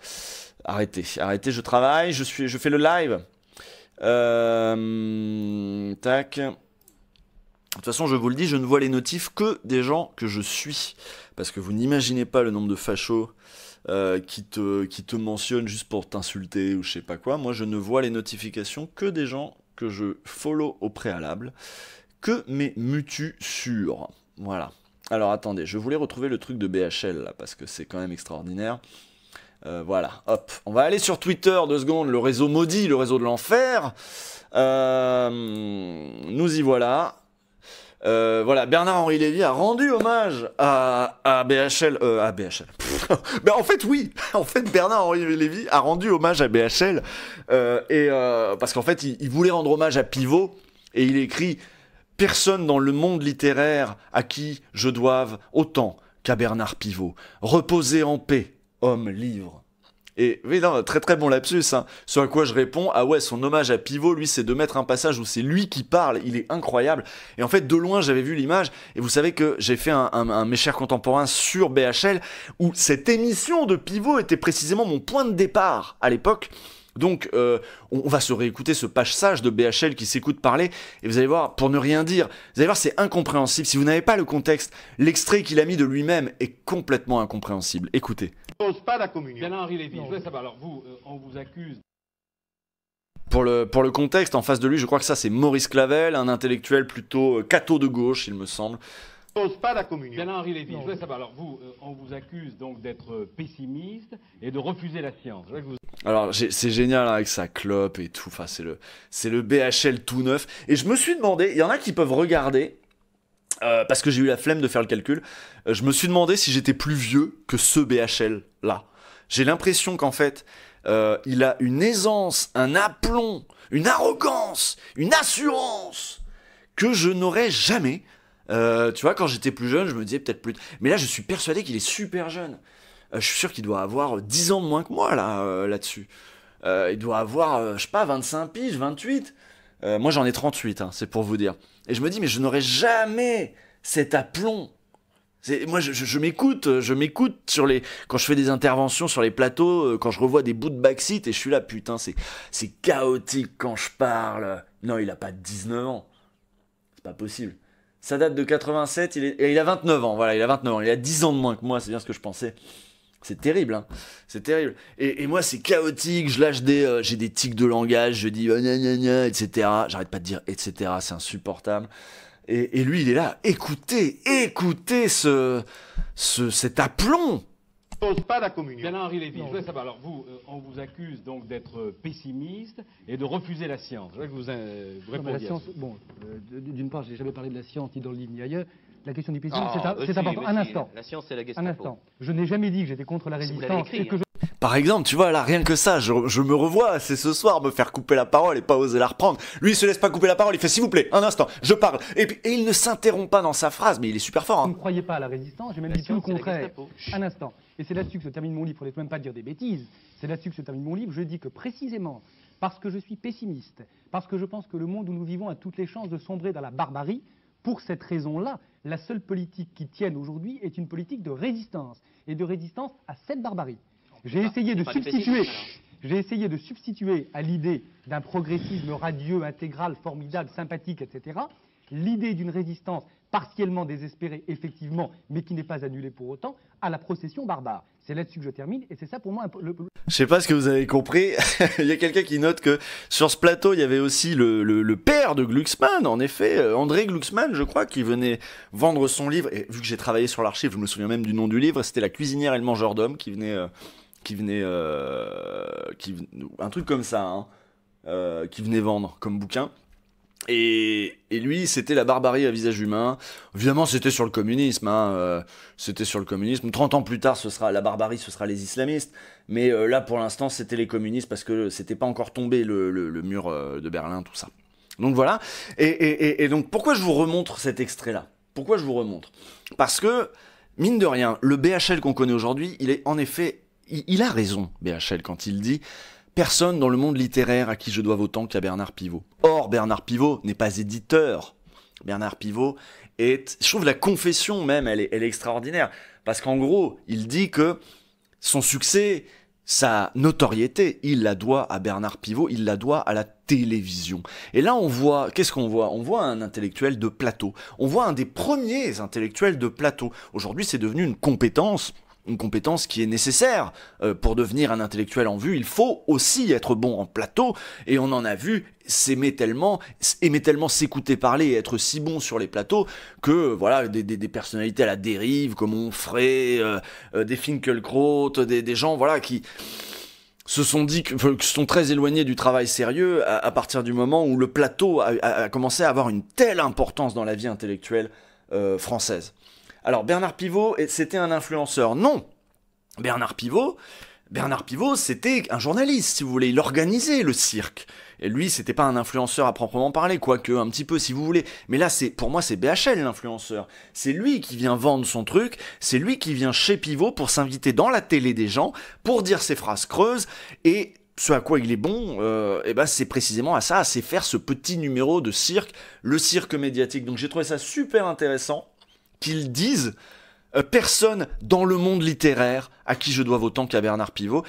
S1: Arrêtez, je travaille, je fais le live. Tac... De toute façon, je vous le dis, je ne vois les notifs que des gens que je suis. Parce que vous n'imaginez pas le nombre de fachos qui te mentionnent juste pour t'insulter ou je sais pas quoi. Moi, je ne vois les notifications que des gens que je follow au préalable, que mes mutus sûrs. Voilà. Alors, attendez, je voulais retrouver le truc de BHL, là, parce que c'est quand même extraordinaire. Voilà, hop. On va aller sur Twitter, 2 secondes, le réseau maudit, le réseau de l'enfer. Nous y voilà. Voilà, Bernard-Henri Lévy a rendu hommage à BHL. Ben en fait, oui. En fait, Bernard-Henri Lévy a rendu hommage à BHL. Parce qu'en fait, il voulait rendre hommage à Pivot. Et il écrit « Personne dans le monde littéraire à qui je doive autant qu'à Bernard Pivot. Reposez en paix, homme livre. » Et oui, non, très très bon lapsus, hein. Ce à quoi je réponds, ah ouais, son hommage à Pivot, lui, c'est de mettre un passage où c'est lui qui parle, il est incroyable. Et en fait, de loin, j'avais vu l'image, et vous savez que j'ai fait un Mes chers contemporains sur BHL, où cette émission de Pivot était précisément mon point de départ à l'époque. Donc, on va se réécouter ce passage de BHL qui s'écoute parler, et vous allez voir, pour ne rien dire, vous allez voir, c'est incompréhensible. Si vous n'avez pas le contexte, l'extrait qu'il a mis de lui-même est complètement incompréhensible. Écoutez.
S2: Pas la communion.
S3: Bernard-Henri Lévy, je voulais savoir, alors vous, on vous accuse...
S1: Pour le contexte, en face de lui, je crois que ça, c'est Maurice Clavel, un intellectuel plutôt catho de gauche, il me semble.
S2: Pas la communion.
S3: Bernard-Henri Lévy, je voulais savoir, alors vous, on vous accuse donc d'être pessimiste et de refuser la science. Je voudrais que vous...
S1: Alors, c'est génial hein, avec sa clope et tout, enfin, c'est le BHL tout neuf. Et je me suis demandé, il y en a qui peuvent regarder, parce que j'ai eu la flemme de faire le calcul, je me suis demandé si j'étais plus vieux que ce BHL-là. J'ai l'impression qu'en fait, il a une aisance, un aplomb, une arrogance, une assurance que je n'aurais jamais. Tu vois, quand j'étais plus jeune, je me disais peut-être plus... Mais là, je suis persuadé qu'il est super jeune. Je suis sûr qu'il doit avoir 10 ans de moins que moi, là-dessus. Il doit avoir, je sais pas, 25 piges, 28. Moi, j'en ai 38, hein, c'est pour vous dire. Et je me dis, mais je n'aurais jamais cet aplomb. Moi, je m'écoute quand je fais des interventions sur les plateaux, quand je revois des bouts de backseat, et je suis là, putain, c'est chaotique quand je parle. Non, il a pas 19 ans. C'est pas possible. Ça date de 87, il a 29 ans, voilà, il a 29 ans. Il a 10 ans de moins que moi, c'est bien ce que je pensais. C'est terrible, hein. C'est terrible. Et moi, c'est chaotique, je lâche j'ai des tics de langage, je dis gna gna gna, etc. J'arrête pas de dire etc. C'est insupportable. Et lui, il est là. Écoutez cet aplomb.
S2: Pas la communion.
S3: Bernard-Henri Lévy, je voulais savoir, alors vous, on vous accuse donc d'être pessimiste et de refuser la science. Je voudrais que vous répondiez.
S4: La science, bon, d'une part, j'ai jamais parlé de la science ni dans le livre ni ailleurs. La question du pessimisme, c'est important. Un instant.
S5: La science, c'est la Gestapo.
S4: Un instant. Je n'ai jamais dit que j'étais contre la résistance.
S5: écrit,
S4: et que
S1: Par exemple, tu vois, là, rien que ça, je me revois, c'est ce soir, me faire couper la parole et pas oser la reprendre. Lui, il se laisse pas couper la parole, il fait s'il vous plaît, un instant, je parle. Et il ne s'interrompt pas dans sa phrase, mais il est super fort.
S4: Vous
S1: Hein.
S4: ne croyez pas à la résistance, j'ai même
S5: La
S4: dit tout le
S5: science, c'est la
S4: contraire.
S5: Gestapo.
S4: Un instant. Et c'est là-dessus que se termine mon livre, il ne faut même pas dire des bêtises. C'est là-dessus que se termine mon livre. Je dis que précisément, parce que je suis pessimiste, parce que je pense que le monde où nous vivons a toutes les chances de sombrer dans la barbarie, pour cette raison-là, la seule politique qui tienne aujourd'hui est une politique de résistance, et de résistance à cette barbarie. J'ai essayé de substituer à l'idée d'un progressisme radieux, intégral, formidable, sympathique, etc., l'idée d'une résistance partiellement désespérée, effectivement, mais qui n'est pas annulée pour autant, à la procession barbare. C'est là-dessus que je termine, et c'est ça pour moi
S1: Je sais pas ce que vous avez compris. Il y a quelqu'un qui note que sur ce plateau, il y avait aussi le père de Glucksmann, en effet, André Glucksmann, je crois, qui venait vendre son livre. Et vu que j'ai travaillé sur l'archive, je me souviens même du nom du livre, c'était La cuisinière et le mangeur d'hommes qui venait un truc comme ça, hein, qui venait vendre comme bouquin. Et lui, c'était la barbarie à visage humain. Évidemment, c'était sur le communisme. Hein, c'était sur le communisme. 30 ans plus tard, la barbarie, ce sera les islamistes. Mais là, pour l'instant, c'était les communistes parce que c'était pas encore tombé le mur de Berlin, tout ça. Donc voilà. Et donc, pourquoi je vous remontre cet extrait-là? Pourquoi je vous remontre? Parce que, mine de rien, le BHL qu'on connaît aujourd'hui, il est en effet... Il a raison, BHL, quand il dit... Personne dans le monde littéraire à qui je dois autant qu'à Bernard Pivot. Or, Bernard Pivot n'est pas éditeur. Bernard Pivot est... Je trouve la confession même, elle est extraordinaire. Parce qu'en gros, il dit que son succès, sa notoriété, il la doit à Bernard Pivot, il la doit à la télévision. Et là, on voit... Qu'est-ce qu'on voit? On voit un intellectuel de plateau. On voit un des premiers intellectuels de plateau. Aujourd'hui, c'est devenu une compétence qui est nécessaire pour devenir un intellectuel en vue. Il faut aussi être bon en plateau, et on en a vu aimer tellement s'écouter parler et être si bon sur les plateaux que voilà des personnalités à la dérive comme Onfray, des Finkielkraut, des gens voilà qui se sont dit que sont très éloignés du travail sérieux à partir du moment où le plateau a commencé à avoir une telle importance dans la vie intellectuelle française. Alors, Bernard Pivot, c'était un influenceur? Non. Bernard Pivot, c'était un journaliste, si vous voulez. Il organisait le cirque. Et lui, c'était pas un influenceur à proprement parler, quoique un petit peu, si vous voulez. Mais là, pour moi, c'est BHL, l'influenceur. C'est lui qui vient vendre son truc. C'est lui qui vient chez Pivot pour s'inviter dans la télé des gens, pour dire ses phrases creuses. Et ce à quoi il est bon, c'est précisément à ça, c'est faire ce petit numéro de cirque, le cirque médiatique. Donc, j'ai trouvé ça super intéressant qu'ils disent personne dans le monde littéraire à qui je dois autant qu'à Bernard Pivot.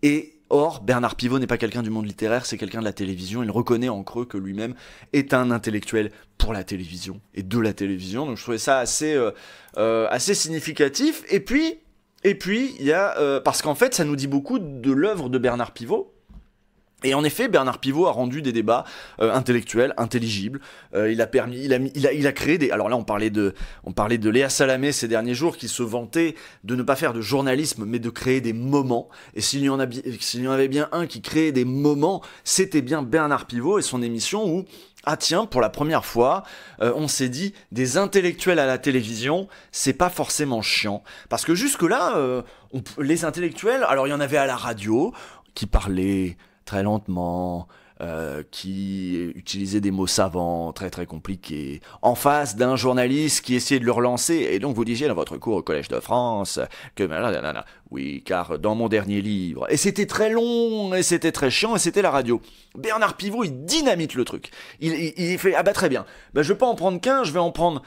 S1: Et Or, Bernard Pivot n'est pas quelqu'un du monde littéraire, c'est quelqu'un de la télévision. Il reconnaît en creux que lui-même est un intellectuel pour la télévision et de la télévision. Donc je trouvais ça assez significatif. Et puis il y a parce qu'en fait, ça nous dit beaucoup de l'œuvre de Bernard Pivot. Et en effet, Bernard Pivot a rendu des débats intellectuels, intelligibles. Il a créé des. Alors là, on parlait de Léa Salamé ces derniers jours, qui se vantait de ne pas faire de journalisme, mais de créer des moments. Et s'il y en avait bien un qui créait des moments, c'était bien Bernard Pivot et son émission où, ah tiens, pour la première fois, on s'est dit des intellectuels à la télévision, c'est pas forcément chiant, parce que jusque là, les intellectuels, alors il y en avait à la radio qui parlaient très lentement, qui utilisait des mots savants, très très compliqués, en face d'un journaliste qui essayait de le relancer. Et donc vous disiez dans votre cours au Collège de France que oui, car dans mon dernier livre, et c'était très long, et c'était très chiant, et c'était la radio. Bernard Pivot, il dynamite le truc. Il fait, ah bah très bien, bah, je vais pas en prendre qu'un, je vais en prendre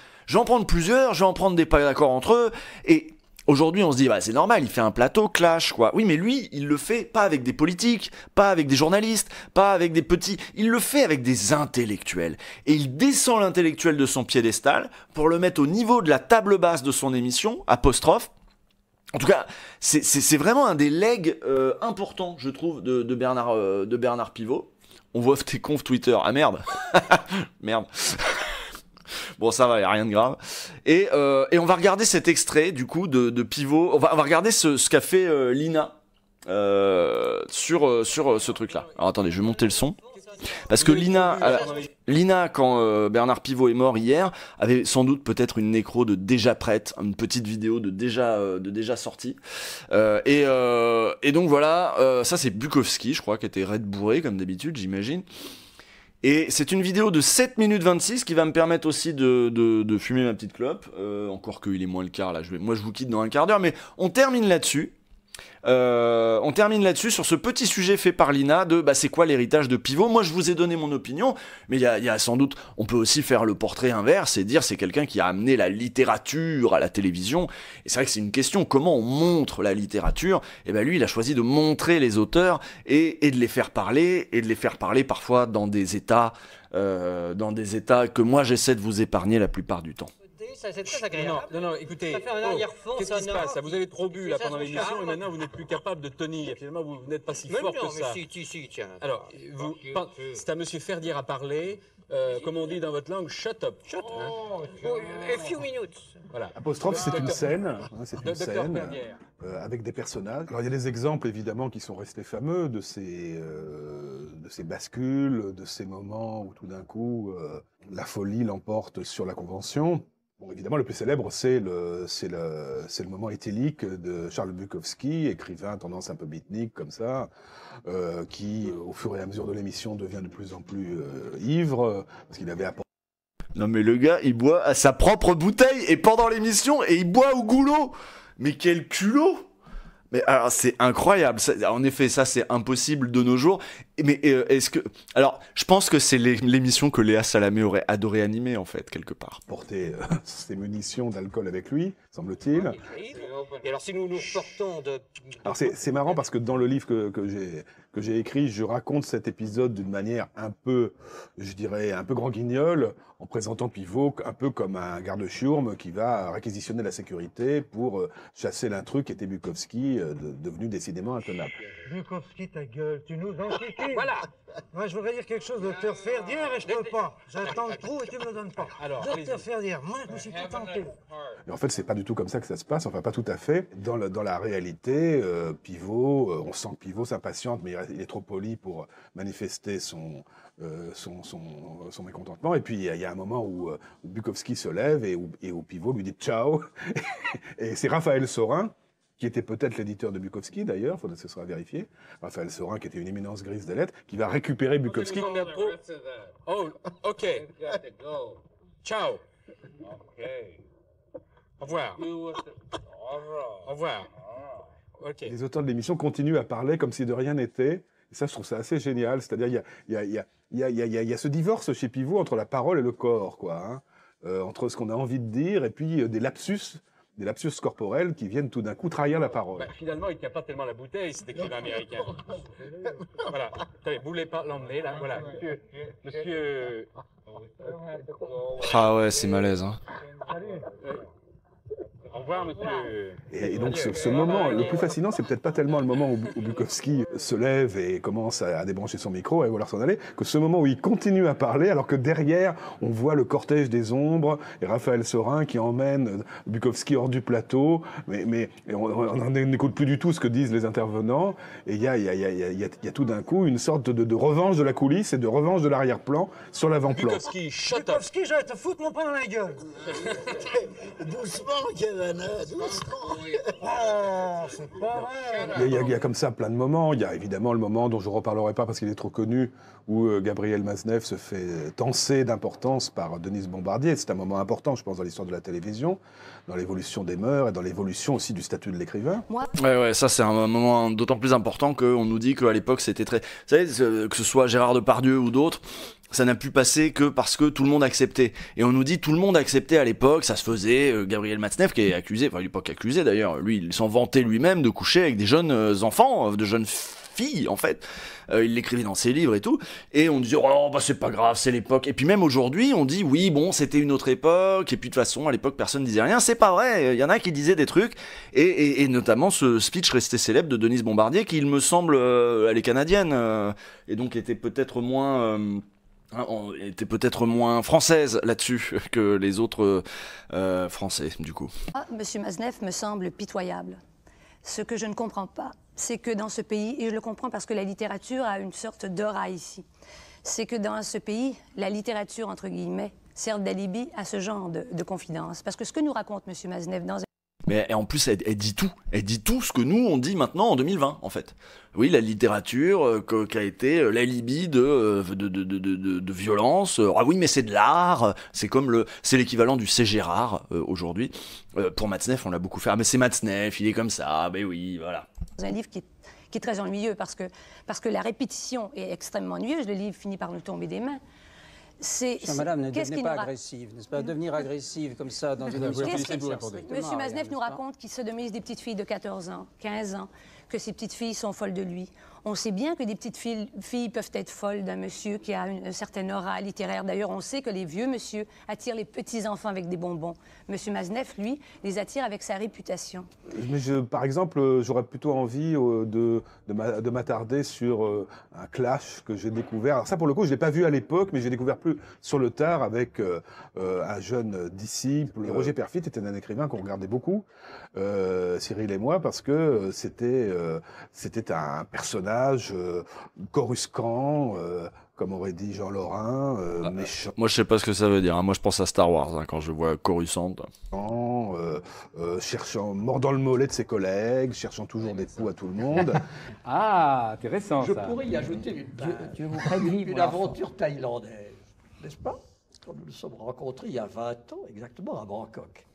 S1: plusieurs, je vais en prendre des pas d'accord entre eux, et aujourd'hui, on se dit, bah, c'est normal, il fait un plateau clash, quoi. Oui, mais lui, il le fait pas avec des politiques, pas avec des journalistes, pas avec des petits. Il le fait avec des intellectuels. Et il descend l'intellectuel de son piédestal pour le mettre au niveau de la table basse de son émission, apostrophe. En tout cas, c'est vraiment un des legs importants, je trouve, de Bernard Pivot. On voit tes confs Twitter. Ah merde. Merde. Bon, ça va, y a rien de grave. Et on va regarder cet extrait, du coup, de Pivot. On va regarder ce qu'a fait Lina sur ce truc-là. Alors, attendez, je vais monter le son. Parce que Lina, quand Bernard Pivot est mort hier, avait sans doute peut-être une nécro de déjà prête, une petite vidéo de déjà sortie. Et donc voilà, ça c'est Bukowski, je crois, qui était raide bourré, comme d'habitude, j'imagine. Et c'est une vidéo de 7 minutes 26 qui va me permettre aussi de fumer ma petite clope. Encore qu'il est moins le quart là. Moi je vous quitte dans un quart d'heure, mais on termine là-dessus. Sur ce petit sujet fait par Lina de c'est quoi l'héritage de Pivot. Moi je vous ai donné mon opinion, mais il y a sans doute, on peut aussi faire le portrait inverse et dire c'est quelqu'un qui a amené la littérature à la télévision. Et c'est vrai que c'est une question, comment on montre la littérature. Et lui il a choisi de montrer les auteurs et de les faire parler, parfois dans des états que moi j'essaie de vous épargner la plupart du temps.
S5: C'est très agréable.
S6: Non, écoutez,
S5: ça fait un arrière-fond,
S6: qu'est-ce qui se passe? Vous avez trop bu là pendant l'émission et maintenant vous n'êtes plus capable de tenir. Finalement, vous n'êtes pas si fort que ça.
S5: Si, tiens.
S6: Alors, c'est à Monsieur Ferdière à parler. Comme on dit dans votre langue, shut up.
S5: Shut up. A few minutes.
S6: Voilà.
S7: Apostrophe, c'est une scène. C'est une
S6: Docteur
S7: scène
S6: Ferdière.
S7: avec des personnages. Alors il y a des exemples évidemment qui sont restés fameux de ces bascules, de ces moments où tout d'un coup la folie l'emporte sur la convention. Bon, évidemment, le plus célèbre, c'est le moment éthylique de Charles Bukowski, écrivain tendance un peu beatnik comme ça, qui, au fur et à mesure de l'émission, devient de plus en plus ivre, parce qu'il avait apporté.
S1: Non mais le gars, il boit à sa propre bouteille et pendant l'émission, et il boit au goulot. Mais quel culot! Mais alors c'est incroyable. En effet, ça c'est impossible de nos jours. Mais est-ce que, alors, je pense que c'est l'émission que Léa Salamé aurait adoré animer en fait quelque part.
S7: Porter ses munitions d'alcool avec lui, semble-t-il.
S5: Et alors si nous nous sortons de...
S7: Alors c'est marrant parce que dans le livre que j'ai écrit, je raconte cet épisode d'une manière un peu, je dirais, un peu grand guignol, en présentant Pivot un peu comme un garde-chiourme qui va réquisitionner la sécurité pour chasser l'intrus qui était Bukowski, devenu décidément intenable.
S8: Bukowski, ta gueule, tu nous enquiquines.
S5: Voilà.
S8: Moi, je voudrais dire quelque chose, docteur Ferdière, et je peux pas. J'attends le trou et tu me le donnes pas.
S6: Alors,
S8: docteur Ferdière, moi, je me suis contenté.
S7: Et en fait, c'est pas du tout comme ça que ça se passe, enfin pas tout à fait. Dans la réalité, Pivot, on sent que Pivot s'impatiente, mais il est trop poli pour manifester son mécontentement. Et puis, il y a un moment où Bukowski se lève et où Pivot lui dit « ciao ». Et c'est Raphaël Sorin, qui était peut-être l'éditeur de Bukowski d'ailleurs, ce sera vérifié. Raphaël Sorin, qui était une éminence grise des lettres, qui va récupérer Bukowski.
S6: Oh, ok. Ciao. Au revoir. Au revoir. Ok.
S7: Les auteurs de l'émission continuent à parler comme si de rien n'était. Et ça, je trouve ça assez génial. C'est-à-dire, il y a ce divorce chez Pivot entre la parole et le corps, quoi. Hein. Entre ce qu'on a envie de dire et puis des lapsus lapsus corporels qui viennent tout d'un coup trahir la parole.
S6: Bah, finalement, il ne tient pas tellement la bouteille, cet écrivain américain. Voilà. Attendez, vous voulez pas l'emmener, là? Voilà. Monsieur...
S1: Ah ouais, c'est malaise. Hein.
S6: Au revoir, monsieur.
S7: Et donc ce moment, le plus fascinant, c'est peut-être pas tellement le moment où Bukowski se lève et commence à débrancher son micro et vouloir s'en aller, que ce moment où il continue à parler, alors que derrière, on voit le cortège des ombres et Raphaël Sorin qui emmène Bukowski hors du plateau, mais on n'écoute plus du tout ce que disent les intervenants, et il y a tout d'un coup une sorte de revanche de la coulisse et de revanche de l'arrière-plan sur l'avant-plan.
S6: Bukowski, shut up.
S8: Bukowski, je vais te foutre mon poing dans la gueule.
S9: Doucement, Cavana, doucement.
S8: Oh, c'est pas vrai.
S7: Il y a comme ça plein de moments. Il y a évidemment le moment dont je ne reparlerai pas parce qu'il est trop connu, où Gabriel Maznev se fait tancer d'importance par Denise Bombardier. C'est un moment important, je pense, dans l'histoire de la télévision, dans l'évolution des mœurs et dans l'évolution aussi du statut de l'écrivain.
S1: Ouais, ça c'est un moment d'autant plus important qu'on nous dit qu'à l'époque c'était très... Vous savez, que ce soit Gérard Depardieu ou d'autres, ça n'a pu passer que parce que tout le monde acceptait. Et on nous dit tout le monde acceptait à l'époque, ça se faisait. Gabriel Maznev qui est accusé, enfin il n'est pas qu'accusé d'ailleurs, lui il s'en vantait lui-même de coucher avec des jeunes enfants, de jeunes filles en fait. Il l'écrivait dans ses livres et tout. Et on disait oh bah c'est pas grave, c'est l'époque. Et puis même aujourd'hui on dit oui bon c'était une autre époque. Et puis de toute façon à l'époque personne disait rien. C'est pas vrai. Il y en a qui disaient des trucs. Et notamment ce speech resté célèbre de Denise Bombardier qui il me semble elle est canadienne et donc était peut-être moins était peut-être moins française là-dessus que les autres Français, du coup.
S10: Monsieur Maznev me semble pitoyable. Ce que je ne comprends pas, c'est que dans ce pays, et je le comprends parce que la littérature a une sorte d'aura ici, c'est que dans ce pays, la littérature, entre guillemets, sert d'alibi à ce genre de confidence. Parce que ce que nous raconte monsieur Maznev dans
S1: Mais en plus, elle dit tout. Elle dit tout ce que nous, on dit maintenant en 2020, en fait. Oui, la littérature qui a été l'alibi de violence. Ah oui, mais c'est de l'art. C'est comme c'est l'équivalent du C. Gérard aujourd'hui. Pour Maznev, on l'a beaucoup fait. Ah, mais c'est Maznev, il est comme ça. Ben oui, voilà.
S10: un livre qui est très ennuyeux parce que la répétition est extrêmement ennuyeuse. Le livre finit par nous tomber des mains.
S11: Madame, ne devenez pas agressive, n'est-ce pas? Devenir agressive comme ça dans une émission...
S10: Monsieur Maznev nous raconte qu'il sodomise des petites filles de 14 ans, 15 ans, que ces petites filles sont folles de lui. On sait bien que des petites filles peuvent être folles d'un monsieur qui a une certaine aura littéraire. D'ailleurs, on sait que les vieux monsieur attirent les petits-enfants avec des bonbons. Monsieur Maznev, lui, les attire avec sa réputation.
S7: Mais par exemple, j'aurais plutôt envie de m'attarder sur un clash que j'ai découvert. Alors ça, pour le coup, je ne l'ai pas vu à l'époque, mais j'ai découvert plus sur le tard avec un jeune disciple. Roger Perfit était un écrivain qu'on regardait beaucoup, Cyril et moi, parce que c'était un personnage coruscant, comme aurait dit Jean Lorrain, méchant.
S1: Moi, je sais pas ce que ça veut dire. Hein. Moi, je pense à Star Wars quand je vois Coruscant.
S7: Cherchant, mordant le mollet de ses collègues, cherchant toujours des coups à tout le monde.
S4: Ah, intéressant
S9: Je
S4: ça.
S9: pourrais y ajouter
S4: une
S9: aventure thaïlandaise, n'est-ce pas? Quand nous nous sommes rencontrés il y a 20 ans, exactement, à Bangkok.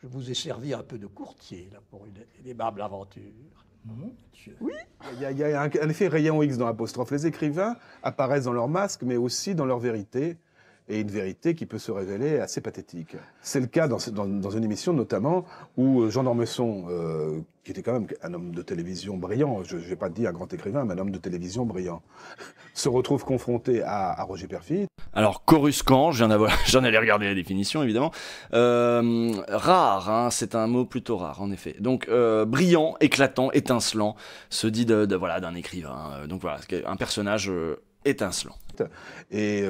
S9: Je vous ai servi un peu de courtier là, pour une aimable aventure.
S7: Oui, il y a un effet rayon X dans l'apostrophe. Les écrivains apparaissent dans leur masque, mais aussi dans leur vérité, et une vérité qui peut se révéler assez pathétique. C'est le cas dans une émission notamment où Jean d'Ormesson, qui était quand même un homme de télévision brillant, je ne vais pas dire un grand écrivain, mais un homme de télévision brillant, se retrouve confronté à Roger Perfit.
S1: Alors, coruscant, j'en allais regarder la définition, évidemment. Rare, hein, c'est un mot plutôt rare, en effet. Donc, brillant, éclatant, étincelant, se dit voilà, d'un écrivain. Donc voilà, un personnage étincelant.
S7: Et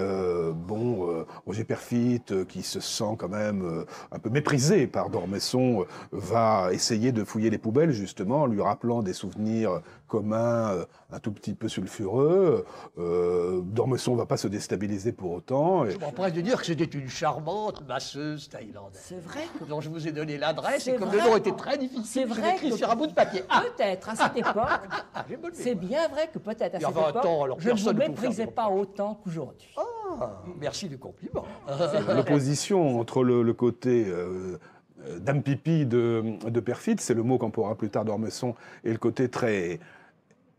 S7: Roger Perfit, qui se sent quand même un peu méprisé par d'Ormesson, va essayer de fouiller les poubelles, justement, en lui rappelant des souvenirs communs un tout petit peu sulfureux. d'Ormesson ne va pas se déstabiliser pour autant.
S9: Je m'empresse de dire que c'était une charmante masseuse thaïlandaise.
S5: C'est vrai que...
S9: dont je vous ai donné l'adresse, et comme le nom était très difficile,
S5: c'est vrai
S9: je l'ai écrit sur un bout de papier.
S5: Peut-être, à cette époque, c'est bien vrai que peut-être à cette époque, je ne vous méprisais pas autant qu'aujourd'hui.
S9: Ah, merci du compliment.
S7: L'opposition entre le côté dame pipi de Perfit, c'est le mot qu'emploiera plus tard d'Ormesson, et le côté très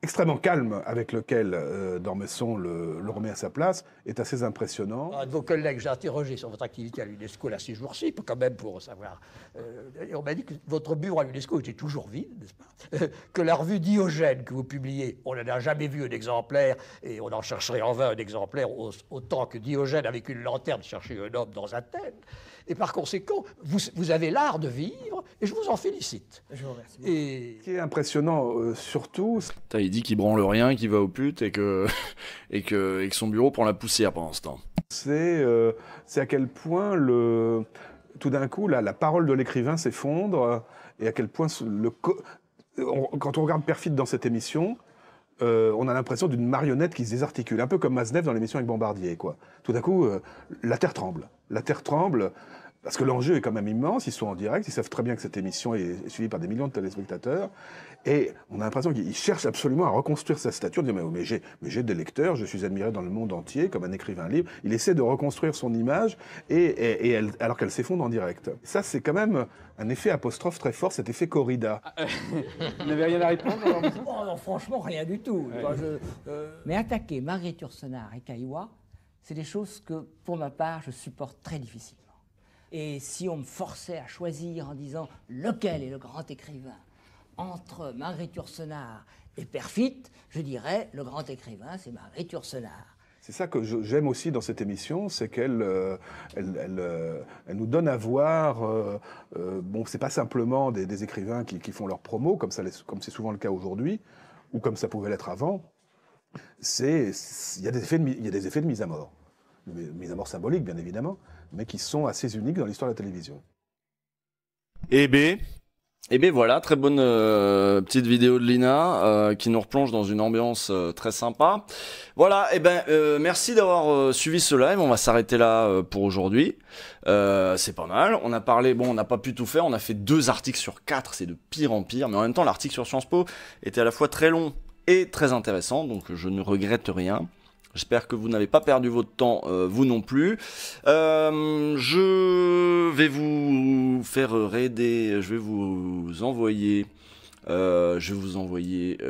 S7: extrêmement calme avec lequel d'Ormesson le remet à sa place est assez impressionnant.
S9: Un de vos collègues, j'ai interrogé sur votre activité à l'UNESCO là, ces jours-ci, quand même pour savoir. Et on m'a dit que votre bureau à l'UNESCO était toujours vide, n'est-ce pas? Que la revue Diogène que vous publiez, on n'en a jamais vu un exemplaire, et on en chercherait en vain un exemplaire autant que Diogène avec une lanterne cherchait un homme dans Athènes. Et par conséquent, vous avez l'art de vivre, et je vous en félicite.
S5: Je vous remercie.
S9: Et...
S7: Ce qui est impressionnant surtout...
S1: Il dit qu'il branle rien, qu'il va aux putes et que son bureau prend la poussière pendant ce temps.
S7: C'est à quel point tout d'un coup la parole de l'écrivain s'effondre et à quel point quand on regarde Perfide dans cette émission, on a l'impression d'une marionnette qui se désarticule, un peu comme Maznev dans l'émission avec Bombardier, quoi. Tout d'un coup, la terre tremble. La terre tremble, parce que l'enjeu est quand même immense, ils sont en direct, ils savent très bien que cette émission est suivie par des millions de téléspectateurs, et on a l'impression qu'ils cherchent absolument à reconstruire sa stature, en disant mais j'ai des lecteurs, je suis admiré dans le monde entier comme un écrivain libre. Il essaie de reconstruire son image, alors qu'elle s'effondre en direct. Ça, c'est quand même un effet apostrophe très fort, cet effet corrida.
S3: Vous n'avez rien à répondre?
S5: Oh, non, franchement, rien du tout.
S3: Ouais.
S5: Moi, Mais attaquer Marguerite Yourcenar et Caillois, c'est des choses que, pour ma part, je supporte très difficilement. Et si on me forçait à choisir en disant lequel est le grand écrivain entre Marguerite Yourcenar et Perfit, je dirais le grand écrivain, c'est Marguerite Yourcenar.
S7: C'est ça que j'aime aussi dans cette émission, c'est qu'elle elle nous donne à voir, bon, c'est pas simplement des écrivains qui font leur promo, comme c'est souvent le cas aujourd'hui, ou comme ça pouvait l'être avant. Il y a des effets de mise à mort. Mise à mort symbolique, bien évidemment, mais qui sont assez uniques dans l'histoire de la télévision.
S1: Eh ben voilà, très bonne petite vidéo de Lina qui nous replonge dans une ambiance très sympa. Voilà, merci d'avoir suivi ce live, on va s'arrêter là pour aujourd'hui. C'est pas mal, on a parlé, bon on n'a pas pu tout faire, on a fait 2 articles sur 4, c'est de pire en pire, mais en même temps l'article sur Sciences Po était à la fois très long et très intéressant, donc je ne regrette rien. J'espère que vous n'avez pas perdu votre temps, vous non plus. Je vais vous faire raider, je vais vous envoyer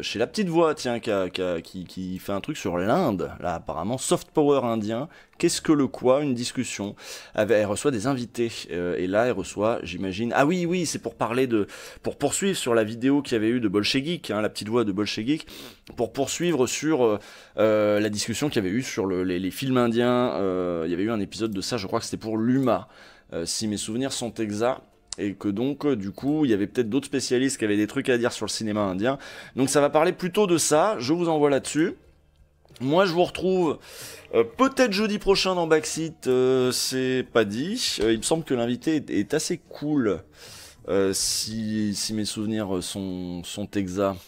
S1: chez La Petite Voix, tiens, qui fait un truc sur l'Inde, là apparemment, soft power indien. Qu'est-ce que le quoi? Une discussion. Elle reçoit des invités, et là elle reçoit, j'imagine... Ah oui, c'est pour poursuivre sur la vidéo qu'il y avait eu de Bolchegeek, hein, La Petite Voix de Bolchegeek, pour poursuivre sur la discussion qu'il y avait eu sur les films indiens. Il y avait eu un épisode de ça, je crois que c'était pour l'UMA, si mes souvenirs sont exacts. Et que donc, du coup, il y avait peut-être d'autres spécialistes qui avaient des trucs à dire sur le cinéma indien. Donc ça va parler plutôt de ça, je vous envoie là-dessus. Moi, je vous retrouve peut-être jeudi prochain dans Backseat, c'est pas dit. Il me semble que l'invité est assez cool, si mes souvenirs sont exacts.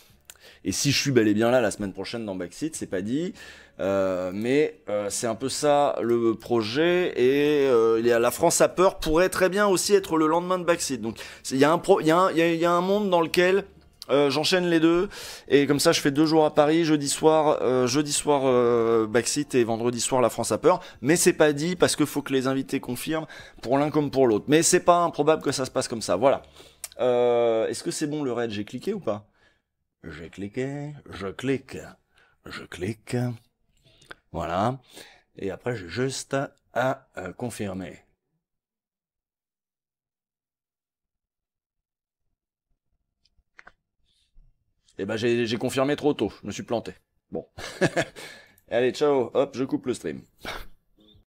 S1: Et si je suis bel et bien là la semaine prochaine dans Backseat, c'est pas dit. Mais c'est un peu ça le projet, et la France a peur pourrait très bien aussi être le lendemain de Backseat. Donc il y a un monde dans lequel j'enchaîne les deux, et comme ça je fais 2 jours à Paris, jeudi soir Backseat et vendredi soir la France a peur. Mais c'est pas dit parce que faut que les invités confirment pour l'un comme pour l'autre. Mais c'est pas improbable que ça se passe comme ça. Voilà. Est-ce que c'est bon le raid? J'ai cliqué ou pas? J'ai cliqué, je clique. Voilà. Et après, j'ai juste à confirmer. Et ben, j'ai confirmé trop tôt. Je me suis planté. Bon. Allez, ciao. Hop, je coupe le stream.